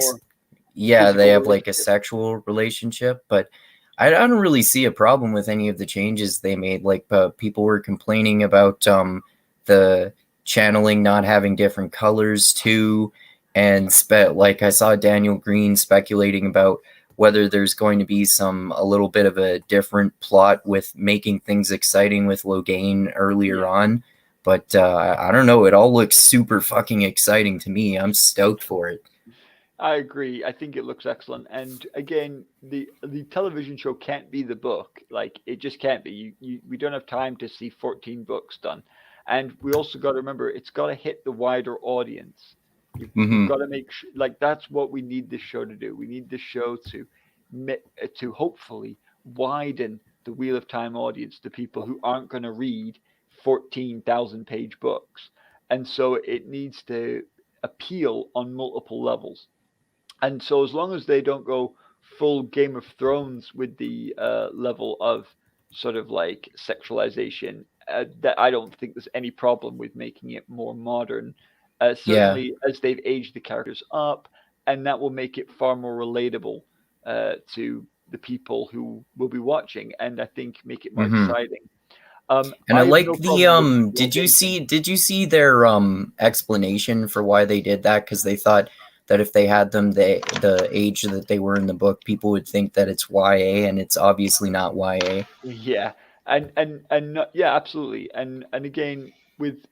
they have like a sexual relationship, but I don't really see a problem with any of the changes they made. Like people were complaining about the channeling not having different colors too, and like I saw Daniel Green speculating about whether there's going to be a little bit of a different plot with making things exciting with Logain earlier on. But I don't know, it all looks super fucking exciting to me. I'm stoked for it.
I agree. I think it looks excellent. And again, the television show can't be the book. Like, it just can't be. We don't have time to see 14 books done. And we also got to remember, it's got to hit the wider audience. You've got to make sure, like, that's what we need this show to do. We need this show to hopefully widen the Wheel of Time audience to people who aren't going to read 14,000 page books. And so it needs to appeal on multiple levels. And so as long as they don't go full Game of Thrones with the level of sort of like sexualization, that I don't think there's any problem with making it more modern. Certainly as they've aged the characters up, and that will make it far more relatable to the people who will be watching, and I think make it more exciting.
And I like did you see their explanation for why they did that? Because they thought that if they had them the age that they were in the book, people would think that it's YA, and it's obviously not YA.
Yeah, and yeah, absolutely. And again, with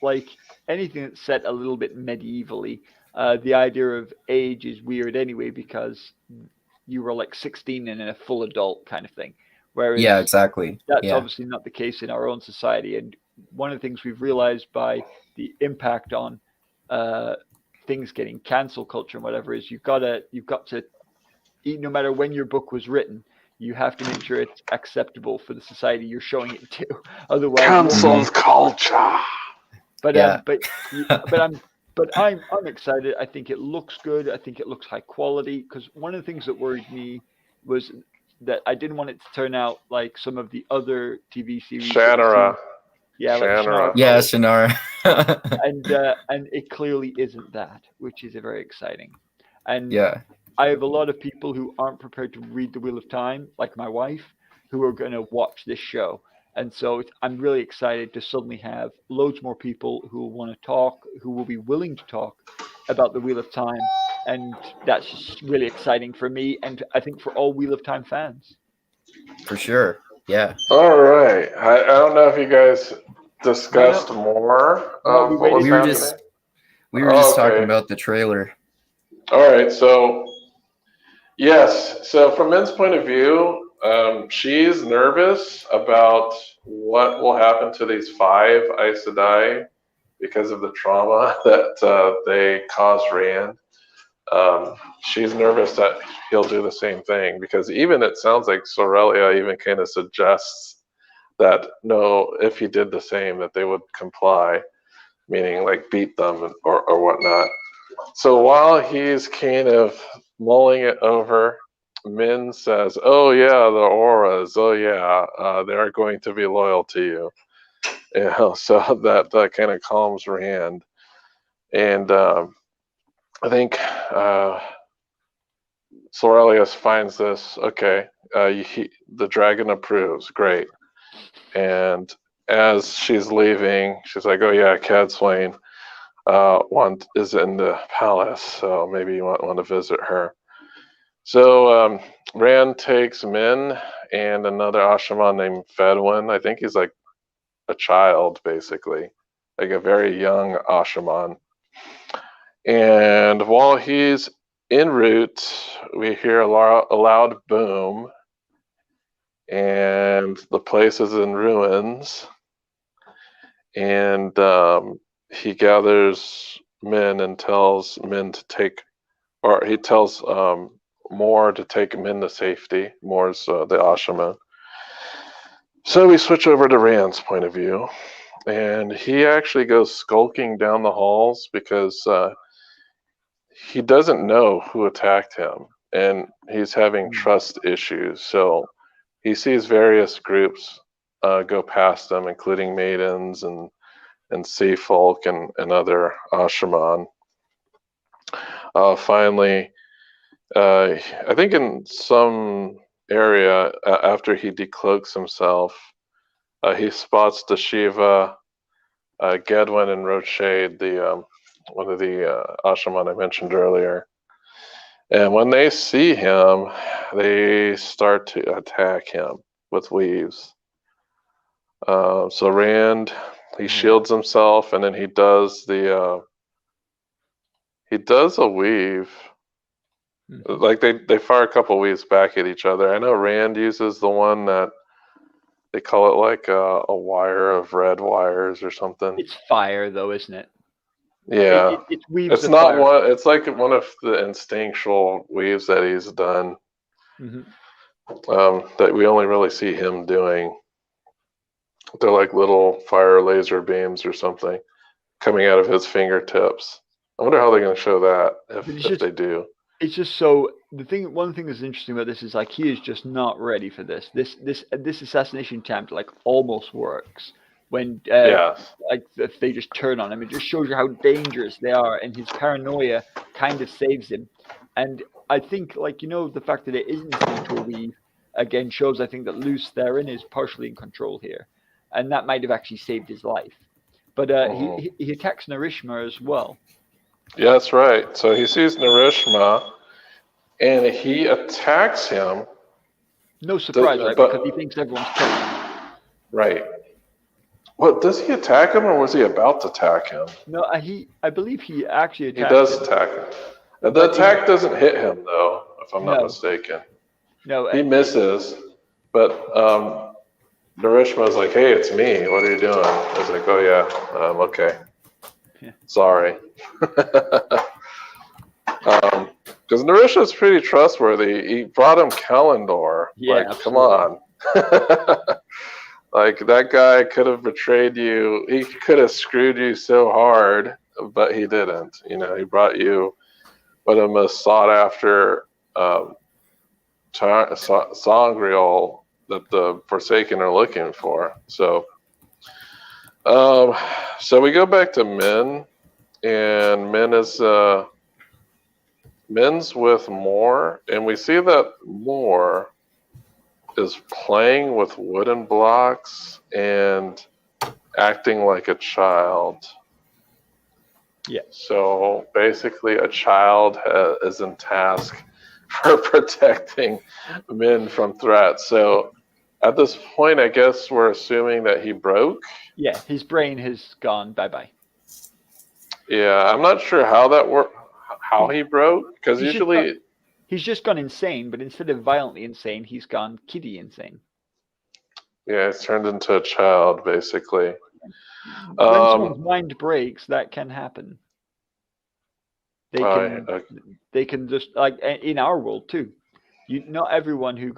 like anything that's set a little bit medievally, the idea of age is weird anyway, because you were like 16 and a full adult kind of thing. Whereas
exactly.
That's obviously not the case in our own society. And one of the things we've realized by the impact on things getting cancel culture and whatever is you've got to, no matter when your book was written, you have to make sure it's acceptable for the society you're showing it to. Otherwise,
cancel culture.
But I'm excited. I think it looks good. I think it looks high quality, because one of the things that worried me was that I didn't want it to turn out like some of the other TV series.
Shannara.
Shannara.
And it clearly isn't that, which is very exciting. And I have a lot of people who aren't prepared to read The Wheel of Time, like my wife, who are going to watch this show. And so I'm really excited to suddenly have loads more people who will want to talk, who will be willing to talk about The Wheel of Time. And that's just really exciting for me, and I think for all Wheel of Time fans.
For sure. Yeah.
All right. I don't know if you guys discussed more.
We were just talking about the trailer.
All right. So, yes. So from Min's point of view, She's nervous about what will happen to these 5 Aes Sedai because of the trauma that they caused Rand. She's nervous that he'll do the same thing, because even it sounds like Sorelia even kind of suggests that no, if he did the same, that they would comply, meaning like beat them or whatnot. So while he's kind of mulling it over, Min says, "Oh yeah, the auras. Oh yeah, they're going to be loyal to you." So that kind of calms Rand, and I think Sorelius finds this okay. The dragon approves, great. And as she's leaving, she's like, "Oh yeah, Cadswain is in the palace, so maybe you might want to visit her." So Rand takes Min and another Ashaman named Fedwin. I think he's like a child, basically, like a very young Ashaman. And while he's en route, we hear a loud boom, and the place is in ruins. And he gathers Min and tells Min to take, or he tells Moore to take Min to safety. Moore's the Ashaman. So we switch over to Rand's point of view, and he actually goes skulking down the halls because he doesn't know who attacked him, and he's having trust issues. So he sees various groups go past them, including maidens and sea folk and other Ashaman. Finally, I think in some area after he decloaks himself, he spots Dashiva, Gedwin, and Rothshade, the one of the Ashaman I mentioned earlier. And when they see him, they start to attack him with weaves. So Rand, he shields himself, and then he does a weave. Like they fire a couple weaves back at each other. I know Rand uses the one that they call it like a wire of red wires or something.
It's fire, though, isn't it?
Yeah,
it weaves.
It's not fire. One. It's like one of the instinctual weaves that he's done. That we only really see him doing. They're like little fire laser beams or something coming out of his fingertips. I wonder how they're going to show that if they do.
It's just so one thing that's interesting about this is like he is just not ready for this. This assassination attempt like almost works when like if they just turn on him. It just shows you how dangerous they are, and his paranoia kind of saves him. And I think the fact that it isn't instinctual weave again shows I think that Luce therein is partially in control here, and that might have actually saved his life. But he attacks Narishma as well.
Yeah, that's right. So he sees Narishma, and he attacks him.
No surprise, right? Because he thinks everyone's killed.
Right. Well, does he attack him, or was he about to attack him?
No, I believe he actually attacked him.
He does attack him. The attack doesn't hit him, though, if I'm not mistaken.
No.
He misses, but Narishma's like, "Hey, it's me. What are you doing?" I was like, "Oh, yeah, okay. Yeah. Sorry." Because Narishma's pretty trustworthy. He brought him Kalendor.
Yeah,
like, come on. Like, that guy could have betrayed you. He could have screwed you so hard, but he didn't. He brought you one of the most sought-after sangreal that the Forsaken are looking for. So we go back to Min, and Min's with Moore, and we see that Moore is playing with wooden blocks and acting like a child.
Yeah.
So basically, a child is in task for protecting Min from threats. So at this point, I guess we're assuming that he broke.
Yeah, his brain has gone bye-bye.
Yeah, I'm not sure how that worked. How he broke? Because usually
He's just gone insane, but instead of violently insane, he's gone kiddie insane.
Yeah, he's turned into a child, basically.
When someone's mind breaks, that can happen. They can just, like in our world too. Not everyone who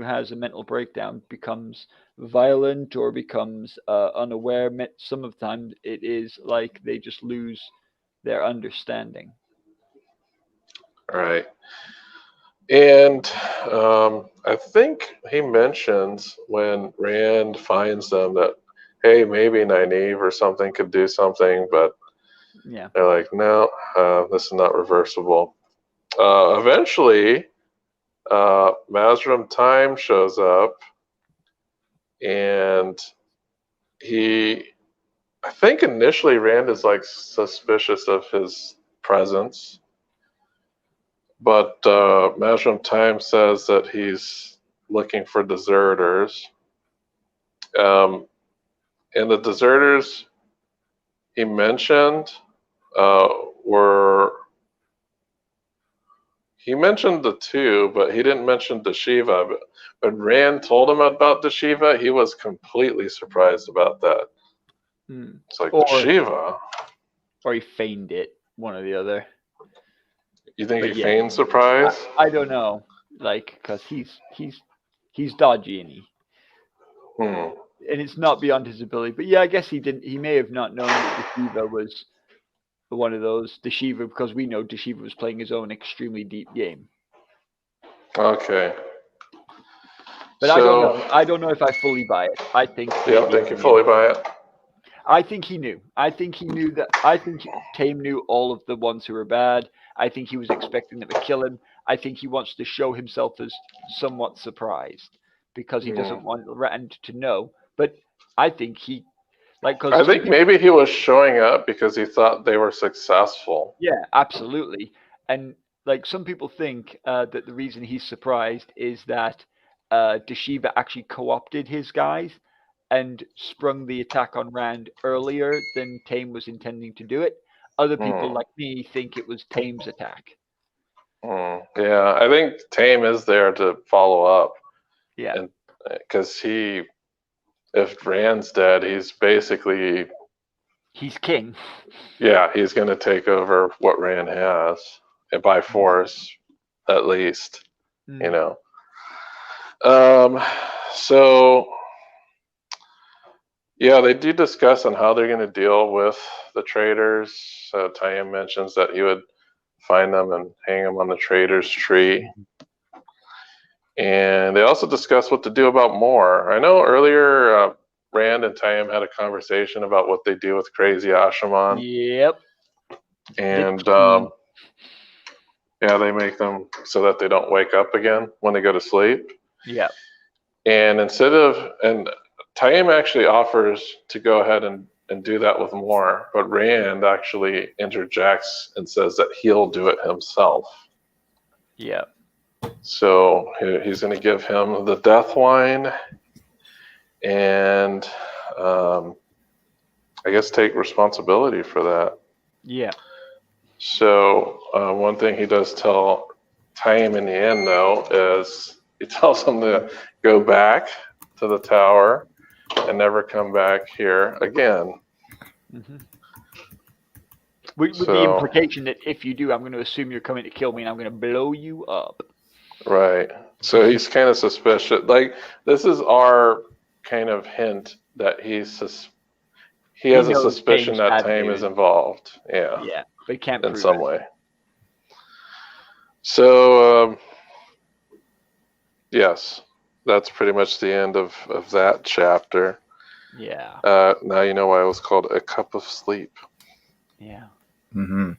has a mental breakdown becomes violent or becomes unaware. Some of the time it is like they just lose their understanding.
Right. And I think he mentions when Rand finds them that, hey, maybe Nynaeve or something could do something, but
yeah,
they're like, no, this is not reversible. Eventually, Mazrim Time shows up, and I think initially Rand is like suspicious of his presence, but Mazrim Time says that he's looking for deserters. And the deserters he mentioned he mentioned the two, but he didn't mention Dashiva. But when Rand told him about Dashiva, he was completely surprised about that. It's like, Dashiva?
Or he feigned it, one or the other.
You think he feigned surprise?
I don't know, like, because he's dodgy, and and it's not beyond his ability. But yeah, I guess he didn't. He may have not known that Dashiva was one of those. Dashiva, because we know Dashiva was playing his own extremely deep game.
Okay.
But I don't know. I don't know if I fully buy it. I think.
Yeah, I think you fully buy it.
I think he knew. I think he knew that. I think Tame knew all of the ones who were bad. I think he was expecting them to kill him. I think he wants to show himself as somewhat surprised because he doesn't want Rand to know. But I think he,
I think maybe he was showing up because he thought they were successful.
Yeah, absolutely. And like some people think that the reason he's surprised is that Dashiva actually co-opted his guys and sprung the attack on Rand earlier than Tame was intending to do it. Other people like me think it was Tame's attack.
Yeah, I think Tame is there to follow up.
Yeah.
And because if Rand's dead, he's basically...
He's king.
Yeah, he's going to take over what Rand has, and by force, at least, you know. So... Yeah, they do discuss on how they're going to deal with the traitors. Tayam mentions that he would find them and hang them on the traitor's tree. And they also discuss what to do about Moore. I know earlier Rand and Tayam had a conversation about what they do with Crazy Ashaman.
Yep.
And yeah, they make them so that they don't wake up again when they go to sleep.
Yeah.
And Tayam actually offers to go ahead and do that with Moore, but Rand actually interjects and says that he'll do it himself.
Yeah.
So he's going to give him the death wine and I guess take responsibility for that.
Yeah.
So one thing he does tell Tayam in the end, though, is he tells him to go back to the tower and never come back here again.
With the implication that if you do, I'm going to assume you're coming to kill me and I'm going to blow you up.
Right. So he's kind of suspicious. Like, this is our kind of hint that he has a suspicion that Tame is involved. Yeah.
Yeah, but he can't prove
in some way. So, yes. That's pretty much the end of that chapter.
Yeah.
Now you know why it was called A Cup of Sleep.
Yeah.
Mm-hmm.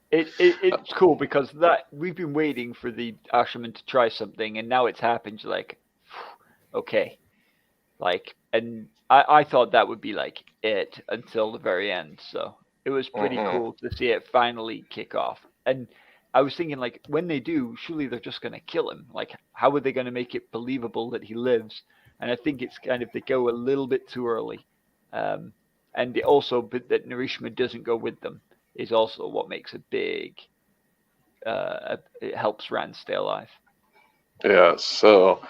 It's cool because that we've been waiting for the Asherman to try something, and now it's happened. You're like, okay, like, and I thought that would be like it until the very end. So it was pretty cool to see it finally kick off. And I was thinking, like, when they do, surely they're just going to kill him. Like, how are they going to make it believable that he lives? And I think it's kind of, they go a little bit too early. And also, but that Narishma doesn't go with them is also what makes a big it helps Rand stay alive.
Yeah, so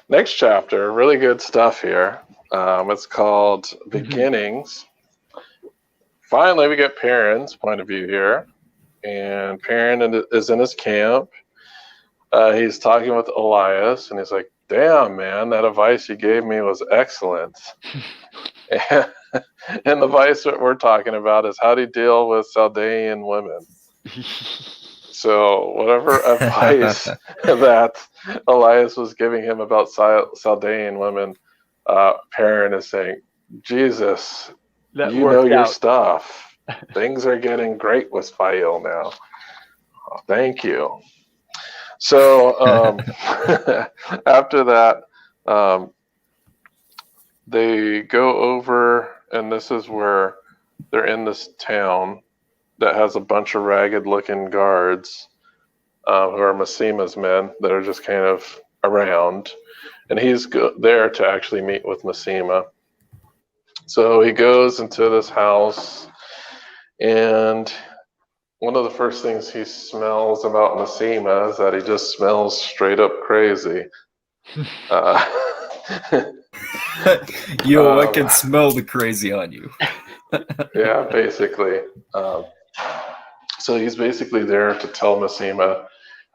next chapter, really good stuff here. It's called Beginnings. Finally, we get Perrin's point of view here. And Perrin is in his camp. He's talking with Elias, and he's like, damn, man, that advice you gave me was excellent. And the advice that we're talking about is how do you deal with Chaldean women? So whatever advice that Elias was giving him about Chaldean women, Perrin is saying, Jesus,
That
you know
worked
your
out.
stuff. Things are getting great with Fael now. Oh, thank you. So after that, they go over, and this is where they're in this town that has a bunch of ragged-looking guards who are Massima's men that are just kind of around, and he's there to actually meet with Massima. So he goes into this house, and one of the first things he smells about Massima is that he just smells straight up crazy.
Yo, I can smell the crazy on you.
Yeah, basically. So he's basically there to tell Massima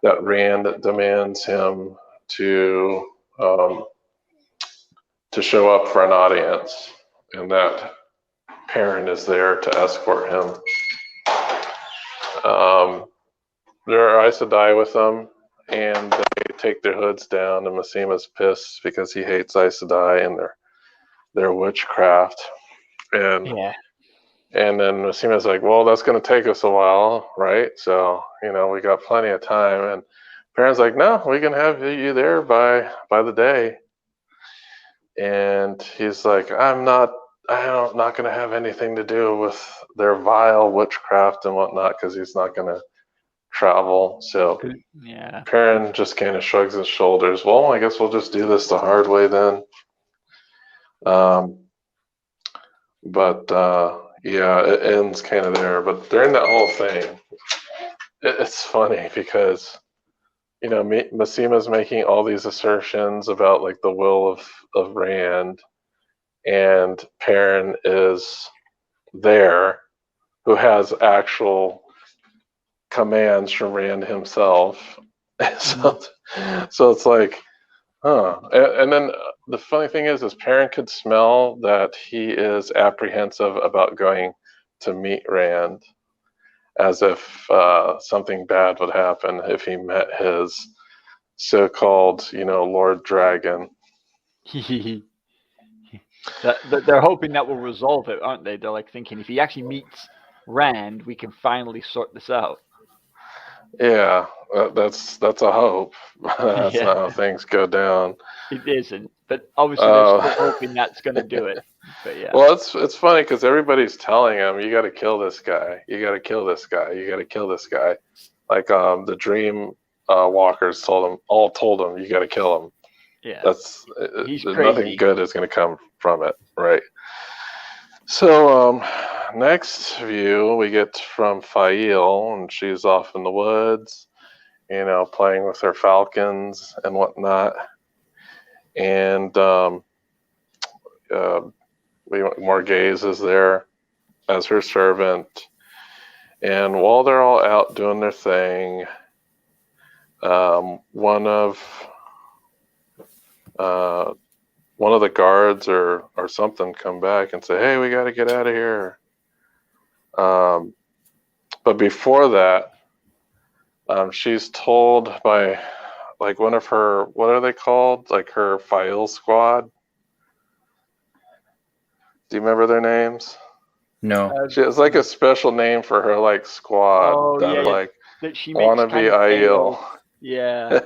that Rand demands him to show up for an audience, and that Perrin is there to escort him. There are Aes Sedai with them, and they take their hoods down, and Massima's pissed because he hates Aes Sedai and their witchcraft. And then Massima's like, well, that's going to take us a while, right? So, we got plenty of time. And Perrin's like, no, we can have you there by the day. And he's like, I'm not going to have anything to do with their vile witchcraft and whatnot, because he's not going to travel. So
yeah,
Perrin just kind of shrugs his shoulders. Well, I guess we'll just do this the hard way then. Yeah, it ends kind of there. But during that whole thing, it's funny because, Massima's making all these assertions about like the will of Rand, and Perrin is there, who has actual commands from Rand himself. So it's like, huh. And then the funny thing is Perrin could smell that he is apprehensive about going to meet Rand, as if something bad would happen if he met his so-called, Lord Dragon.
They're hoping that will resolve it, aren't they? They're like thinking, if he actually meets Rand, we can finally sort this out.
Yeah, that's a hope. That's not how things go down.
It isn't, but obviously they're still hoping that's going to do it. But yeah.
Well, it's funny because everybody's telling him, you got to kill this guy. You got to kill this guy. You got to kill this guy. Like the Dream Walkers told him, you got to kill him.
Yeah,
he's crazy. Nothing good is going to come from it, right? So next view we get from Fael, and she's off in the woods, playing with her falcons and whatnot. And Morghese is there as her servant. And while they're all out doing their thing, one of the guards or something come back and say, hey, we got to get out of here. But before that, she's told by like one of her, what are they called? Like her Fael squad. Do you remember their names?
No.
She has like a special name for her like squad that
she
wanna be Aiel.
Yeah.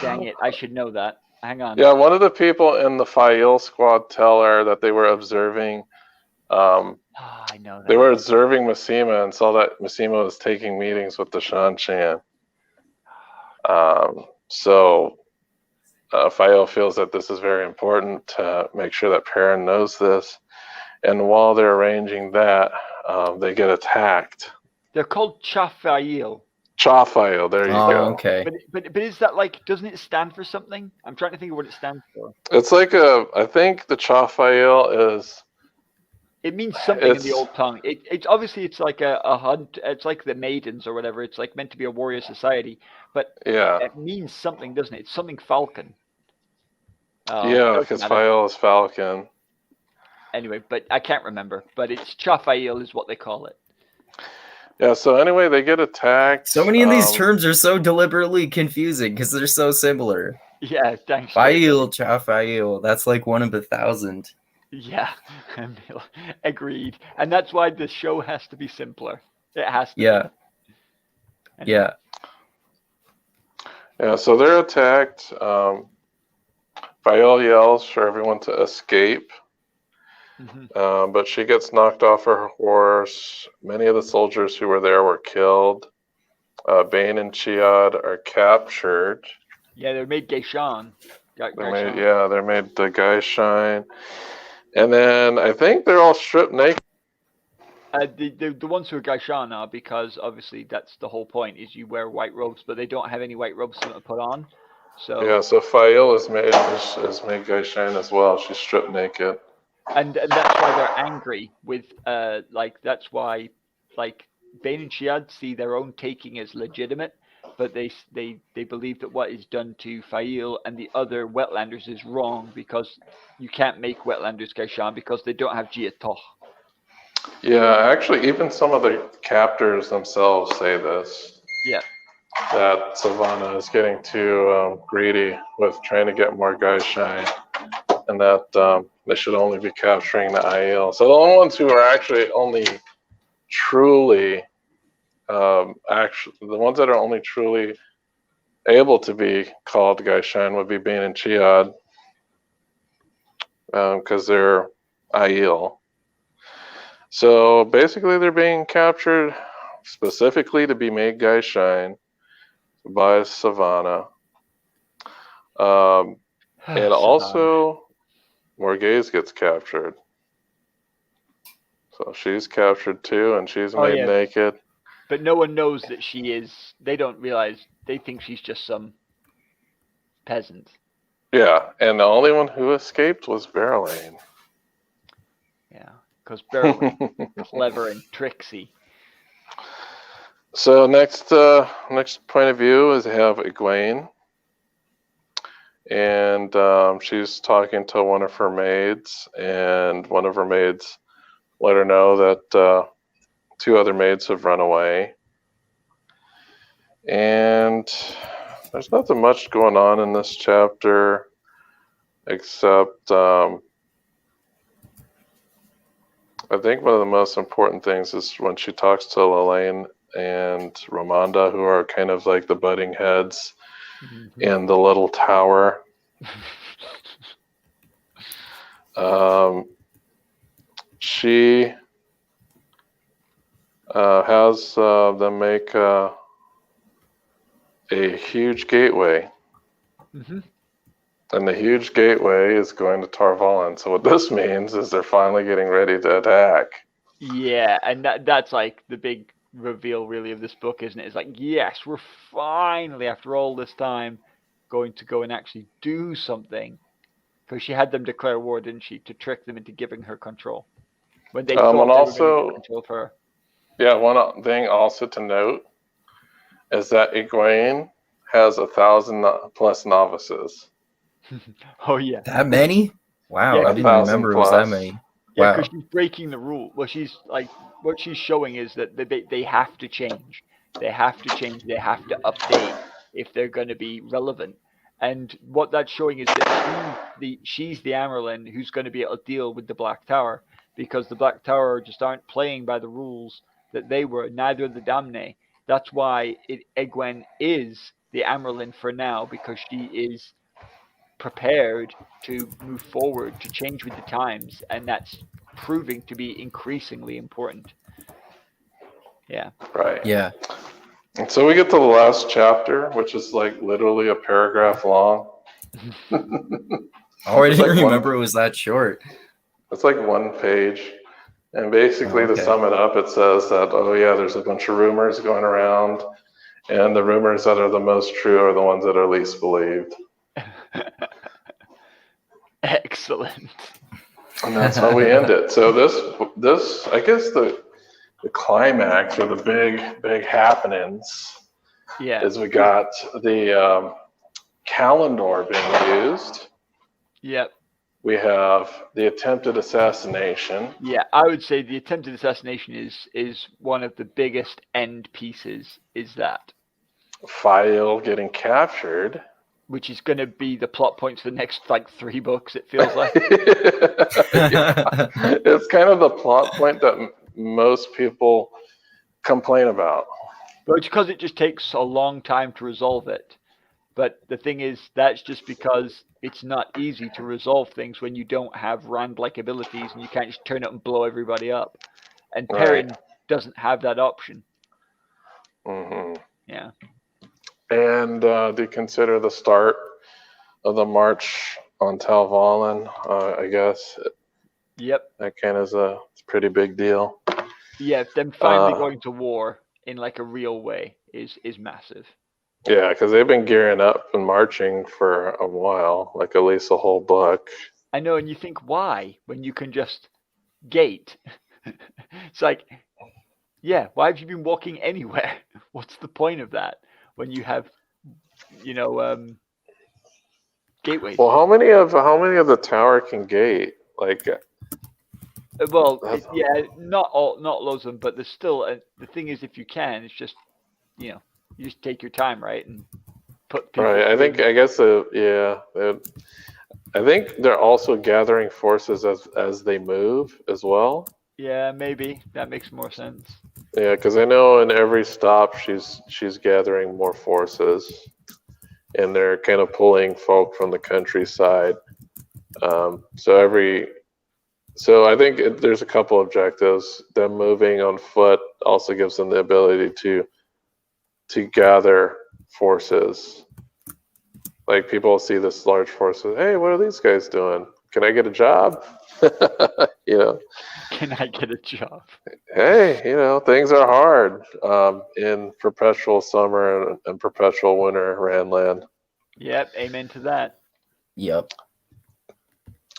Dang it, I should know that. Hang on.
Yeah, one of the people in the Fael squad tell her that they were observing.
I know that.
They were observing Massima and saw that Massima was taking meetings with the Shan-Chan. So Fael feels that this is very important to make sure that Perrin knows this. And while they're arranging that, they get attacked.
They're called Chafael.
Chafail, there you go.
Okay.
But is that like, doesn't it stand for something? I'm trying to think of what it stands for.
It's like I think the Chafail is.
It means something in the old tongue. It's obviously it's like a hunt. It's like the maidens or whatever. It's like meant to be a warrior society, but
Yeah.
it means something, doesn't it? It's something falcon.
Yeah, because Fael is falcon.
Anyway, but I can't remember. But it's Chafail is what they call it.
Yeah, so anyway, they get attacked.
So many of these terms are so deliberately confusing because they're so similar.
Yeah, thanks.
Fail, Chafail. That's like one of 1,000.
Yeah, agreed. And that's why the show has to be simpler. It has to.
Yeah.
Anyway.
Yeah.
Yeah, so they're attacked. Fael yells for everyone to escape.
Mm-hmm.
But she gets knocked off her horse. Many of the soldiers who were there were killed. Bane and Chiad are captured.
Yeah, they're made Gaishan.
They're made the Gaishan. And then I think they're all stripped naked.
The ones who are Gaishan are, because obviously that's the whole point, is you wear white robes, but they don't have any white robes to put on. So
yeah, so Fael is made Gaishan as well. She's stripped naked.
And that's why they're angry with that's why Bane and Chiad see their own taking as legitimate, but they believe that what is done to Fael and the other Wetlanders is wrong, because you can't make Wetlanders Gaishan because they don't have Jiatoch.
Yeah, actually, even some of the captors themselves say this.
Yeah.
That Savannah is getting too greedy with trying to get more Gaishan, and that they should only be capturing the Aiel. So the only ones who are actually only truly, the ones that are only truly able to be called Gaishan would be Bane and Chiad, because they're Aiel. So basically, they're being captured specifically to be made Gaishan by Savannah. And also, Morghese gets captured. So she's captured too, and she's made naked.
But no one knows that she is. They don't realize. They think she's just some peasant.
Yeah, and the only one who escaped was Elaine.
Yeah, because Elaine is clever and tricksy.
So next point of view is they have Egwene. And she's talking to one of her maids, and one of her maids let her know that two other maids have run away. And there's nothing much going on in this chapter, except I think one of the most important things is when she talks to Elaine and Ramonda, who are kind of like the butting heads in the little tower. She has them make a huge gateway. And the huge gateway is going to Tarvalin. So what this means is they're finally getting ready to attack.
Yeah, and that's like the big reveal really of this book, isn't it? It's like, yes, we're finally, after all this time, going to go and actually do something, because she had them declare war, didn't she, to trick them into giving her control when they thought they were going to control of her.
Yeah, one thing also to note is that Egwene has 1,000+ novices.
Oh yeah,
that many? Wow,
yeah,
I didn't remember it was that many.
Yeah, because she's breaking the rule. Well, she's like, what she's showing is that they have to change. They have to change. They have to update if they're going to be relevant. And what that's showing is that she's the Amyrlin who's going to be able to deal with the Black Tower, because the Black Tower just aren't playing by the rules that they were. Neither the Damne. That's why Egwene is the Amyrlin for now, because she is prepared to move forward, to change with the times, and that's proving to be increasingly important. Yeah.
Right.
Yeah.
And so we get to the last chapter, which is like literally a paragraph long.
Oh, I didn't remember it was that short.
It's like one page. And basically, to sum it up, it says that, oh yeah, there's a bunch of rumors going around, And the rumors that are the most true are the ones that are least believed.
Excellent.
And that's how we end it. So this I guess the climax or the big happenings is we got the calendar being used.
Yep.
We have the attempted assassination.
Yeah, I would say the attempted assassination is one of the biggest end pieces. Is that
File getting captured,
which is going to be the plot points for the next like 3 books. It feels like
It's kind of the plot point that most people complain about.
but it's because it just takes a long time to resolve it. But the thing is, that's just because it's not easy to resolve things when you don't have Rand-like abilities and you can't just turn up and blow everybody up. And Perrin doesn't have that option.
Mm-hmm.
Yeah.
And do you consider the start of the march on Tal Vallen, I guess?
Yep.
That kind of is a pretty big deal.
Yeah, them finally going to war in like a real way is massive.
Yeah, because they've been gearing up and marching for a while, like at least a whole book.
I know, and you think, why? When you can just gate. It's like, yeah, why have you been walking anywhere? What's the point of that when you have, gateways?
Well, how many of the tower can gate? Like,
Well, yeah, not loads of them, but there's still the thing is, if you can, it's just, you just take your time, right, and put people.
Right. I think they're also gathering forces as they move as well.
Yeah, maybe that makes more sense.
Yeah, because I know in every stop she's gathering more forces, and they're kind of pulling folk from the countryside. So I think there's a couple objectives. Them moving on foot also gives them the ability to gather forces. Like people see this large force, hey, what are these guys doing? Can I get a job?
Can I get a job?
Hey, things are hard in perpetual summer and perpetual winter Randland.
Yep, amen to that.
Yep.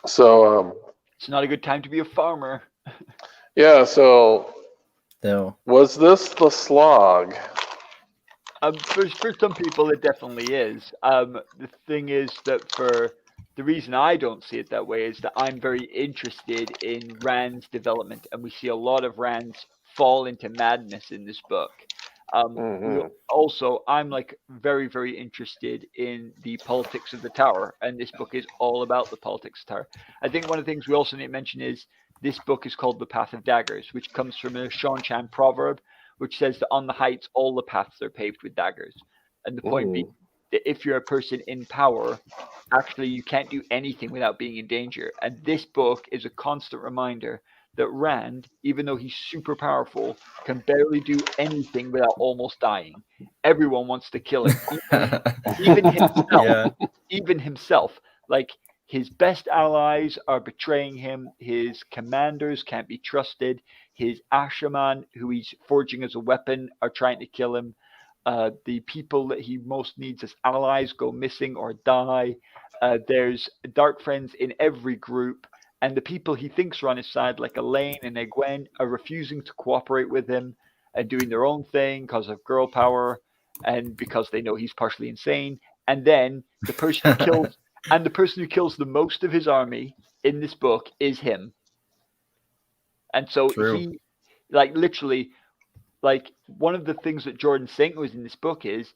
So
it's not a good time to be a farmer.
Yeah, so
No.
Was this the slog?
For some people, it definitely is. The thing is that for the reason I don't see it that way is that I'm very interested in Rand's development, and we see a lot of Rand's fall into madness in this book. Also, I'm like very, very interested in the politics of the tower, and this book is all about the politics of the tower. I think one of the things we also need to mention is this book is called The Path of Daggers, which comes from a Sean-Chan proverb, which says that on the heights, all the paths are paved with daggers. And the point being that if you're a person in power, actually you can't do anything without being in danger. And this book is a constant reminder that Rand, even though he's super powerful, can barely do anything without almost dying. Everyone wants to kill him, even himself.
Yeah.
Even himself. Like, his best allies are betraying him. His commanders can't be trusted. His Ashaman, who he's forging as a weapon, are trying to kill him. The people that he most needs as allies go missing or die. There's dark friends in every group. And the people he thinks are on his side, like Elaine and Egwene, are refusing to cooperate with him and doing their own thing because of girl power and because they know he's partially insane. And then the person who kills and the person who kills the most of his army in this book is him. And so he, like, literally, like, one of the things that Jordan Saint was in this book is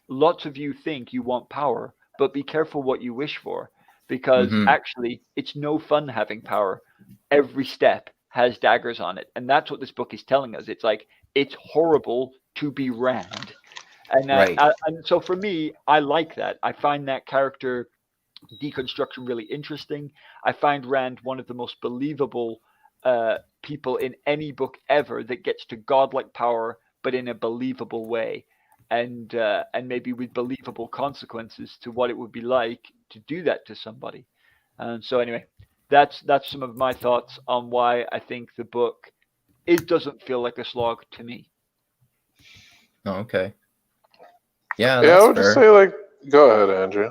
lots of you think you want power, but be careful what you wish for. Because actually, it's no fun having power. Every step has daggers on it. And that's what this book is telling us. It's like, it's horrible to be Rand. And, and so for me, I like that. I find that character deconstruction really interesting. I find Rand one of the most believable people in any book ever that gets to godlike power, but in a believable way. And maybe with believable consequences to what it would be like to do that to somebody. And so anyway, that's some of my thoughts on why I think the book, it doesn't feel like a slog to me.
Oh, okay. Yeah,
Yeah, I
that's
would just
fair.
say like, go ahead, Andrew.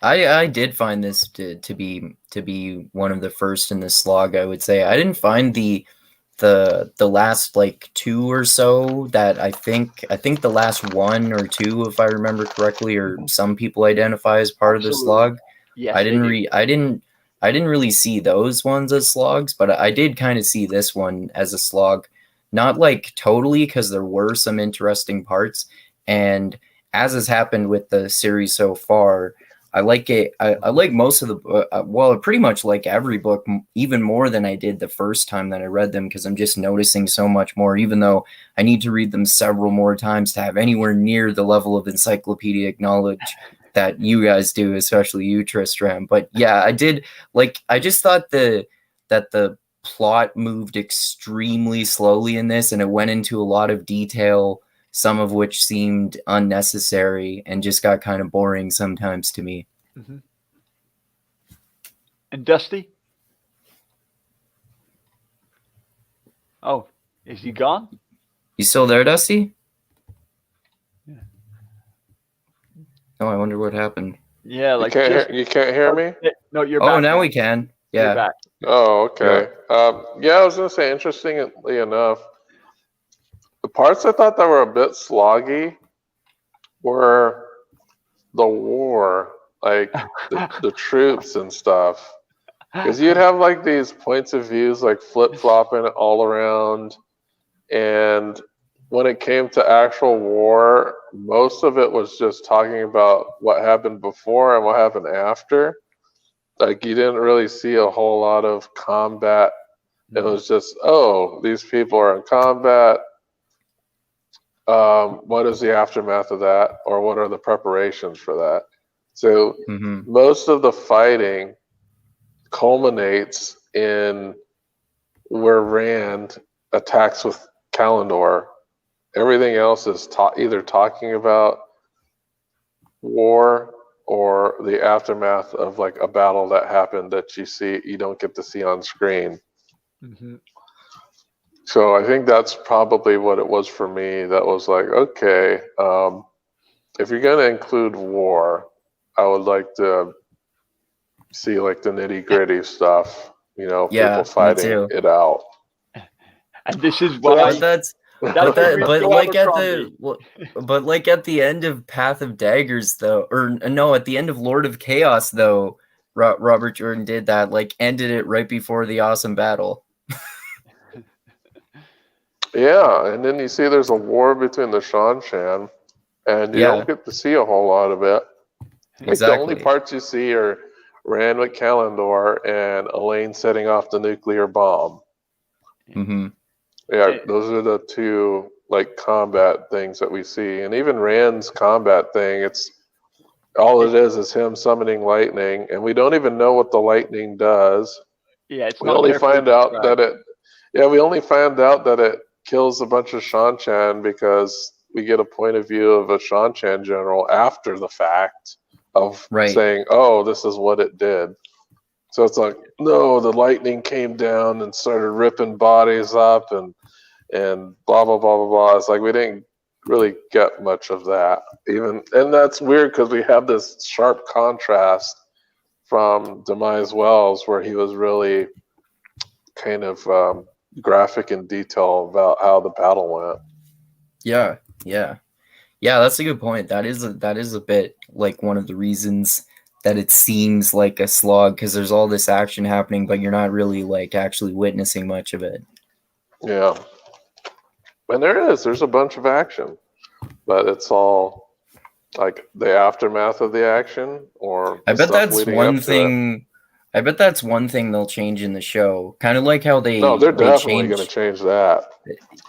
I did find this to be one of the first in the slog. I would say I didn't find the last like two or so that I think the last one or two, if I remember correctly, or some people identify as part of the
Absolutely.
slog.
Yes,
I
they
didn't
do.
I didn't really see those ones as slogs, but I did kind of see this one as a slog. Not like totally, because there were some interesting parts, and as has happened with the series so far, I like it. I like most of the well, I pretty much like every book even more than I did the first time that I read them, because I'm just noticing so much more. Even though I need to read them several more times to have anywhere near the level of encyclopedic knowledge that you guys do, especially you, Tristram. But yeah, I did like. I just thought that the plot moved extremely slowly in this, and it went into a lot of detail, some of which seemed unnecessary and just got kind of boring sometimes to me.
Mm-hmm. And Dusty? Oh, is he gone?
You still there, Dusty?
Yeah.
Oh, I wonder what happened.
Yeah, like
You can't hear me?
No, you're
Oh,
back.
now we can.
You're
Yeah.
back.
Oh, okay. Yeah, I was gonna say, interestingly enough, the parts I thought that were a bit sloggy were the war, like the troops and stuff. Because you'd have like these points of views like flip flopping all around, and when it came to actual war, most of it was just talking about what happened before and what happened after. Like you didn't really see a whole lot of combat. It was just, oh, these people are in combat. What is the aftermath of that, or what are the preparations for that? So most of the fighting culminates in where Rand attacks with Kalendor. Everything else is either talking about war or the aftermath of like a battle that happened that you don't get to see on screen.
Mm-hmm.
So I think that's probably what it was for me. That was like, okay, if you're going to include war, I would like to see like the nitty gritty stuff, people fighting it out.
And this is
So
why.
But like at the end of Path of Daggers, though, or no, at the end of Lord of Chaos, though, Robert Jordan did that, like ended it right before the awesome battle.
Yeah, and then you see there's a war between the Shan, and you don't get to see a whole lot of it. Like the only parts you see are Rand with Kalendor and Elaine setting off the nuclear bomb.
Mm-hmm.
Yeah, those are the two like combat things that we see, and even Rand's combat thing. It's all it is him summoning lightning, and we don't even know what the lightning does.
Yeah, it's
we only find out that it. Yeah, we only find out that it kills a bunch of Shan because we get a point of view of a Shan general after the fact of saying, "Oh, this is what it did." So it's like, no, the lightning came down and started ripping bodies up and blah blah blah blah blah. It's like we didn't really get much of that and that's weird because we have this sharp contrast from Demise Wells where he was really kind of graphic in detail about how the battle went.
Yeah, that's a good point. That is a bit like one of the reasons that it seems like a slog, because there's all this action happening, but you're not really like actually witnessing much of it.
Yeah. And there's a bunch of action, but it's all like the aftermath of the action, or
I bet that's one thing. I bet that's one thing they'll change in the show. Kind of like how they.
No, they're definitely going to change that.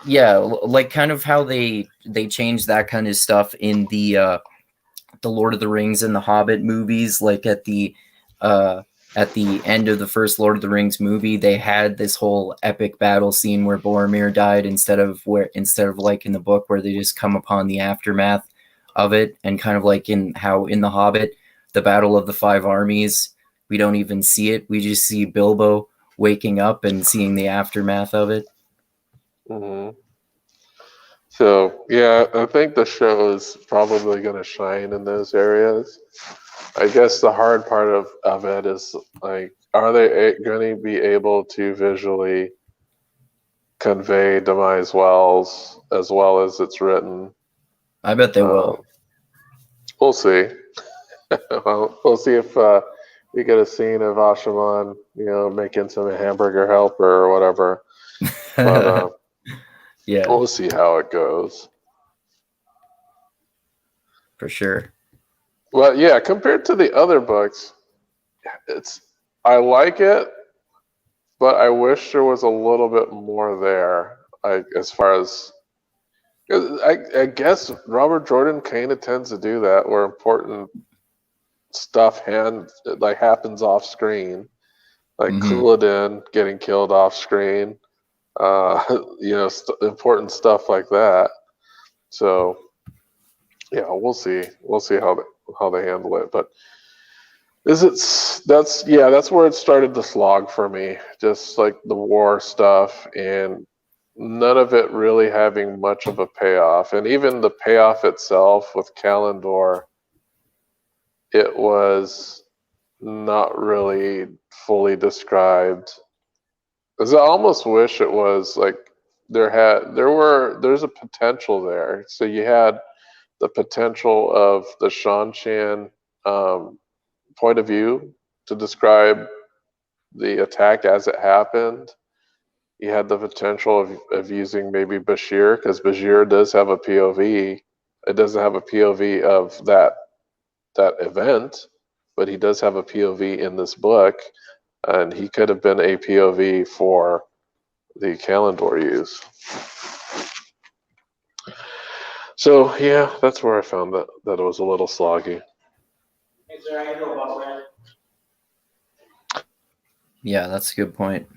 Yeah, like kind of how they change that kind of stuff in the Lord of the Rings and the Hobbit movies. Like at the end of the first Lord of the Rings movie, they had this whole epic battle scene where Boromir died instead of like in the book where they just come upon the aftermath of it, and kind of like in the Hobbit, the Battle of the Five Armies, we don't even see it. We just see Bilbo waking up and seeing the aftermath of it.
Mm-hmm. So yeah, I think the show is probably going to shine in those areas. I guess the hard part of it is like, are they going to be able to visually convey Demise Wells as well as it's written?
I bet they will.
We'll see. Well, we'll see if we get a scene of Ashaman, making some hamburger helper or whatever. But
yeah,
we'll see how it goes.
for sure.
Well, yeah, compared to the other books, I like it, but I wish there was a little bit more there. As far as I guess Robert Jordan kind of tends to do that, where important stuff happens off screen, like Couladin getting killed off screen, important stuff like that. So yeah, we'll see how they handle it, but. That's where it started to slog for me. Just like the war stuff and none of it really having much of a payoff. And even the payoff itself with Kalendor, it was not really fully described. Because I almost wish it was like there's a potential there. So you had the potential of the Shanshan point of view to describe the attack as it happened. You had the potential of using maybe Bashir, because Bashir does have a POV. It doesn't have a POV of that event, but he does have a POV in this book, and he could have been a POV for the Kalendor use. So yeah, that's where I found that it was a little sloggy.
Yeah, that's a good point.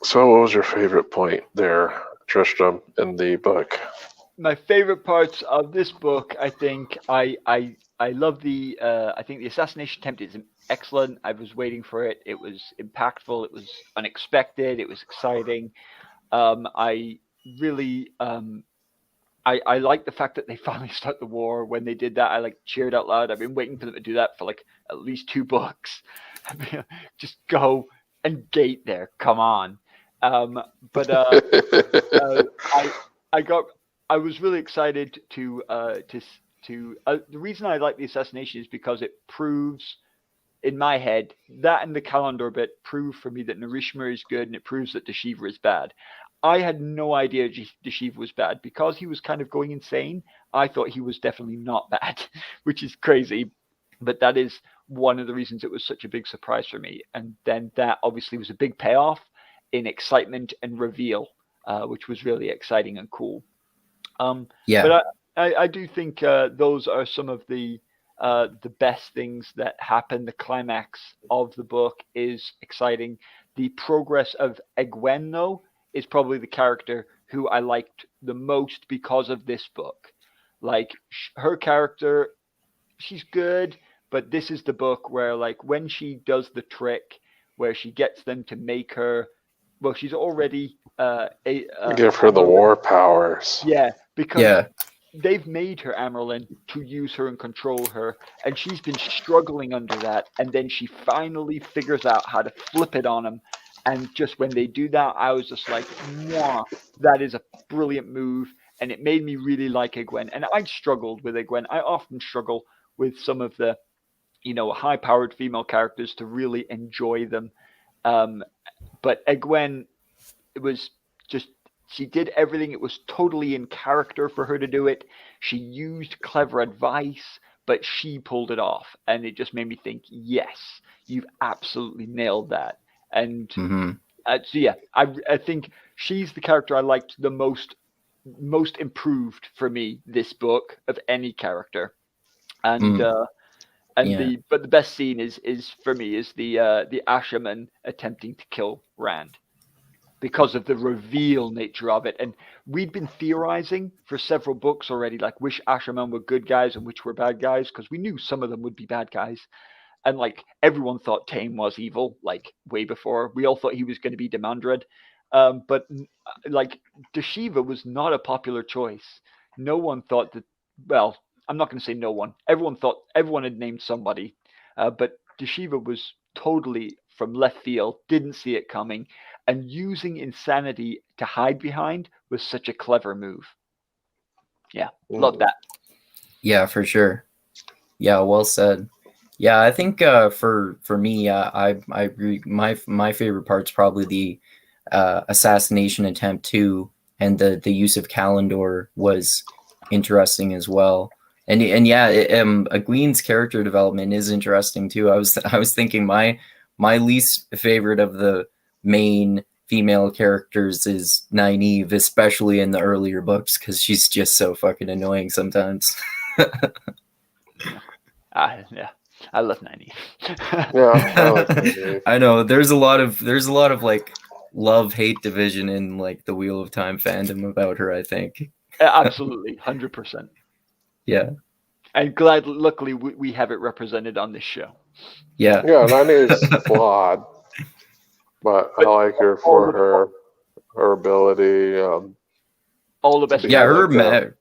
So what was your favorite point there, Tristram, in the book?
My favorite parts of this book, I think, I love the I think the assassination attempt is excellent. I was waiting for it. It was impactful. It was unexpected. It was exciting. I really I like the fact that they finally start the war. When they did that, I cheered out loud. I've been waiting for them to do that for at least 2 books. Just go and gate there. Come on. But I was really excited to the reason I like the assassination is because it proves in my head that and the Kalendor bit prove for me that Narishma is good, and it proves that Deshiva is bad. I had no idea Deshiva was bad because he was kind of going insane. I thought he was definitely not bad, which is crazy. But that is one of the reasons it was such a big surprise for me. And then that obviously was a big payoff in excitement and reveal, which was really exciting and cool. But I do think those are some of the best things that happen. The climax of the book is exciting. The progress of Egwene, though, is probably the character who I liked the most because of this book. Her character, she's good, but this is the book where when she does the trick where she gets them to make her, well, she's already
give her the war powers.
Yeah, because they've made her Amyrlin to use her and control her, and she's been struggling under that, and then she finally figures out how to flip it on him. And just when they do that, I was just like, "Mwah, that is a brilliant move," and it made me really like Egwene. And I struggled with Egwene. I often struggle with some of the, high-powered female characters to really enjoy them. But Egwene, it was just, she did everything. It was totally in character for her to do it. She used clever advice, but she pulled it off. And it just made me think, yes, you've absolutely nailed that. And so yeah, I think she's the character I liked the most improved for me this book of any character. And but the best scene is for me is the Asherman attempting to kill Rand, because of the reveal nature of it. And we'd been theorizing for several books already, which Asherman were good guys and which were bad guys, because we knew some of them would be bad guys. And everyone thought Tame was evil, way before. We all thought he was going to be Demandred. But like Deshiva was not a popular choice. No one thought that. Well, I'm not going to say no one. Everyone had named somebody, but Deshiva was totally from left field. Didn't see it coming, and using insanity to hide behind was such a clever move. Yeah, love that.
Yeah, for sure. Yeah, well said. Yeah, I think for me, I agree. My favorite part's probably the assassination attempt too, and the use of Kalendor was interesting as well. And yeah, Egwene's character development is interesting too. I was thinking my least favorite of the main female characters is Nynaeve, especially in the earlier books, because she's just so fucking annoying sometimes.
Yeah, I love Nynaeve.
Yeah, I like Nynaeve.
I know there's a lot of like love-hate division in like the Wheel of Time fandom about her, I think.
Absolutely, 100%.
Yeah.
I'm glad, luckily, we have it represented on this show.
Yeah.
Yeah, Nynaeve's flawed, but I like her for her ability.
All the best.
Yeah,
characters.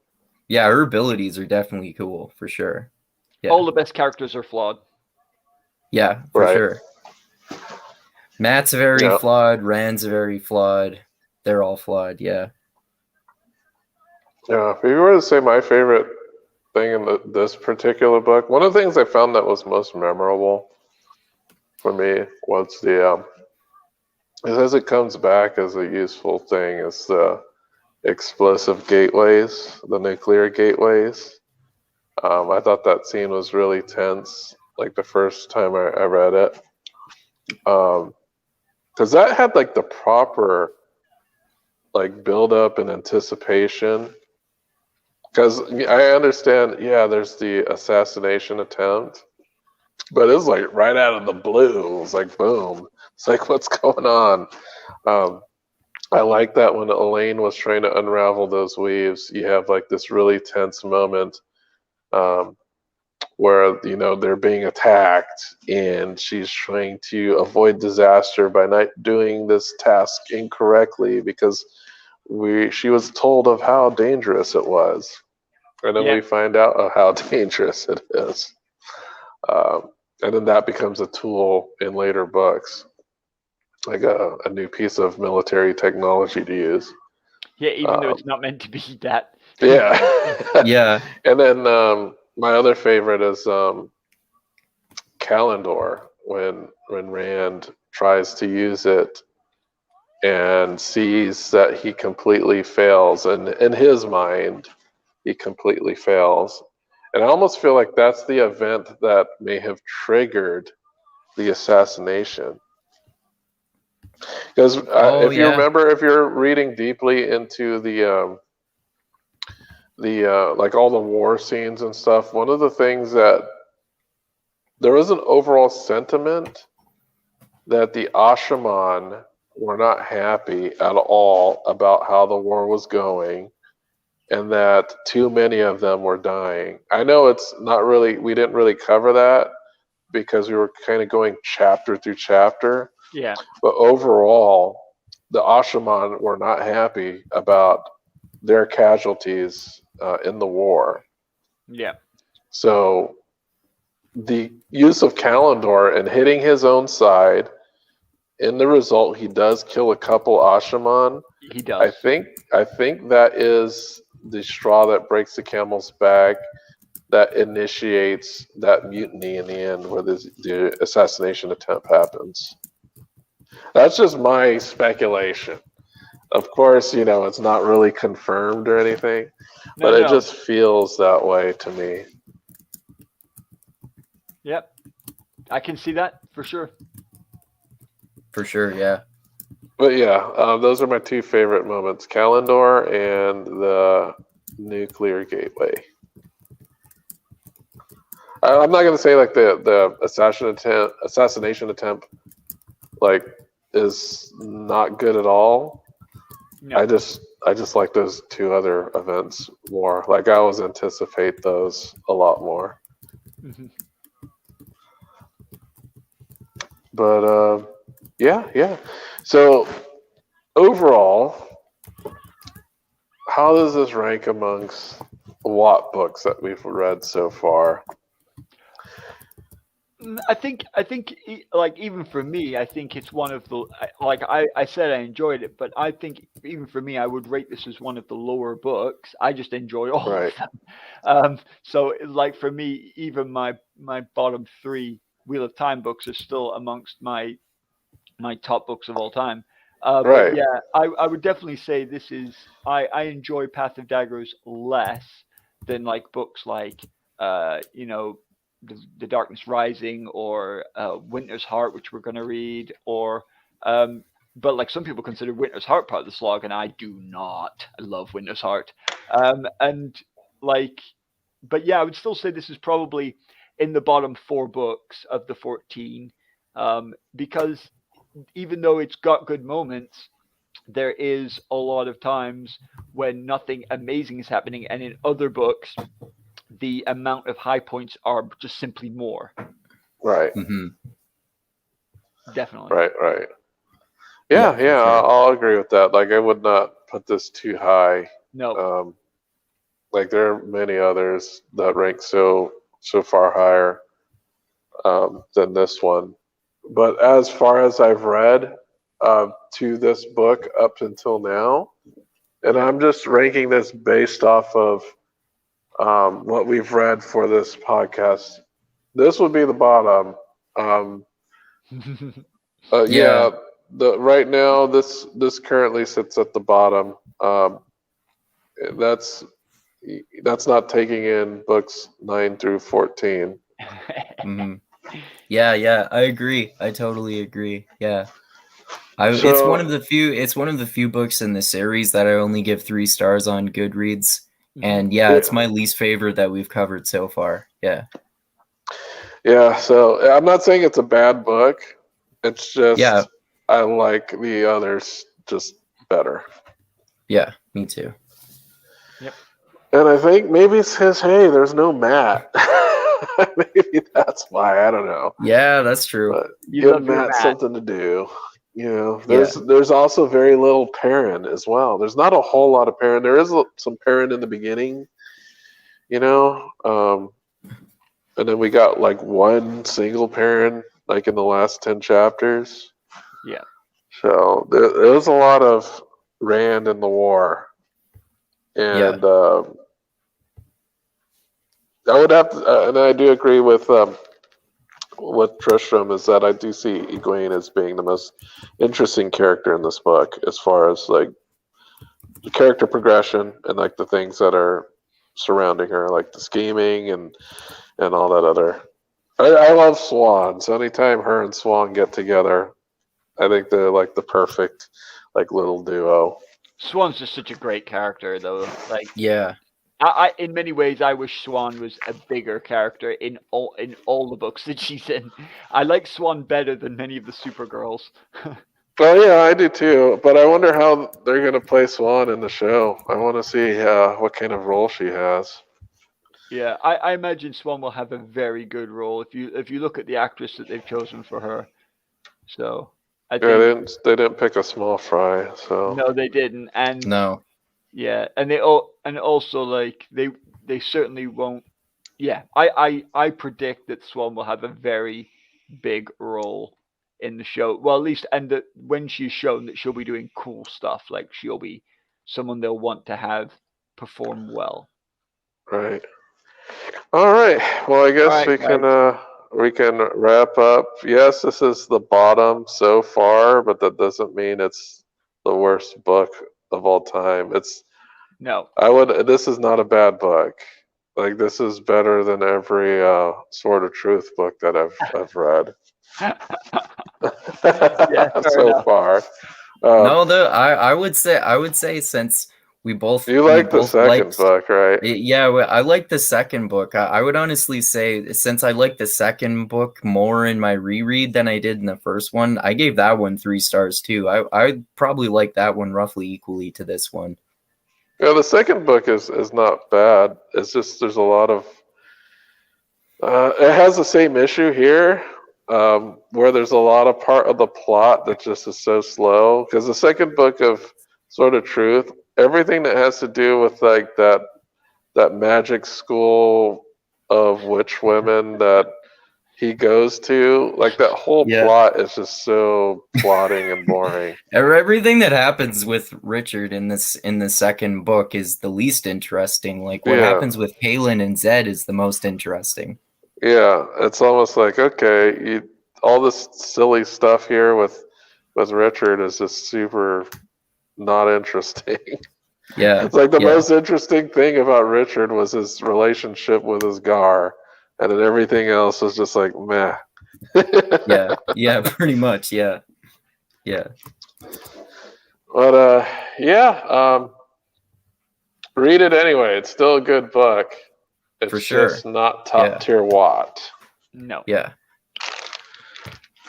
her abilities are definitely cool for sure. Yeah.
All the best characters are flawed.
Yeah, for
Right.
sure. Matt's very
Yeah.
flawed. Rand's very flawed. They're all flawed. Yeah.
Yeah, if you were to say my favorite thing in this particular book, one of the things I found that was most memorable for me was is as it comes back as a useful thing is the explosive gateways, the nuclear gateways. I thought that scene was really tense, like the first time I read it. Because that had like the proper like build up and anticipation. Because I understand, yeah, there's the assassination attempt, but it's like right out of the blue. It was like boom. It's like what's going on? I like that when Elaine was trying to unravel those weaves, you have like this really tense moment where they're being attacked, and she's trying to avoid disaster by not doing this task incorrectly because she was told of how dangerous it was, and then we find out how dangerous it is, and then that becomes a tool in later books, like a new piece of military technology to use.
Yeah, even though it's not meant to be that.
Yeah.
Yeah.
And then my other favorite is Kalendor, when Rand tries to use it and sees that he completely fails, and in his mind he completely fails. And I almost feel like that's the event that may have triggered the assassination. Because if you remember, if you're reading deeply into the like all the war scenes and stuff, one of the things that there was an overall sentiment that the Ashaman were not happy at all about how the war was going, and that too many of them were dying. I know it's not really, we didn't really cover that because we were kind of going chapter through chapter.
Yeah.
But overall, the Ashaman were not happy about their casualties in the war.
Yeah.
So the use of Kalendor and hitting his own side, in the result, he does kill a couple Ashaman.
He does.
I think that is the straw that breaks the camel's back, that initiates that mutiny in the end, where the assassination attempt happens. That's just my speculation. Of course, it's not really confirmed or anything, but it just feels that way to me.
Yep. I can see that for sure.
For sure, yeah.
But yeah, those are my two favorite moments: Kalendor and the nuclear gateway. I'm not gonna say like the assassination attempt like is not good at all. No. I just like those two other events more. Like I always anticipate those a lot more. Mm-hmm. But yeah. So overall, how does this rank amongst the Watt books that we've read so far?
I think like even for me, I think it's one of the like I said I enjoyed it, but I think even for me, I would rate this as one of the lower books. I just enjoy all
Right.
of them. So like for me, even my bottom 3 Wheel of Time books are still amongst my top books of all time. But
Right.
yeah, I would definitely say this is I enjoy Path of Daggers less than like books like the Darkness Rising or Winter's Heart, which we're going to read, or but like some people consider Winter's Heart part of the slog, and I do not. I love Winter's Heart, and like, but yeah, I would still say this is probably in the bottom 4 books of the 14, because even though it's got good moments, there is a lot of times when nothing amazing is happening, and in other books the amount of high points are just simply more.
Right.
Mm-hmm.
Definitely.
Right. Yeah,
sure.
I'll agree with that. Like, I would not put this too high.
No.
Like, there are many others that rank so far higher than this one. But as far as I've read to this book up until now, and I'm just ranking this based off of what we've read for this podcast, this would be the bottom. Yeah. Right now, this currently sits at the bottom. That's not taking in books 9 through 14.
Mm-hmm. Yeah, I agree. I totally agree. Yeah. It's one of the few books in the series that I only give 3 stars on Goodreads. And it's my least favorite that we've covered so far. Yeah.
Yeah, so I'm not saying it's a bad book. It's just I like the others just better.
Yeah, me too.
Yep.
And I think maybe it's his, hey, there's no Matt. Maybe that's why. I don't know.
Yeah, that's true.
But
You
give
love your
Matt
Matt.
something to do. You know, there's also very little Perrin as well. There's not a whole lot of Perrin. There is some Perrin in the beginning, you know, and then we got like one single Perrin like in the last 10 chapters.
Yeah.
So there was a lot of Rand in the war, and I would have to, and I do agree with Tristram, is that I do see Egwene as being the most interesting character in this book, as far as like the character progression and like the things that are surrounding her, like the scheming and all that other. I love Swan, so anytime her and Swan get together, I think they're like the perfect like little duo.
Swan's just such a great character, though. Like,
I
in many ways, I wish Swan was a bigger character in all the books that she's in. I like Swan better than many of the Supergirls.
Well, yeah, I do too. But I wonder how they're going to play Swan in the show. I want to see what kind of role she has.
Yeah, I imagine Swan will have a very good role if you look at the actress that they've chosen for her. So I think
they didn't pick a small fry. So
no, they didn't, and
no.
Yeah, and also like they certainly won't. Yeah, I predict that Swan will have a very big role in the show. Well, at least, and that when she's shown that she'll be doing cool stuff, like she'll be someone they'll want to have perform well.
Right. All right. Well, I guess we can wrap up. Yes, this is the bottom so far, but that doesn't mean it's the worst book of all time.
No.
This is not a bad book. Like, this is better than every Sword of Truth book that I've read. So far.
I would say since we both
like the second book, right?
Yeah, I like the second book. I would honestly say, since I like the second book more in my reread than I did in the first one, I gave that one 3 stars too. I probably like that one roughly equally to this one.
Yeah, the second book is not bad. It's just there's a lot of it has the same issue here, where there's a lot of part of the plot that just is so slow. Because the second book of Sword of Truth, everything that has to do with like that magic school of witch women that he goes to, like that whole
Yeah.
plot is just so plotting and boring.
Everything that happens with Richard in the second book is the least interesting. Like what
Yeah.
happens with Halen and Zed is the most interesting.
Yeah, it's almost like okay, all this silly stuff here with Richard is just super not interesting.
Yeah.
It's like the
yeah.
most interesting thing about Richard was his relationship with his Gar, and then everything else was just like meh.
Yeah, pretty much. Yeah.
But read it anyway. It's still a good book. It's
For sure.
just not top tier Watt.
No.
Yeah.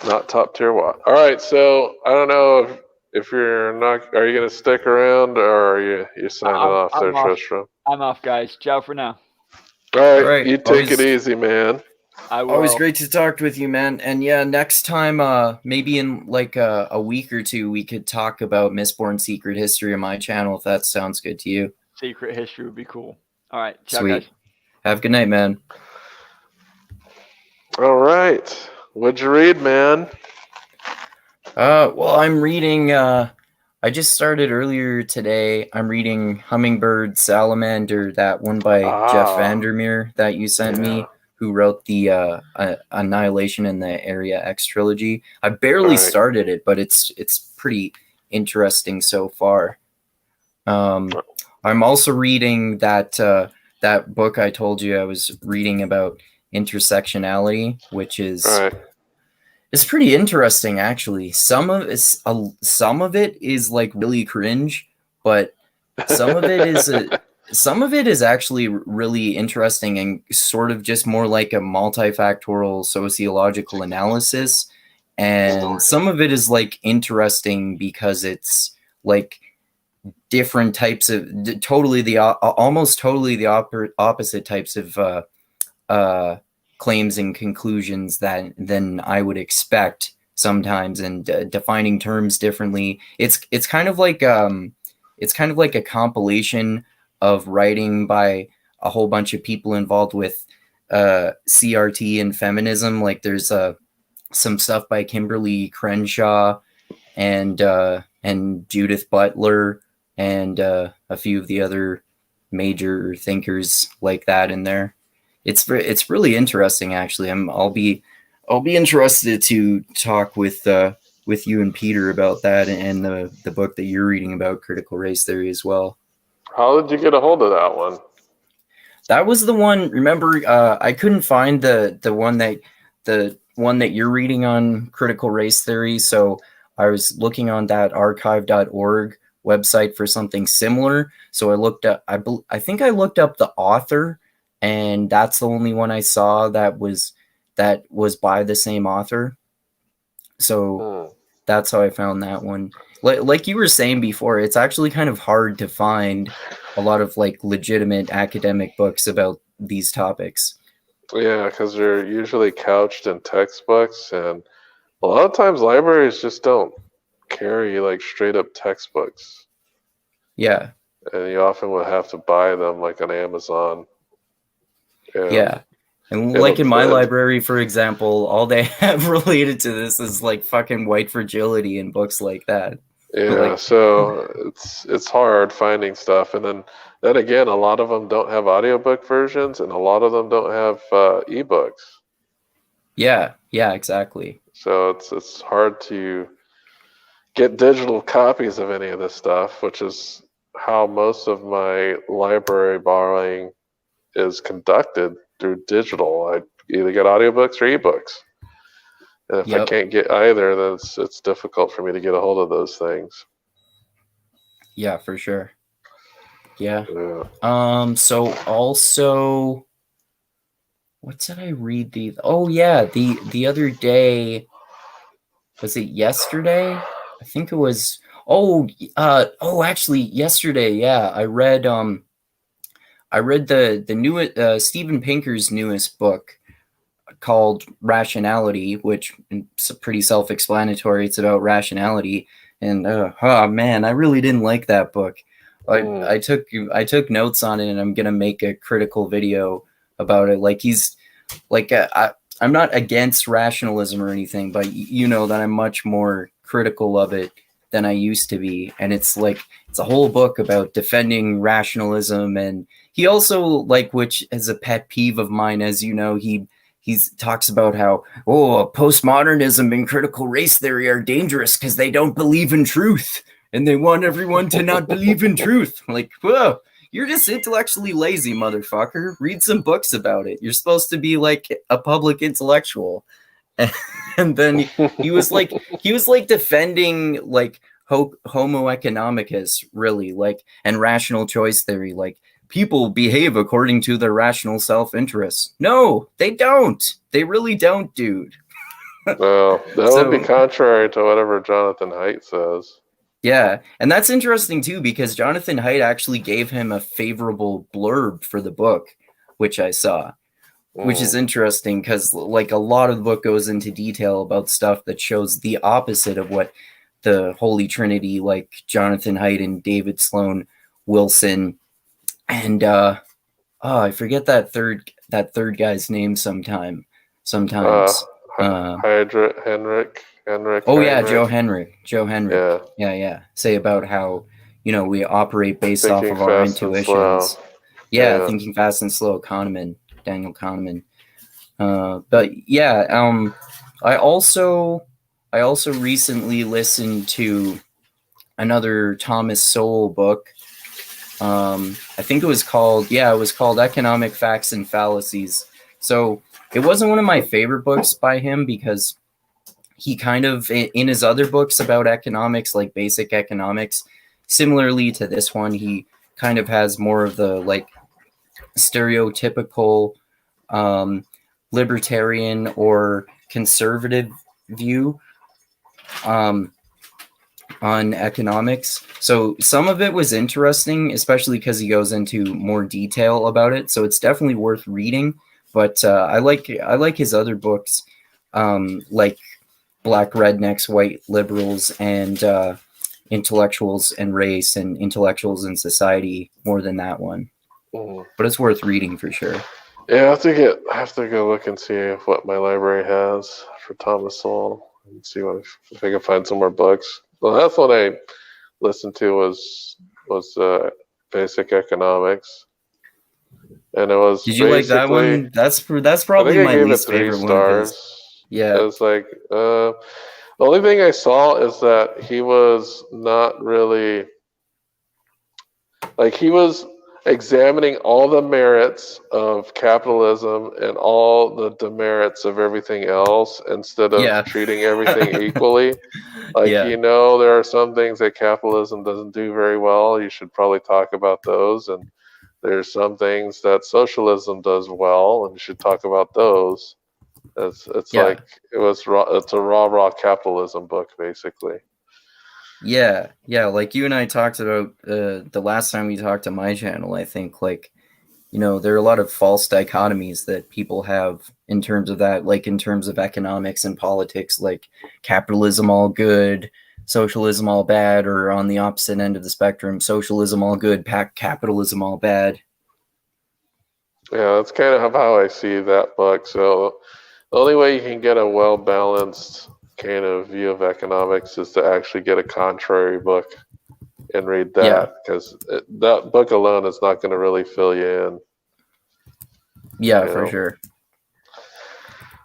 Not top tier Watt. All right, so I don't know if you're not. Are you going to stick around, or are you signing off there, Tristram?
I'm off, guys. Ciao for now.
All right, you take it easy, man.
I will.
Always great to talk with you, man. And yeah, next time, maybe in like a week or two, we could talk about Mistborn Secret History on my channel, if that sounds good to you.
Secret History would be cool. All right, ciao,
Sweet.
guys.
Have a good night, man.
All right. What'd you read, man?
Well, I'm reading, I just started earlier today. I'm reading Hummingbird Salamander, that one by Jeff Vandermeer that you sent me, who wrote the Annihilation in the Area X trilogy. I barely started it, but it's pretty interesting so far. I'm also reading that book I told you I was reading about intersectionality, which is it's pretty interesting actually. Some of it is like really cringe, but some of it is actually really interesting and sort of just more like a multifactorial sociological analysis. And some of it is like interesting because it's like different types of almost totally the opposite types of claims and conclusions than I would expect sometimes, and defining terms differently. It's kind of like a compilation of writing by a whole bunch of people involved with CRT and feminism. Like there's some stuff by Kimberly Crenshaw and Judith Butler and a few of the other major thinkers like that in there. It's really interesting actually. I'll be interested to talk with you and Peter about that and the book that you're reading about critical race theory as well.
How did you get a hold of that one?
That was the one. Remember, I couldn't find the one that you're reading on critical race theory, so I was looking on that archive.org website for something similar. So I looked up. I think I looked up the author, and that's the only one I saw that was by the same author. So that's how I found that one. Like you were saying before, it's actually kind of hard to find a lot of like legitimate academic books about these topics.
Yeah, because they're usually couched in textbooks, and a lot of times libraries just don't carry like straight up textbooks.
Yeah.
And you often would have to buy them like on Amazon.
Yeah. And like in my library, for example, all they have related to this is like fucking white fragility and books like that.
Yeah, so it's hard finding stuff, and then again, a lot of them don't have audiobook versions, and a lot of them don't have ebooks.
Yeah, exactly.
So it's hard to get digital copies of any of this stuff, which is how most of my library borrowing is conducted, through digital. I either get audiobooks or ebooks. And if I can't get either, then it's difficult for me to get a hold of those things.
Yeah, for sure. Yeah. So also, what did I read? The other day, was it yesterday? I think it was. Actually, yesterday. Yeah, I read the new Steven Pinker's newest book, called Rationality, which is pretty self-explanatory. It's about rationality. And oh man, I really didn't like that book. I took notes on it, and I'm gonna make a critical video about it. Like I'm not against rationalism or anything, but you know that I'm much more critical of it than I used to be. And it's a whole book about defending rationalism. And he also, like, which is a pet peeve of mine, as you know, he talks about how, postmodernism and critical race theory are dangerous because they don't believe in truth and they want everyone to not believe in truth. Like, whoa, you're just intellectually lazy, motherfucker. Read some books about it. You're supposed to be like a public intellectual. And then he was like defending like Homo economicus, really, like, and rational choice theory, like people behave according to their rational self-interest. No, they don't. They really don't, dude.
Well, that would be contrary to whatever Jonathan Haidt says.
Yeah, and that's interesting too, because Jonathan Haidt actually gave him a favorable blurb for the book, which I saw, which is interesting because like a lot of the book goes into detail about stuff that shows the opposite of what the Holy Trinity, like Jonathan Haidt and David Sloan Wilson, and I forget that third guy's name sometimes.
Henrik.
Oh yeah, Joe Henrik. Yeah. Say about how, you know, we operate based off of our intuitions. Yeah, Thinking Fast and Slow, Daniel Kahneman. But yeah, I also recently listened to another Thomas Sowell book. I think it was called Economic Facts and Fallacies. So it wasn't one of my favorite books by him because he kind of, in his other books about economics, like Basic Economics, similarly to this one, he kind of has more of the like stereotypical libertarian or conservative view on economics. So some of it was interesting, especially because he goes into more detail about it. So it's definitely worth reading. But I like his other books, like Black Rednecks, White Liberals, and Intellectuals and Race and Intellectuals and Society more than that one. But it's worth reading for sure.
Yeah, I have to go look and see what my library has for Thomas Sowell and see if I can find some more books. The last one I listened to was Basic Economics, and it was.
Did you like that one? That's probably my least favorite one of his. Yeah,
it was like the only thing I saw is that he was not really like he was examining all the merits of capitalism and all the demerits of everything else instead of treating everything equally. Like, you know, there are some things that capitalism doesn't do very well. You should probably talk about those. And there's some things that socialism does well, and you should talk about those. It's like it's a raw capitalism book, basically.
Yeah, like you and I talked about the last time we talked to my channel, I think, like, you know, there are a lot of false dichotomies that people have in terms of that, like in terms of economics and politics, like capitalism all good, socialism all bad, or on the opposite end of the spectrum, socialism all good, capitalism all bad.
Yeah, that's kind of how I see that book. So the only way you can get a well-balanced kind of view of economics is to actually get a contrary book and read that, because that book alone is not going to really fill you in.
Yeah, for sure.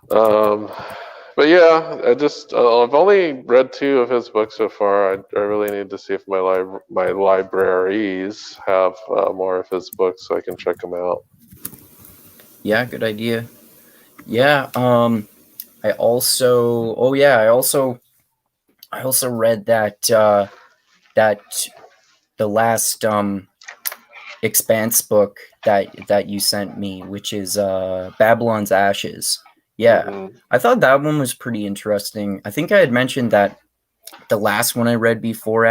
But yeah, I've only read 2 of his books so far. I really need to see if my libraries have more of his books so I can check them out.
Yeah, good idea. Yeah, I also read that the last Expanse book that you sent me, which is Babylon's Ashes. Yeah, I thought that one was pretty interesting. I think I had mentioned that the last one I read before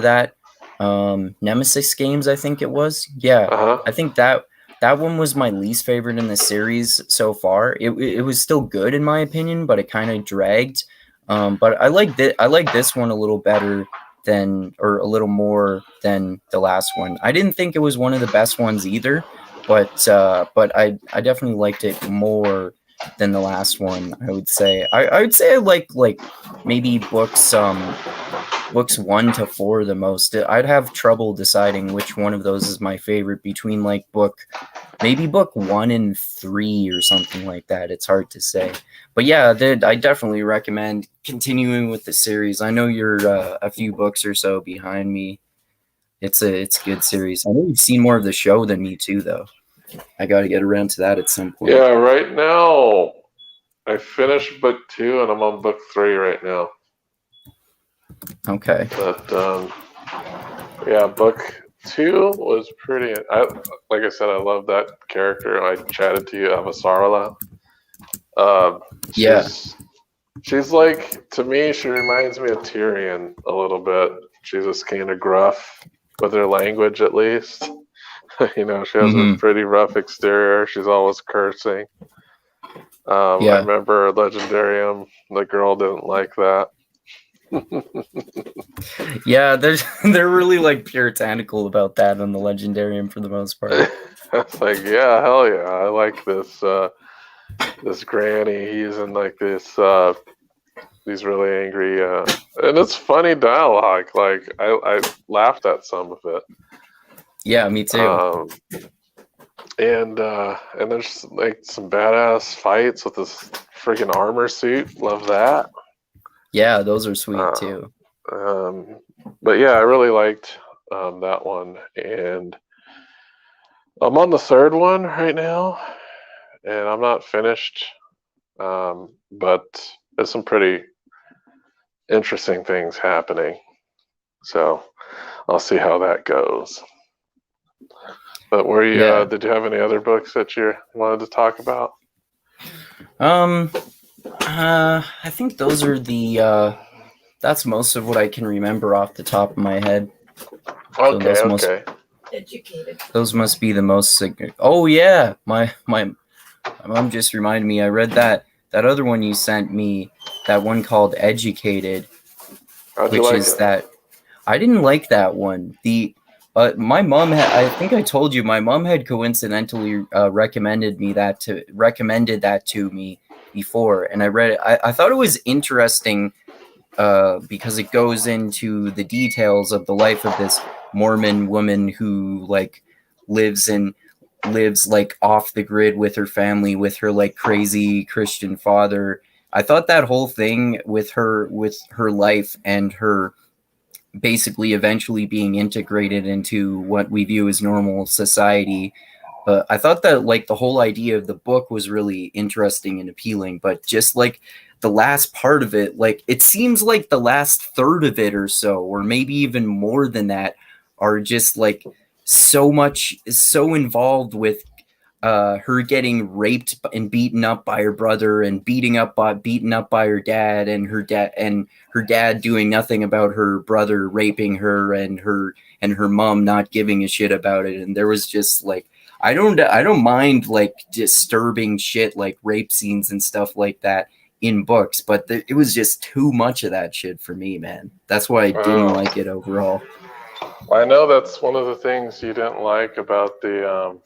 that, Nemesis Games, I think it was. Yeah, I think that that one was my least favorite in the series so far. It was still good in my opinion, but it kind of dragged. But I like this one a little better or a little more than the last one. I didn't think it was one of the best ones either, but I definitely liked it more than the last one. I would say I would say I like maybe books 1 to 4 the most. I'd have trouble deciding which one of those is my favorite between like book 1 and 3 or something like that. It's hard to say. But yeah, I definitely recommend continuing with the series. I know you're a few books or so behind me. It's a good series. I know you've seen more of the show than me too, though. I got to get around to that at some point.
Yeah, right now I finished book 2 and I'm on book 3 right now.
Okay.
But yeah, book 2 was pretty. Like I said, I love that character. I chatted to you, Avasarala. She's like, to me, she reminds me of Tyrion a little bit. She's just kind of gruff with her language, at least. You know, she has a pretty rough exterior. She's always cursing. I remember Legendarium. The girl didn't like that.
Yeah, they're really like puritanical about that on the Legendarium for the most part.
It's like, yeah, hell yeah, I like this this granny. He's in like this these really angry and it's funny dialogue. Like I laughed at some of it.
Yeah, me too.
And there's like some badass fights with this freaking armor suit. Love that.
Yeah, those are sweet too.
But yeah, I really liked that one, and I'm on the 3rd one right now, and I'm not finished. But there's some pretty interesting things happening, so I'll see how that goes. But did you have any other books that you wanted to talk about?
I think those are that's most of what I can remember off the top of my head.
Okay,
so Educated. Those must be the most significant. Oh yeah, my mom just reminded me. I read that other one you sent me. That one called Educated.
How'd you like it?
That I didn't like that one. My mom I think I told you my mom had coincidentally recommended that to me before, and I read it. I thought it was interesting because it goes into the details of the life of this Mormon woman who like lives like off the grid with her family, with her like crazy Christian father. I thought that whole thing with her life and her basically eventually being integrated into what we view as normal society. I thought that like the whole idea of the book was really interesting and appealing, but just like the last part of it, like it seems like the last third of it or so, or maybe even more than that, are just like so involved with her getting raped and beaten up by her brother and beaten up by her dad, and her dad doing nothing about her brother raping her, and her mom not giving a shit about it. And there was just like, I don't mind like disturbing shit like rape scenes and stuff like that in books, but it was just too much of that shit for me, man. That's why I didn't like it overall.
I know that's one of the things you didn't like about the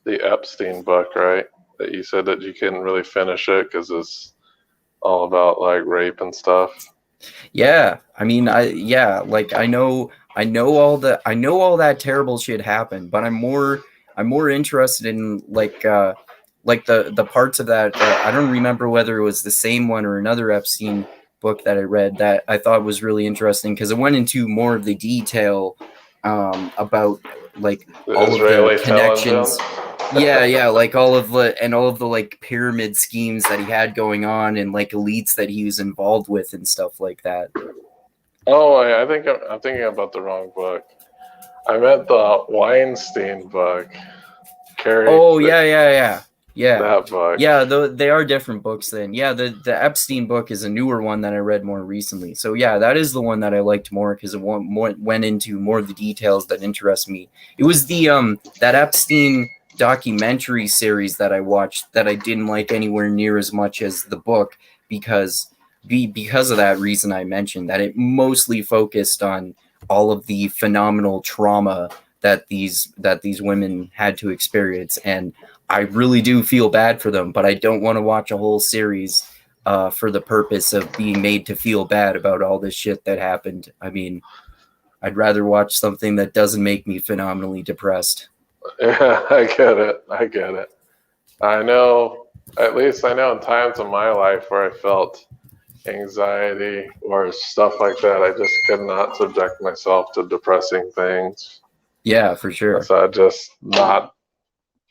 Epstein book, right? That you said that you couldn't really finish it because it's all about like rape and stuff.
Yeah, I mean, I know all that terrible shit happened, but I'm more interested in like the parts of that. I don't remember whether it was the same one or another Epstein book that I read that I thought was really interesting because it went into more of the detail about like all of the connections. Yeah, like all of the like pyramid schemes that he had going on and like elites that he was involved with and stuff like that.
Oh, I think I'm thinking about the wrong book. I meant the Weinstein book.
Yeah.
That book.
Yeah, they are different books then. Yeah, the Epstein book is a newer one that I read more recently. So yeah, that is the one that I liked more because it went into more of the details that interest me. It was the that Epstein documentary series that I watched that I didn't like anywhere near as much as the book because of that reason I mentioned, that it mostly focused on all of the phenomenal trauma that these women had to experience, and I really do feel bad for them, but I don't want to watch a whole series for the purpose of being made to feel bad about all this shit that happened. I mean, I'd rather watch something that doesn't make me phenomenally depressed.
Yeah, I get it. I know, at least I know in times of my life where I felt anxiety or stuff like that, I just could not subject myself to depressing things.
Yeah, for sure.
So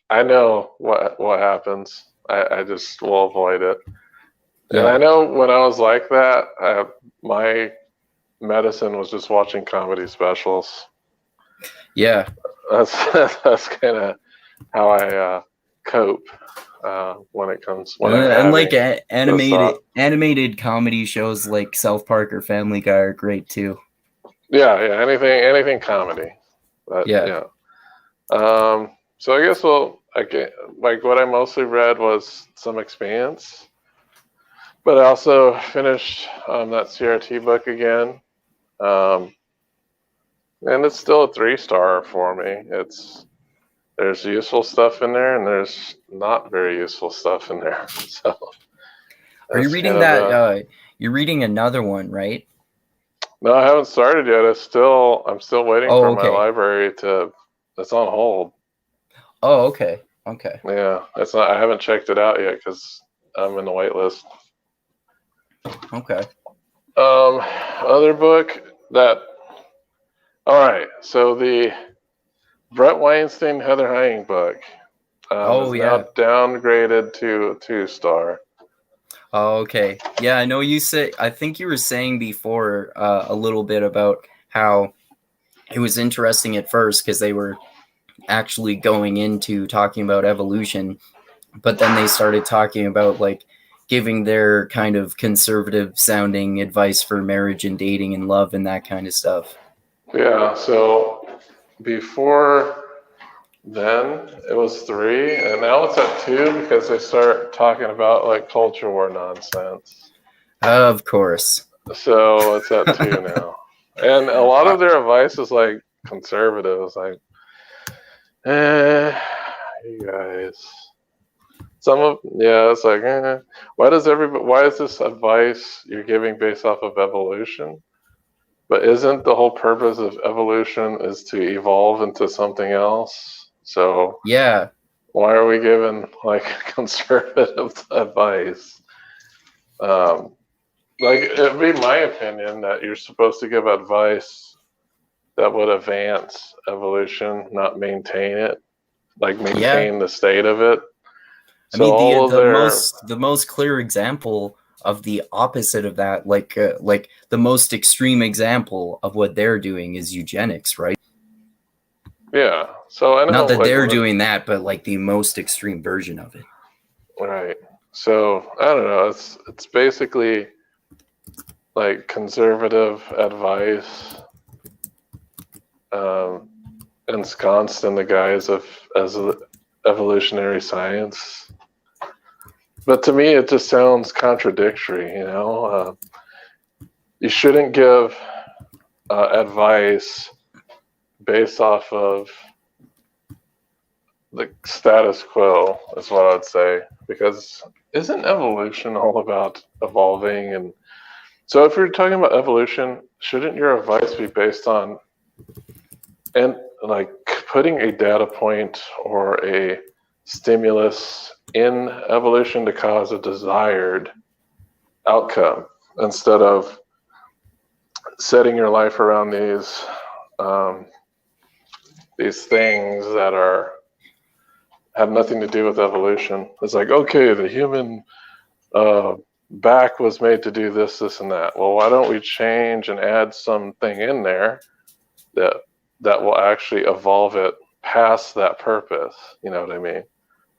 I know what happens. I just will avoid it. And I know when I was like that, my medicine was just watching comedy specials.
Yeah.
That's kind of how I cope when it comes
and like animated comedy shows like South Park or Family Guy are great too.
Yeah, anything comedy. Yeah. So I guess like what I mostly read was some Expanse, but I also finished that CRT book again, and it's still a 3-star for me. There's useful stuff in there, and there's not very useful stuff in there. So,
are you reading that? You're reading another one, right?
No, I haven't started yet. I'm still waiting for my library to. It's on hold.
Oh, okay. Okay.
Yeah, it's not. I haven't checked it out yet because I'm in the wait list.
Okay.
Other book that. All right, so the Brett Weinstein, Heather Heying book is now downgraded to 2-star.
Oh, okay. Yeah, I know you said. I think you were saying before a little bit about how it was interesting at first because they were actually going into talking about evolution, but then they started talking about like giving their kind of conservative sounding advice for marriage and dating and love and that kind of stuff.
Yeah, so before then it was 3, and now it's at 2 because they start talking about like culture war nonsense.
Of course.
So it's at 2 now. And a lot of their advice is like conservative. It's like, you guys. It's like, why is this advice you're giving based off of evolution? But isn't the whole purpose of evolution is to evolve into something else? So
yeah,
why are we giving like conservative advice? Like it'd be my opinion that you're supposed to give advice that would advance evolution, not maintain it. Like maintain the state of it.
I mean, the most clear example of the opposite of that, like the most extreme example of what they're doing is eugenics, right?
Yeah. So I know,
not that like, they're doing that, but like the most extreme version of it.
Right. So I don't know. It's basically like conservative advice, ensconced in the guise of as evolutionary science. But to me, it just sounds contradictory. You know, you shouldn't give advice based off of the status quo, is what I'd say. Because isn't evolution all about evolving? And so if you're talking about evolution, shouldn't your advice be based on and like putting a data point or a stimulus in evolution to cause a desired outcome instead of setting your life around these things that have nothing to do with evolution? It's like, okay, the human back was made to do this, and that. Well, why don't we change and add something in there that will actually evolve it past that purpose? You know what I mean?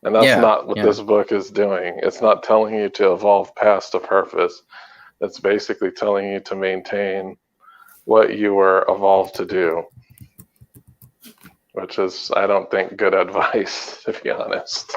And that's not what this book is doing. It's not telling you to evolve past a purpose. It's basically telling you to maintain what you were evolved to do. which is, I don't think, good advice, to be honest.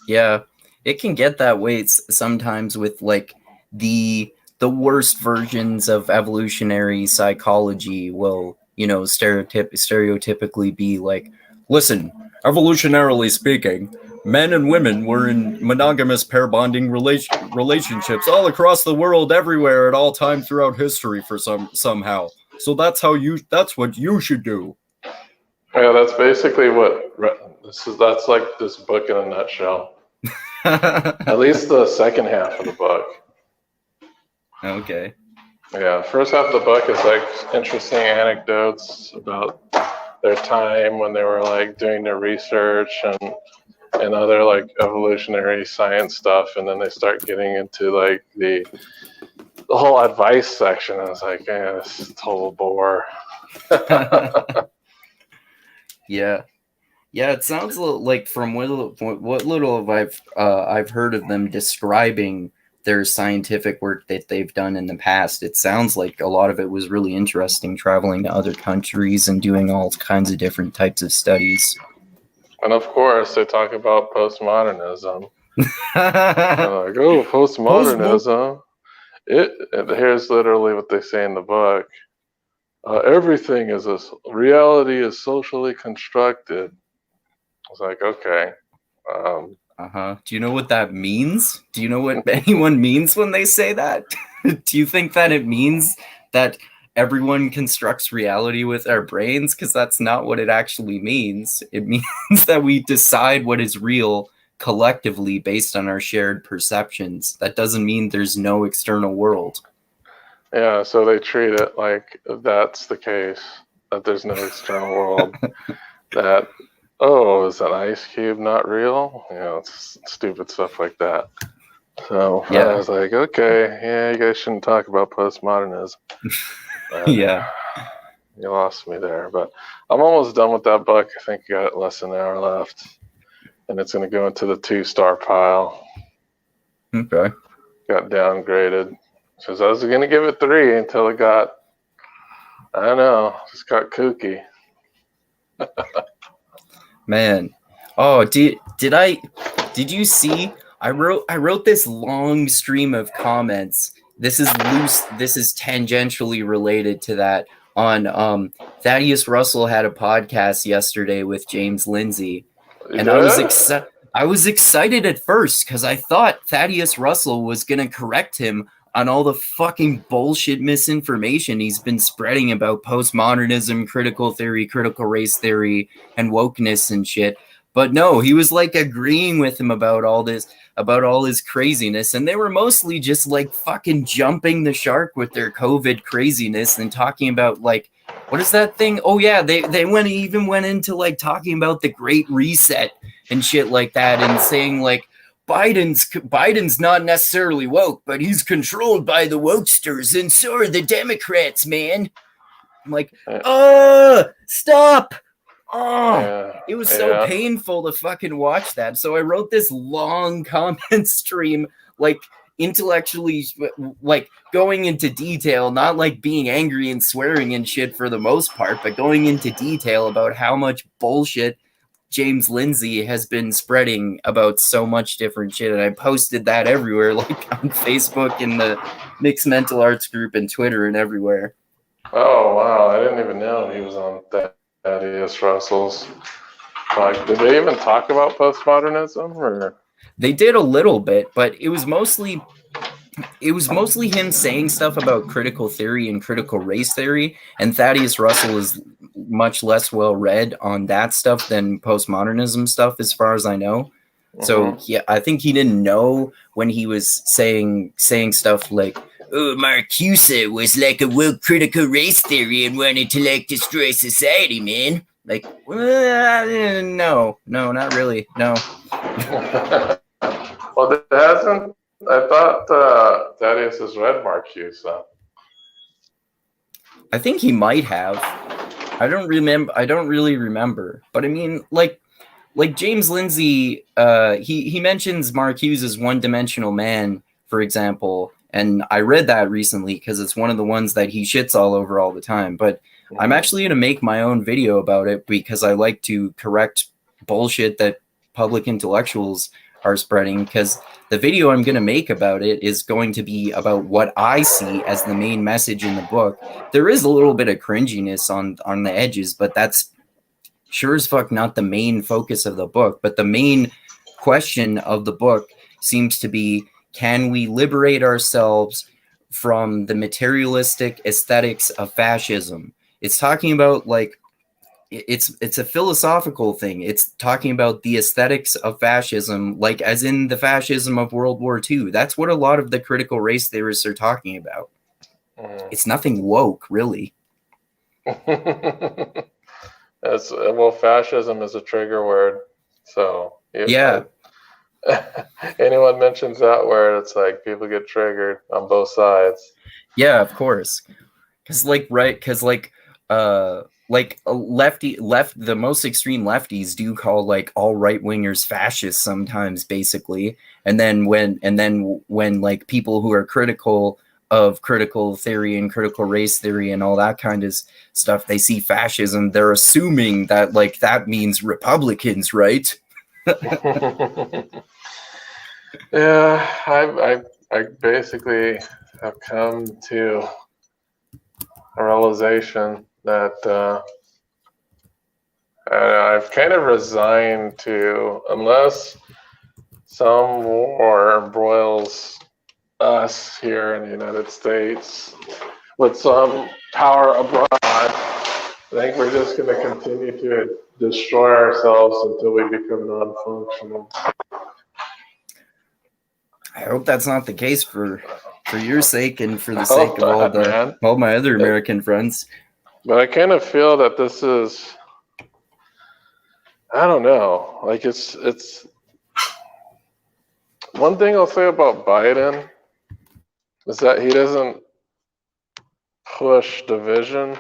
Yeah, it can get that way sometimes with like the worst versions of evolutionary psychology will, stereotypically be like, listen, evolutionarily speaking, men and women were in monogamous pair bonding relationships all across the world, everywhere, at all times throughout history for somehow. So that's what you should do.
Yeah, that's basically that's like this book in a nutshell. At least the second half of the book.
Okay.
Yeah, first half of the book is like interesting anecdotes about their time when they were like doing their research and other like evolutionary science stuff, and then they start getting into like the whole advice section. I was like, yeah, this is a total bore.
Yeah, it sounds like from what little I've heard of them describing their scientific work that they've done in the past, it sounds like a lot of it was really interesting, traveling to other countries and doing all kinds of different types of studies.
And of course, they talk about postmodernism. Like, oh, postmodernism. Here's literally what they say in the book. Everything is reality is socially constructed. I was like, okay.
Do you know what that means? Do you know what anyone means when they say that? Do you think that it means that everyone constructs reality with our brains? Because that's not what it actually means. It means that we decide what is real collectively based on our shared perceptions. That doesn't mean there's no external world.
Yeah, so they treat it like that's the case, that there's no external world. That, oh, is an ice cube not real? It's stupid stuff like that. So yeah. I was like, okay, yeah, you guys shouldn't talk about postmodernism.
Yeah.
You lost me there, but I'm almost done with that book. I think you got less than an hour left, and it's going to go into the 2-star pile.
Okay.
Got downgraded. Because I was going to give it 3 until it got, I don't know, just got kooky.
Man. Oh, did you see? I wrote this long stream of comments. This is tangentially related to that on Thaddeus Russell had a podcast yesterday with James Lindsay. And I was excited at first because I thought Thaddeus Russell was going to correct him on all the fucking bullshit misinformation he's been spreading about postmodernism, critical theory, critical race theory, and wokeness and shit. But no, he was like agreeing with him about all this, about all his craziness. And they were mostly just like fucking jumping the shark with their COVID craziness and talking about like, what is that thing? Oh yeah, they went into like talking about the Great Reset and shit like that, and saying like Biden's not necessarily woke, but he's controlled by the wokesters, and so are the Democrats, man. I'm like, stop. It was so painful to fucking watch that. So I wrote this long comment stream, like intellectually, like going into detail, not like being angry and swearing and shit for the most part, but going into detail about how much bullshit James Lindsay has been spreading about so much different shit. And I posted that everywhere, like on Facebook, in the Mixed Mental Arts group, and Twitter, and everywhere.
Oh, wow. I didn't even know he was on Thaddeus Russell's. Like, did they even talk about postmodernism? Or?
They did a little bit, but it was mostly him saying stuff about critical theory and critical race theory, and Thaddeus Russell is much less well read on that stuff than postmodernism stuff, as far as I know. So yeah, I think he didn't know when he was saying stuff like, "Oh, Marcuse was like a woke critical race theory and wanted to like destroy society, man." Like, no, not really, no.
Well, it hasn't. I thought Thaddeus has read Marcuse.
I think he might have. I don't really remember. But I mean, like James Lindsay, he mentions Marcuse as one-dimensional man, for example, And I read that recently because it's one of the ones that he shits all over all the time. But I'm actually going to make my own video about it because I like to correct bullshit that public intellectuals are spreading, because the video I'm going to make about it is going to be about what I see as the main message in the book. There is a little bit of cringiness on the edges, but that's sure as fuck not the main focus of the book. But the main question of the book seems to be, can we liberate ourselves from the materialistic aesthetics of fascism? It's talking about, like, it's a philosophical thing. It's talking about the aesthetics of fascism, like as in the fascism of World War II. That's what a lot of the critical race theorists are talking about. It's nothing woke, really.
Well, fascism is a trigger word. So
yeah.
Anyone mentions that word, it's like people get triggered on both sides.
Yeah, of course. Because the most extreme lefties do call like all right wingers fascists sometimes, basically. And then when like people who are critical of critical theory and critical race theory and all that kind of stuff, they see fascism, they're assuming that like that means Republicans, right?
Yeah, I basically have come to a realization that I've kind of resigned to, unless some war embroils us here in the United States with some power abroad, I think we're just going to continue to destroy ourselves until we become non-functional.
I hope that's not the case for your sake and for the sake of all my other American friends.
But I kind of feel that this is, I don't know, like it's one thing I'll say about Biden is that he doesn't push division.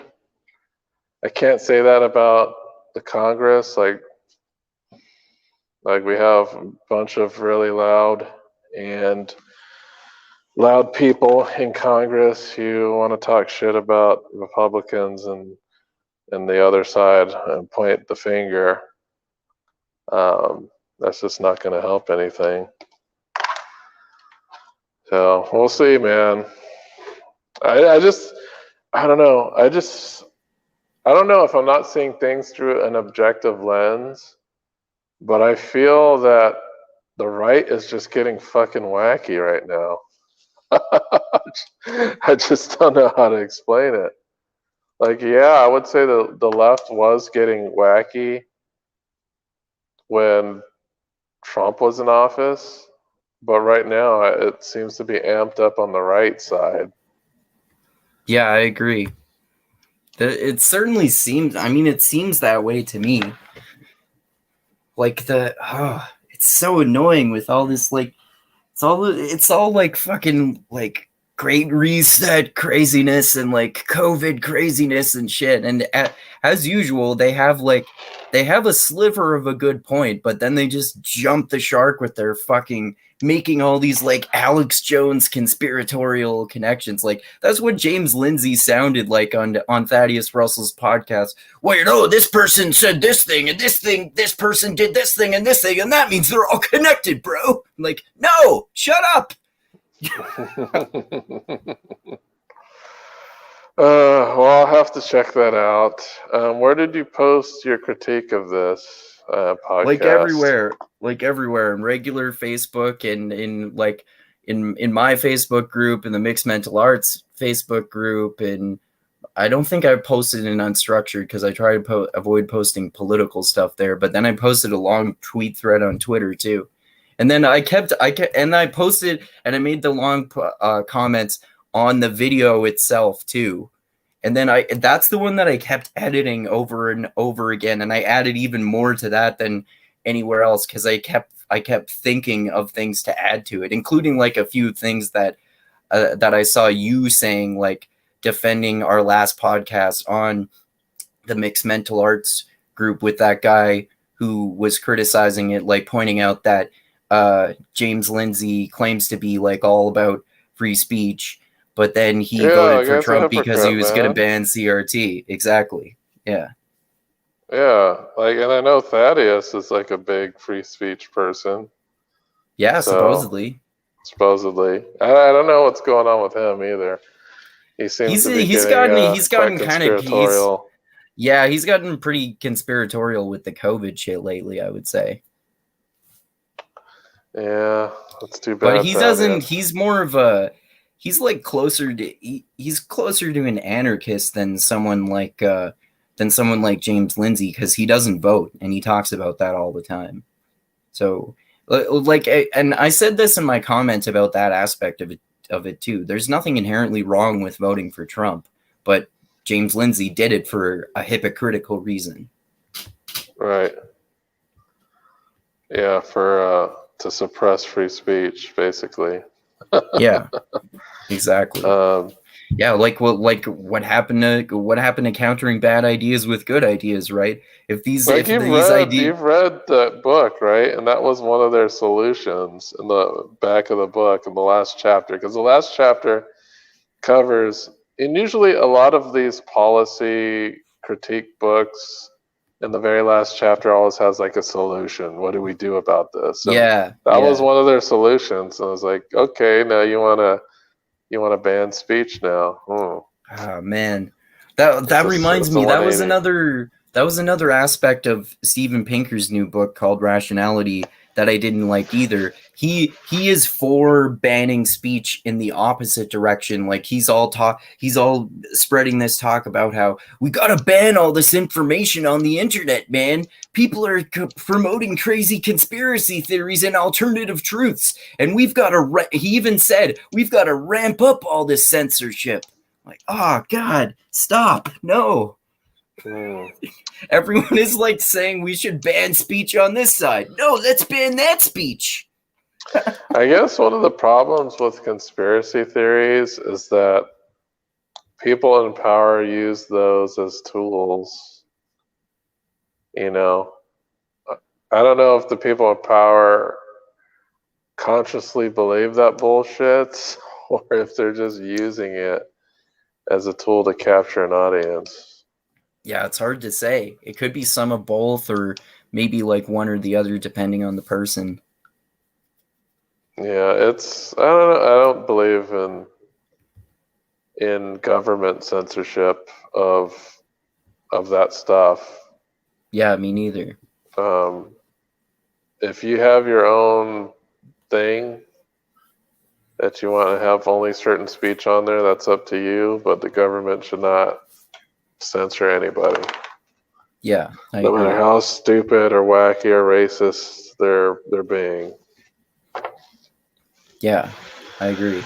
I can't say that about the Congress. Like we have a bunch of really loud people in Congress who want to talk shit about Republicans and the other side and point the finger. That's just not going to help anything. So we'll see, man. I don't know. I don't know if I'm not seeing things through an objective lens, but I feel that the right is just getting fucking wacky right now. I just don't know how to explain it. Like, yeah, I would say the left was getting wacky when Trump was in office, but right now it seems to be amped up on the right side.
Yeah, I agree. It certainly seems, it seems that way to me. Like it's so annoying with all this, like, it's all like fucking like Great Reset craziness and like COVID craziness and shit. And as usual, they have a sliver of a good point, but then they just jump the shark with their fucking making all these like Alex Jones conspiratorial connections. Like that's what James Lindsay sounded like on Thaddeus Russell's podcast. Well, this person said this thing and this thing, this person did this thing and this thing, and that means they're all connected, bro. I'm like, no, shut up.
Well, I'll have to check that out. Where did you post your critique of this podcast?
Like everywhere, in regular Facebook and in my Facebook group, in the Mixed Mental Arts Facebook group, and I don't think I posted in Unstructured because I try to avoid posting political stuff there. But then I posted a long tweet thread on Twitter too. And then I posted and I made the long comments on the video itself too. And then that's the one that I kept editing over and over again. And I added even more to that than anywhere else because I kept thinking of things to add to it, including like a few things that I saw you saying, like defending our last podcast on the Mixed Mental Arts group with that guy who was criticizing it, like pointing out that James Lindsay claims to be like all about free speech, but then he
Yeah,
voted
the
for
guy's a
Trump because he
hypocrite,
was going to
man.
ban CRT. Exactly. Yeah.
Yeah, like, and I know Thaddeus is like a big free speech person.
Yeah,
So supposedly, I don't know what's going on with him either. He seems to be
he's
getting
gotten
quite
kind of
conspiratorial.
he's gotten pretty conspiratorial with the COVID shit lately, I would say.
Yeah, that's too
But
bad.
he doesn't.
Thaddeus.
He's more of a. He's like closer to. He's closer to an anarchist than someone like James Lindsay, because he doesn't vote and he talks about that all the time. So, like, and I said this in my comment about that aspect of it too. There's nothing inherently wrong with voting for Trump, but James Lindsay did it for a hypocritical reason.
Right. Yeah, for to suppress free speech, basically.
Yeah, exactly. Yeah, like what happened to countering bad ideas with good ideas, right?
You've read that book, right? And that was one of their solutions in the back of the book in the last chapter, because the last chapter covers, and usually a lot of these policy critique books in the very last chapter always has like a solution. What do we do about this? And that was one of their solutions. And I was like, okay, now you want to ban speech now?
Oh man, that reminds me. That was another aspect of Steven Pinker's new book called Rationality that I didn't like either. He is for banning speech in the opposite direction. Like he's all spreading this talk about how we gotta ban all this information on the internet, man. People are promoting crazy conspiracy theories and alternative truths, and we've got to. He even said we've got to ramp up all this censorship. Like, oh God, stop! No. Everyone is like saying we should ban speech on this side. No, let's ban that speech.
I guess one of the problems with conspiracy theories is that people in power use those as tools. You know, I don't know if the people in power consciously believe that bullshit or if they're just using it as a tool to capture an audience.
Yeah, it's hard to say. It could be some of both, or maybe like one or the other, depending on the person.
Yeah, I don't know. I don't believe in government censorship of that stuff.
Yeah, me neither.
If you have your own thing that you want to have only certain speech on there, that's up to you, but the government should not censor anybody.
Yeah,
no matter how stupid or wacky or racist they're being.
Yeah, I agree.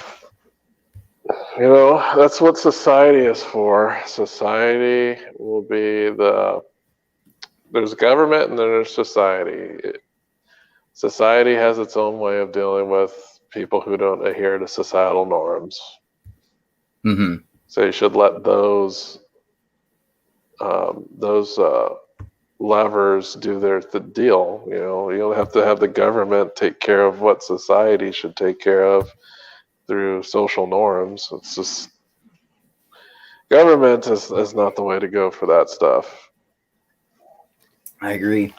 You know, that's what society is for. Society will be there's government and then there's society. Society has its own way of dealing with people who don't adhere to societal norms.
Mm-hmm.
So you should let those levers do the deal. You know, you don't have to have the government take care of what society should take care of through social norms. It's just government is not the way to go for that stuff.
I agree.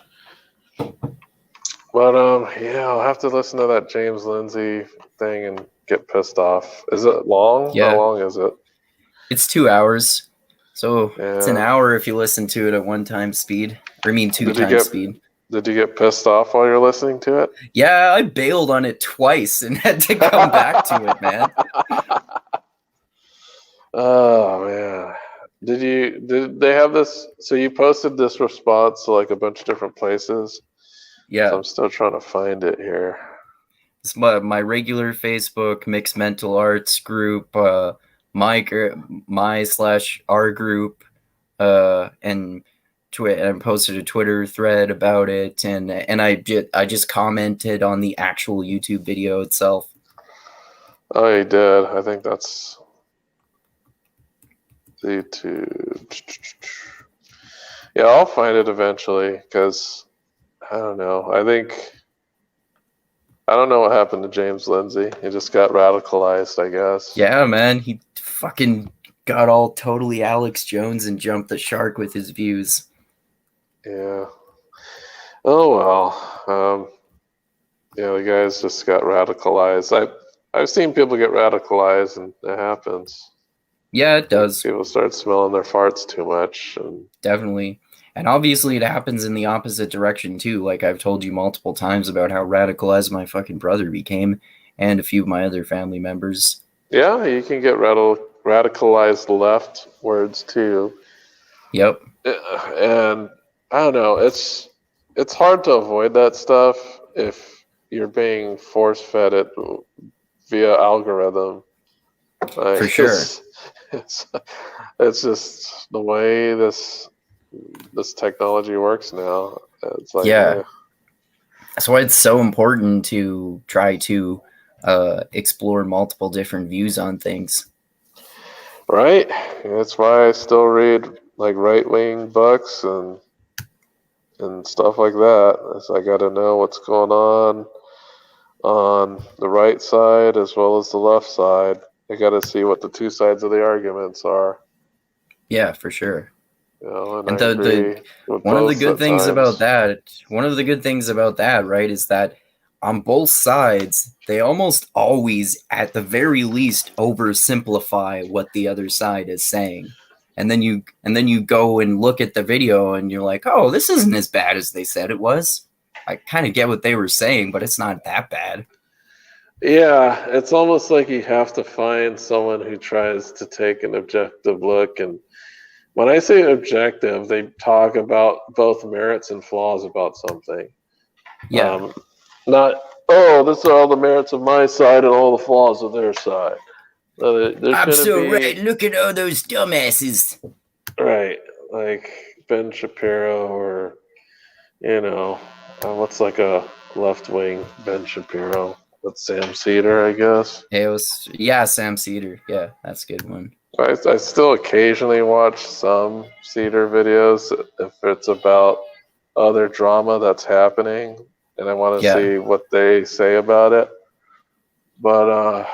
But yeah, I'll have to listen to that James Lindsay thing and get pissed off. Is it long?
Yeah.
How long is it?
It's 2 hours. So
Yeah.
It's an hour if you listen to it at 1 time speed. Or I mean 2 times speed.
Did you get pissed off while you're listening to it?
Yeah, I bailed on it twice and had to come back to it, man.
Oh man. Did they have this? So you posted this response to like a bunch of different places?
Yeah.
So I'm still trying to find it here.
It's my regular Facebook Mixed Mental Arts group, my/our group, and I posted a Twitter thread about it, and I just commented on the actual YouTube video itself.
Oh, you did. I think that's YouTube. Yeah, I'll find it eventually because I don't know. I I don't know what happened to James Lindsay. He just got radicalized, I guess.
Yeah, man, he fucking got all totally Alex Jones and jumped the shark with his views.
Yeah. Oh well. Yeah, the guys just got radicalized. I've seen people get radicalized, and it happens.
Yeah, it does.
People start smelling their farts too much, and
definitely. And obviously it happens in the opposite direction too. Like I've told you multiple times about how radicalized my fucking brother became and a few of my other family members.
yeah, you can get radicalized leftwards too.
Yep.
And I don't know, it's hard to avoid that stuff if you're being force fed it via algorithm. Like,
For sure.
It's just the way this technology works now. It's like,
yeah. That's why it's so important to try to explore multiple different views on things.
Right. That's why I still read like right-wing books and stuff like that. So I got to know what's going on the right side as well as the left side. I got to see what the two sides of the arguments are.
Yeah, for sure.
You know,
and one of the good things about that, right, is that on both sides, they almost always, at the very least, oversimplify what the other side is saying. And then you go and look at the video and you're like, oh, this isn't as bad as they said it was. I kind of get what they were saying, but it's not that bad.
Yeah, it's almost like you have to find someone who tries to take an objective look. And when I say objective, they talk about both merits and flaws about something.
Yeah.
Not, oh, this are all the merits of my side and all the flaws of their side.
I'm so right. Look at all those dumbasses.
Right. Like Ben Shapiro or, what's like a left-wing Ben Shapiro? That's Sam Cedar, I guess.
Sam Cedar. Yeah, that's a good one.
I still occasionally watch some Cedar videos if it's about other drama that's happening, and I want to see what they say about it. But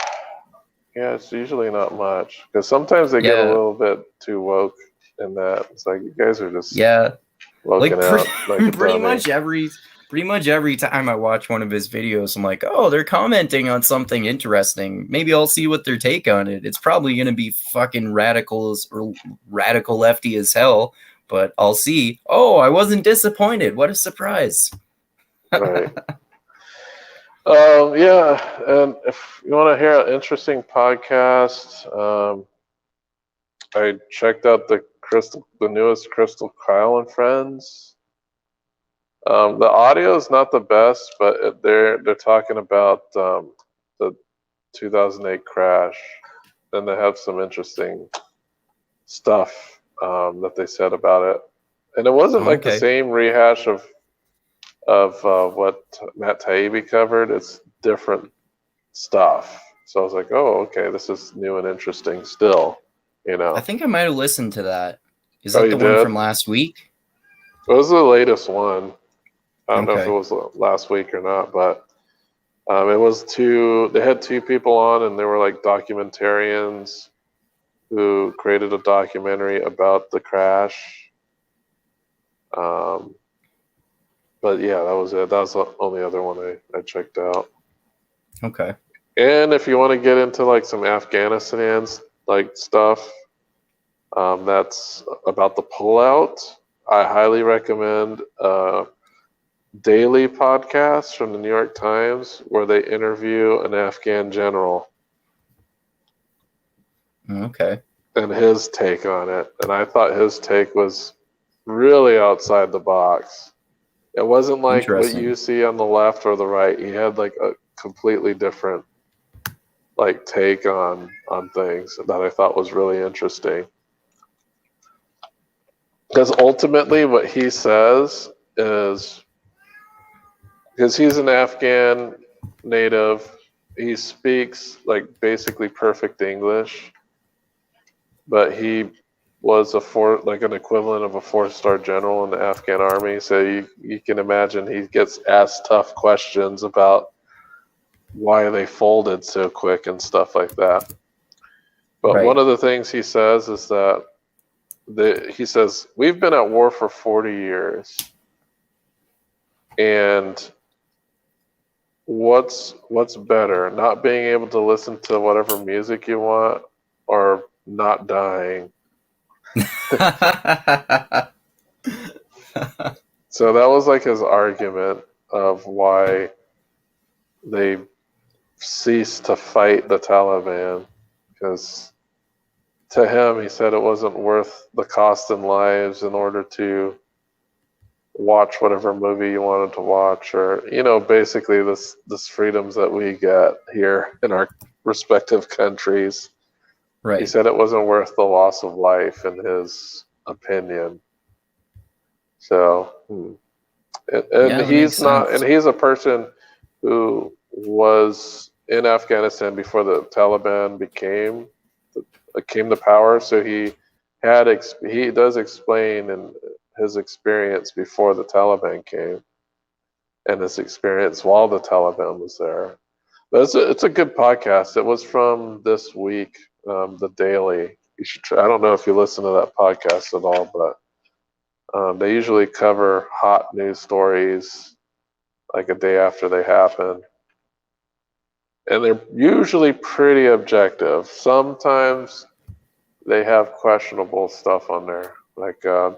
yeah, it's usually not much because sometimes they get a little bit too woke in that. It's like you guys are just woken out. Like
pretty much every time I watch one of his videos, I'm like, oh, they're commenting on something interesting. Maybe I'll see what their take on it. It's probably going to be fucking radical lefty as hell, but I'll see. Oh, I wasn't disappointed. What a surprise.
Right. Yeah, and if you want to hear an interesting podcast, I checked out the newest Crystal Kyle and Friends. The audio is not the best, but they're talking about the 2008 crash, and they have some interesting stuff that they said about it. And it wasn't like the same rehash of what Matt Taibbi covered. It's different stuff. So I was like, oh, okay, this is new and interesting still.
I think I might have listened to that. Is that the one from last week?
It was the latest one. I don't know if it was last week or not, but it was they had two people on, and they were like documentarians who created a documentary about the crash. But yeah, that was it. That was the only other one I checked out.
Okay.
And if you want to get into like some Afghanistan's like stuff, that's about the pullout, I highly recommend daily podcasts from the New York Times where they interview an Afghan general.
Okay.
And his take on it. And I thought his take was really outside the box. It wasn't like what you see on the left or the right. He had like a completely different like take on things that I thought was really interesting. Because ultimately what he says is, because he's an Afghan native, he speaks like basically perfect English, but he was an equivalent of a 4-star general in the Afghan army. So you can imagine he gets asked tough questions about why they folded so quick and stuff like that. But
Right.
one of the things he says is that he says, we've been at war for 40 years. And what's better, not being able to listen to whatever music you want or not dying? So that was like his argument of why they ceased to fight the Taliban, because to him, he said it wasn't worth the cost in lives in order to watch whatever movie you wanted to watch, or basically this freedoms that we get here in our respective countries.
Right.
He said it wasn't worth the loss of life in his opinion. So, and he's not, and he's a person who was in Afghanistan before the Taliban came to power. So he does explain in his experience before the Taliban came, and his experience while the Taliban was there. But it's a good podcast. It was from this week, The Daily. You should try. I don't know if you listen to that podcast at all, but they usually cover hot news stories like a day after they happen. And they're usually pretty objective. Sometimes they have questionable stuff on there. Like they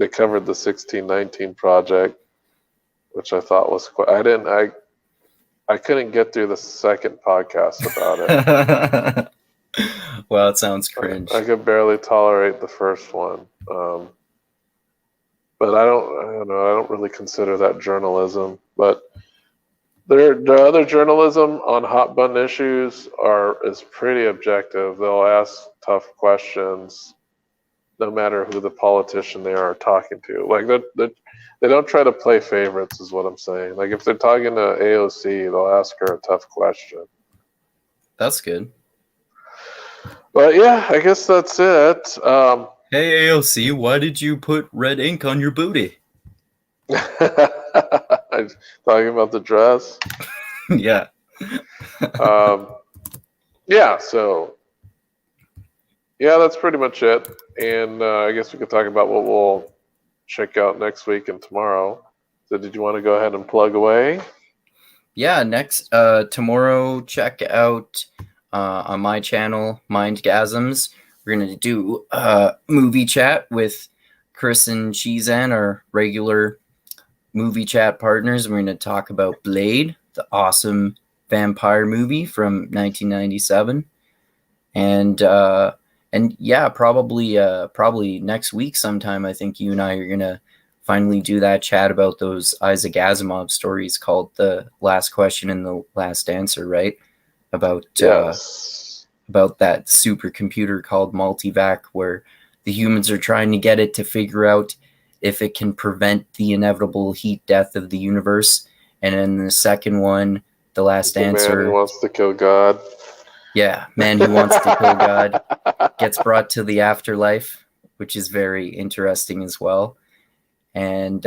covered the 1619 project, which I thought was I couldn't get through the second podcast about it.
Well, it sounds cringe.
I could barely tolerate the first one. But I don't really consider that journalism. But the other journalism on hot button issues is pretty objective. They'll ask tough questions, no matter who the politician they are talking to. Like they don't try to play favorites, is what I'm saying. Like if they're talking to AOC, they'll ask her a tough question.
That's good.
But yeah, I guess that's it.
Hey AOC, why did you put red ink on your booty?
Talking about the dress.
Yeah.
Yeah, so yeah, that's pretty much it. And I guess we could talk about what we'll check out next week and tomorrow. So did you want to go ahead and plug away?
Yeah, next tomorrow, check out on my channel, Mindgasms. We're going to do movie chat with Chris and Chizan, our regular movie chat partners. We're going to talk about Blade, the awesome vampire movie from 1997. And yeah, probably next week sometime, I think you and I are going to finally do that chat about those Isaac Asimov stories called The Last Question and the Last Answer, right? About about that supercomputer called Multivac, where the humans are trying to get it to figure out if it can prevent the inevitable heat death of the universe. And in the second one, The Last Answer,
man who wants to kill God.
Yeah, man who wants to kill God gets brought to the afterlife, which is very interesting as well. And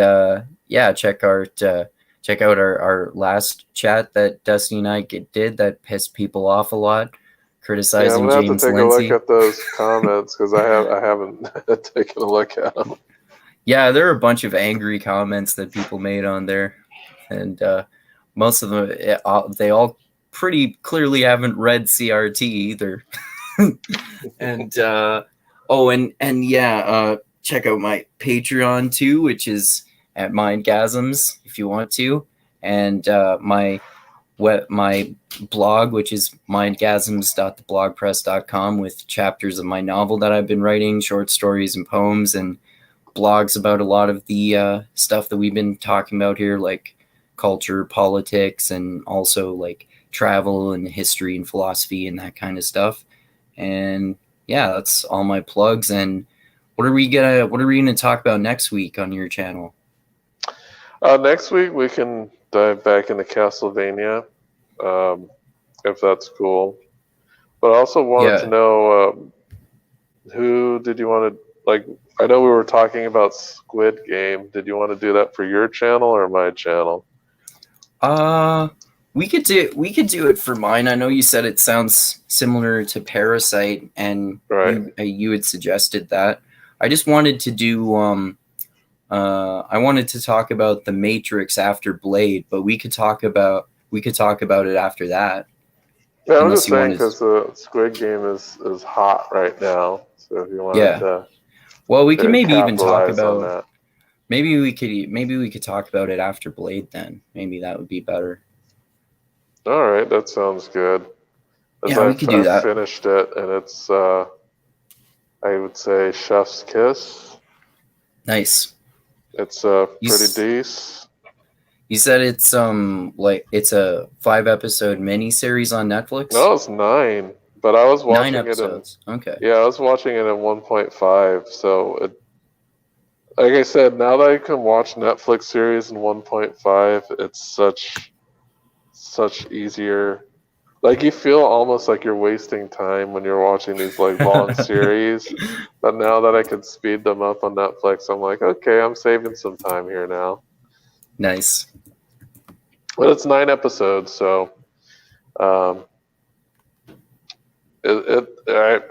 yeah, check out our last chat that Dusty and I did that pissed people off a lot, criticizing
I'm gonna
James
have to take
Lindsay.
a look at those comments because I haven't taken a look at them.
Yeah, there are a bunch of angry comments that people made on there, and most of them they all pretty clearly haven't read CRT either. And check out my Patreon too, which is at Mindgasms if you want to, and my blog, which is mindgasms.theblogpress.com, with chapters of my novel that I've been writing, short stories and poems, and blogs about a lot of the stuff that we've been talking about here, like culture, politics, and also like travel and history and philosophy and that kind of stuff. And yeah, that's all my plugs. And what are we gonna talk about next week on your channel?
Next week we can dive back into Castlevania, if that's cool. But I also wanted to know who did you want to like? I know we were talking about Squid Game. Did you want to do that for your channel or my channel?
We could do it for mine. I know you said it sounds similar to Parasite, and
Right.
you had suggested that. I just wanted to do I wanted to talk about The Matrix after Blade, but we could talk about it after that.
Yeah, I'm
Unless
just
you
saying
wanted-
because the Squid Game is hot right now. So if you wanted
Yeah.
to,
Well, we could maybe even talk
capitalize on
about
that.
maybe we could talk about it after Blade then. Maybe that would be better.
All right, that sounds good.
Yeah, we could do that.
Finished it, and it's I would say chef's kiss.
Nice.
It's
You
pretty
s-
decent.
You said it's like it's a 5-episode miniseries on Netflix.
No, it's 9, but I was
9
watching
episodes. Okay.
Yeah, I was watching it in 1.5. So, like I said, now that I can watch Netflix series in 1.5, it's such easier. Like you feel almost like you're wasting time when you're watching these like long series. But now that I can speed them up on Netflix, I'm like, okay, I'm saving some time here now.
Nice.
But it's 9 episodes, so I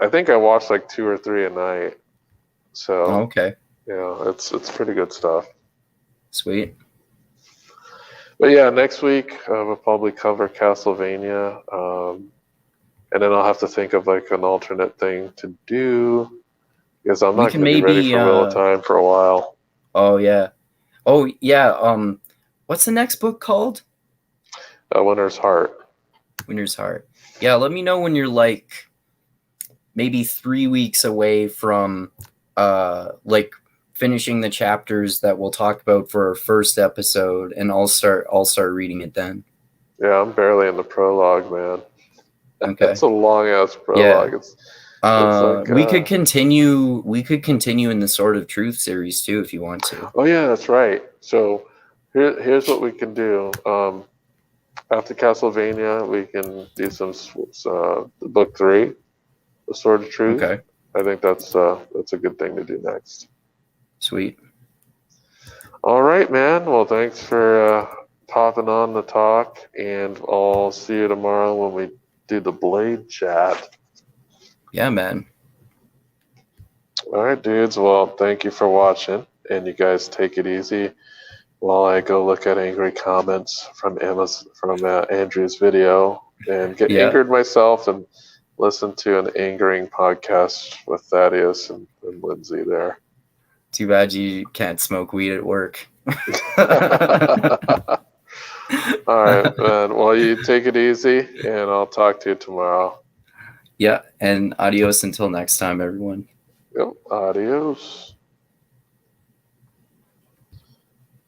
think I watched like 2 or 3 a night. So
Okay.
yeah, it's pretty good stuff.
Sweet.
But yeah, next week we'll probably cover Castlevania, and then I'll have to think of like an alternate thing to do because I'm not going to be ready for Wheel of Time for a while.
Oh yeah. What's the next book called?
Winter's Heart.
Winter's Heart. Yeah, let me know when you're like maybe 3 weeks away from like finishing the chapters that we'll talk about for our first episode, and I'll start reading it then.
Yeah, I'm barely in the prologue, man.
Okay.
It's a long ass prologue.
Yeah.
It's like,
we could continue in the Sword of Truth series too if you want to.
Oh yeah, that's right. So here's what we can do. After Castlevania, we can do some book 3, The Sword of Truth.
Okay.
I think that's a good thing to do next.
Sweet.
All right, man. Well, thanks for popping on the talk, and I'll see you tomorrow when we do the Blade chat.
Yeah, man.
All right, dudes. Well, thank you for watching, and you guys take it easy while I go look at angry comments from Andrew's video and get angered myself and listen to an angering podcast with Thaddeus and Lindsay there.
Too bad you can't smoke weed at work.
All right, man. Well, you take it easy, and I'll talk to you tomorrow.
Yeah, and adios until next time, everyone.
Yep, adios.